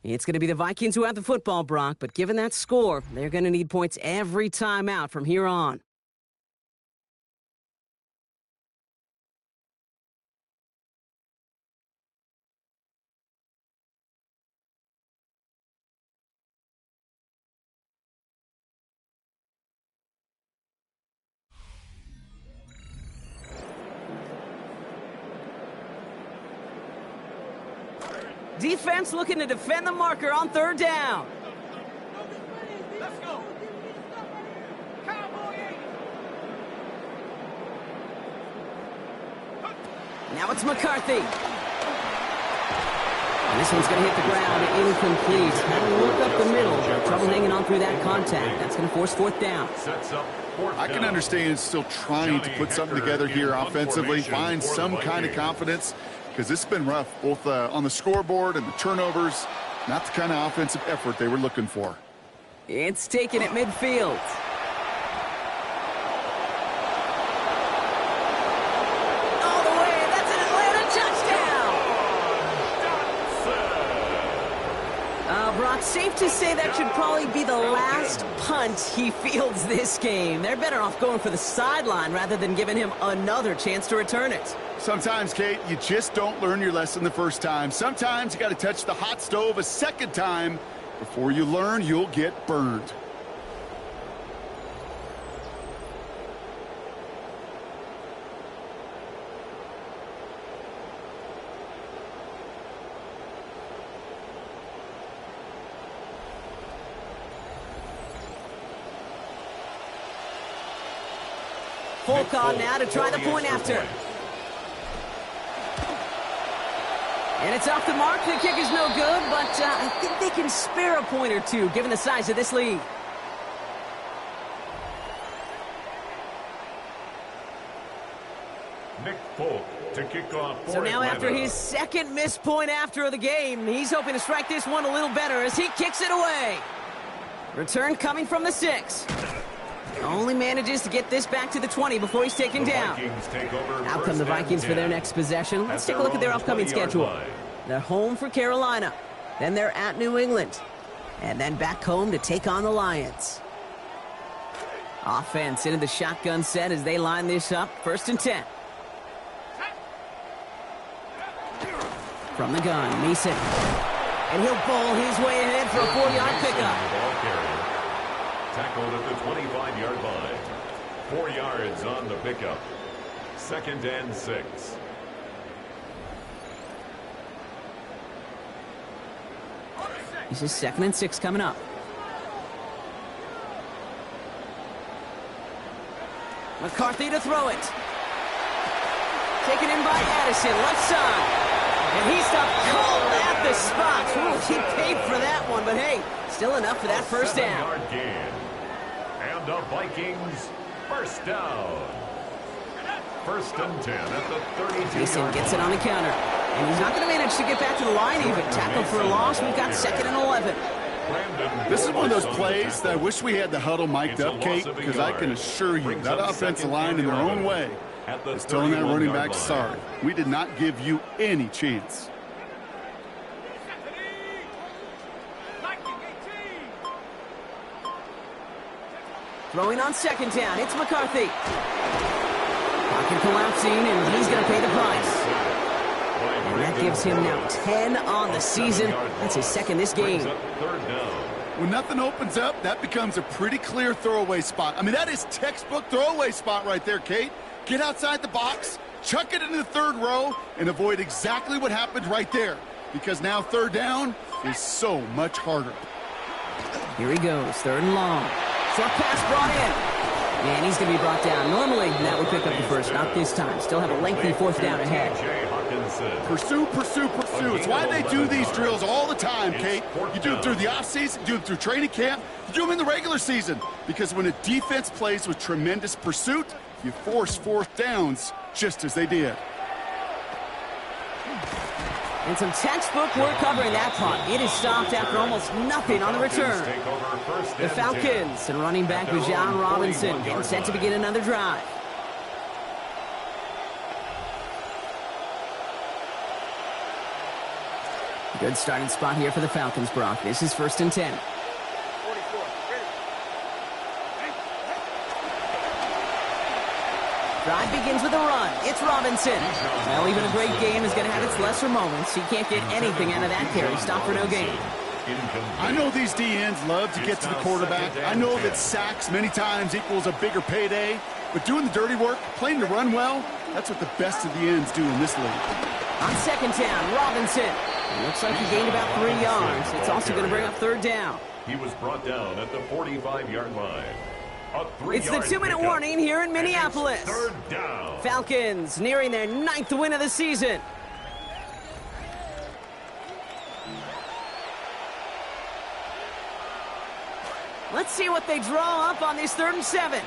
It's going to be the Vikings who have the football, Brock, but given that score, they're going to need points every time out from here on. Defense looking to defend the marker on third down. Let's go. Now it's McCarthy. And this one's going to hit the ground incomplete. Had to look up the middle. Trouble hanging on through that contact. That's going to force fourth down. I can understand still trying to put something together here offensively, find some kind of confidence, because this has been rough, both on the scoreboard and the turnovers. Not the kind of offensive effort they were looking for. It's taken at midfield. All the way. That's an Atlanta touchdown. Brock, safe to say that should probably be the last punt he fields this game. They're better off going for the sideline rather than giving him another chance to return it. Sometimes, Kate, you just don't learn your lesson the first time. Sometimes you got to touch the hot stove a second time. Before you learn, you'll get burned. Folk on now to try the point after. And it's off the mark. The kick is no good, but I think they can spare a point or two, given the size of this lead. Nick Folk to kick off for So now Atlanta. after his second missed point after of the game, he's hoping to strike this one a little better as he kicks it away. Return coming from the 6. Only manages to get this back to the 20 before he's taken down. Out come the Vikings for their next possession. Let's take a look at their upcoming schedule. They're home for Carolina. Then they're at New England. And then back home to take on the Lions. Offense into the shotgun set as they line this up. 1st and 10. From the gun, Mason. And he'll bowl his way ahead for a 4-yard pickup. Tackled at the 25-yard line. 4 yards on the pickup. 2nd and 6. This is 2nd and 6 coming up. McCarthy to throw it. Taken in by Addison, left side. And he stopped cold at the spot. Ooh, he paid for that one, but hey, still enough for that first down. 7-yard gain. And the Vikings first down. 1st and 10 at the 32-yard Mason gets it on the counter. And he's not going to manage to get back to the line even. Tackled for a loss. We've got 2nd and 11. This is one of those plays that I wish we had the huddle mic'd up, Kate, because I can assure you that offensive line in their own way is telling that running back, sorry, we did not give you any chance. Throwing on 2nd down. It's McCarthy. Pocket collapsing, and he's going to pay the price. And that gives him now 10 on the season. That's his 2nd this game. When nothing opens up, that becomes a pretty clear throwaway spot. I mean, that is textbook throwaway spot right there, Kate. Get outside the box, chuck it into the 3rd row, and avoid exactly what happened right there. Because now 3rd down is so much harder. Here he goes, 3rd and long. Short pass brought in. And he's going to be brought down. Normally, that would pick up the first. Not this time. Still have a lengthy 4th down ahead. Pursue, pursue, pursue. It's why they do these drills all the time, Kate. You do them through the offseason, you do them through training camp, you do them in the regular season. Because when a defense plays with tremendous pursuit, you force 4th downs just as they did. And some textbook work covering that punt. It is stopped after almost nothing on the return. The Falcons and running back Bijan Robinson getting set to begin another drive. Good starting spot here for the Falcons, Brock. This is 1st and 10. Drive begins with a run. It's Robinson. Well, even a great game is going to have its lesser moments. He can't get anything out of that carry. Stop for no gain. I know these D-ends love to get to the quarterback. I know that sacks many times equals a bigger payday. But doing the dirty work, playing to run well, that's what the best of the ends do in this league. On 2nd down, Robinson. Looks like he gained about 3 yards. It's also going to bring up 3rd down. He was brought down at the 45-yard line. It's the 2-minute warning here in Minneapolis. 3rd down. Falcons nearing their 9th win of the season. Let's see what they draw up on this 3rd and 7.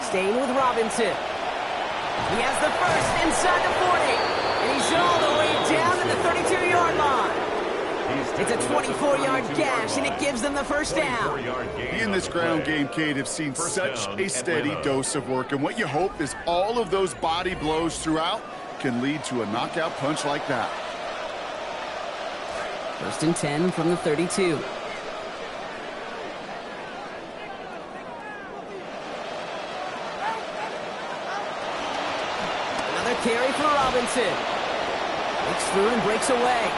Staying with Robinson. He has the first inside the 40. And he's all the way down to the 32-yard line. It's a 24-yard gash, and it gives them the 1st down. He and this ground game, Kate, have seen such a steady dose of work. And what you hope is all of those body blows throughout can lead to a knockout punch like that. 1st and 10 from the 32. Another carry for Robinson. Breaks through and breaks away.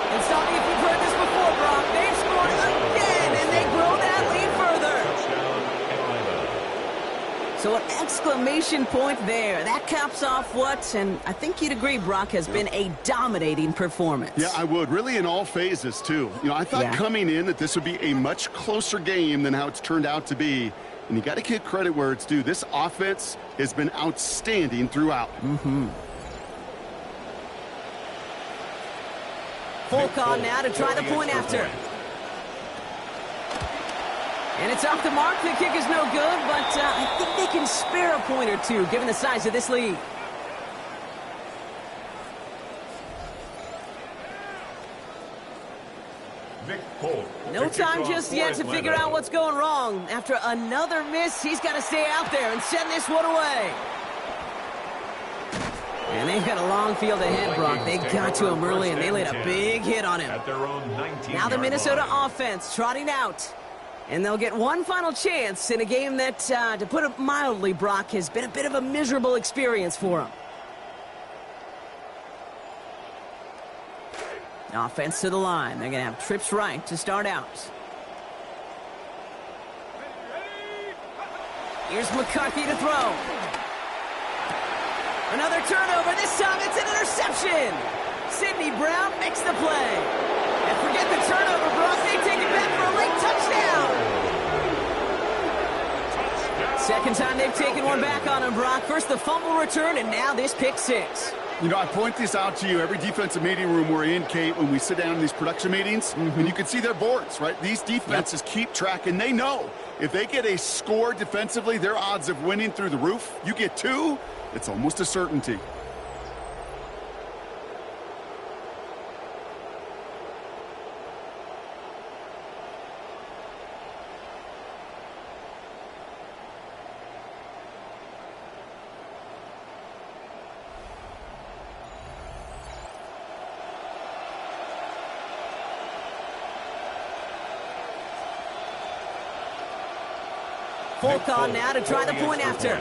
And stop me if you've heard this before, Brock. They've scored again, and they grow that lead further. So an exclamation point there. That caps off what, and I think you'd agree, Brock, has been a dominating performance. Yeah, I would. Really in all phases, too. You know, I thought coming in that this would be a much closer game than how it's turned out to be. And you got to give credit where it's due. This offense has been outstanding throughout. Falcon now to try the point after. And it's off the mark. The kick is no good, but I think they can spare a point or two, given the size of this lead. No time just yet to figure out what's going wrong. After another miss, he's got to stay out there and send this one away. And they've got a long field ahead, Brock. They got to him early, and they laid a big hit on him. Now the Minnesota offense trotting out. And they'll get one final chance in a game that, to put it mildly, Brock, has been a bit of a miserable experience for them. Offense to the line. They're going to have trips right to start out. Here's McCarthy to throw. Another turnover. This time it's an interception. Sidney Brown makes the play. And forget the turnover, Brock. They take it back for a late touchdown. Second time they've taken one back on him, Brock. First the fumble return, and now this pick six. You know, I point this out to you every defensive meeting room we're in, Kate, when we sit down in these production meetings, and you can see their boards, right? These defenses keep track, and they know if they get a score defensively, their odds of winning through the roof. You get two, it's almost a certainty. Falcon now to try the point after.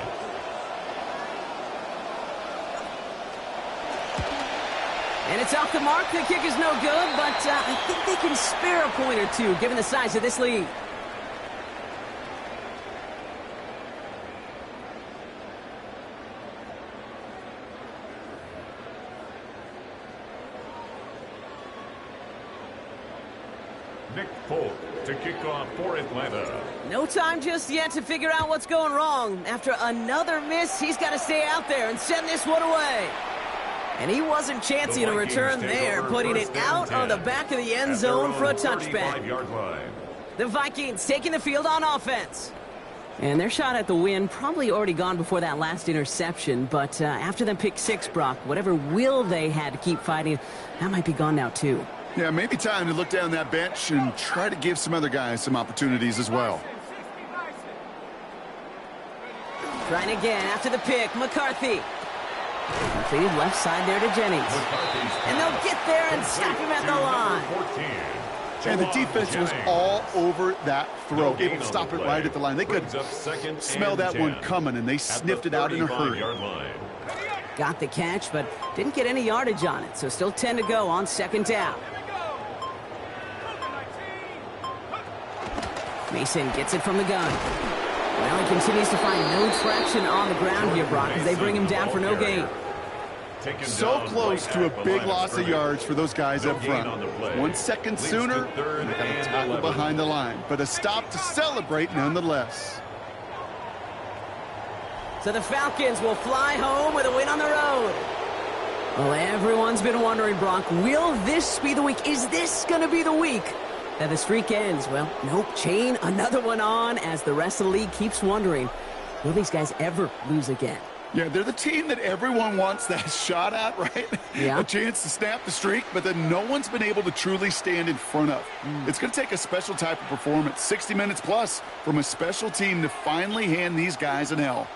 And it's off the mark. The kick is no good, but I think they can spare a point or two given the size of this lead. Nick Folk to kick off for Atlanta. No time just yet to figure out what's going wrong. After another miss, he's got to stay out there and send this one away. And he wasn't chancing a return there, putting it out on the back of the end zone for a touchback. The Vikings taking the field on offense. And their shot at the win probably already gone before that last interception, but after them pick six, Brock, whatever will they had to keep fighting, that might be gone now too. Yeah, maybe time to look down that bench and try to give some other guys some opportunities as well. Trying again after the pick, McCarthy. Completed left side there to Jennings. And they'll get there and stop him at the line. And the defense was all over that throw, able to stop it right at the line. They could smell that one coming, and they sniffed it out in a hurry. Got the catch, but didn't get any yardage on it, so still 10 to go on second down. Mason gets it from the gun. Well, he continues to find no traction on the ground here, Brock, as they bring him down for no gain. So close to a big loss of yards for those guys up front. 1 second sooner, and they got a tackle behind the line. But a stop to celebrate nonetheless. So the Falcons will fly home with a win on the road. Well, everyone's been wondering, Brock, will this be the week? Is this going to be the week that the streak ends? Well, nope, chain another one on as the rest of the league keeps wondering, will these guys ever lose again? Yeah, they're the team that everyone wants that shot at, right? Yeah. A chance to snap the streak, but that no one's been able to truly stand in front of. It's going to take a special type of performance, 60 minutes plus, from a special team to finally hand these guys an L.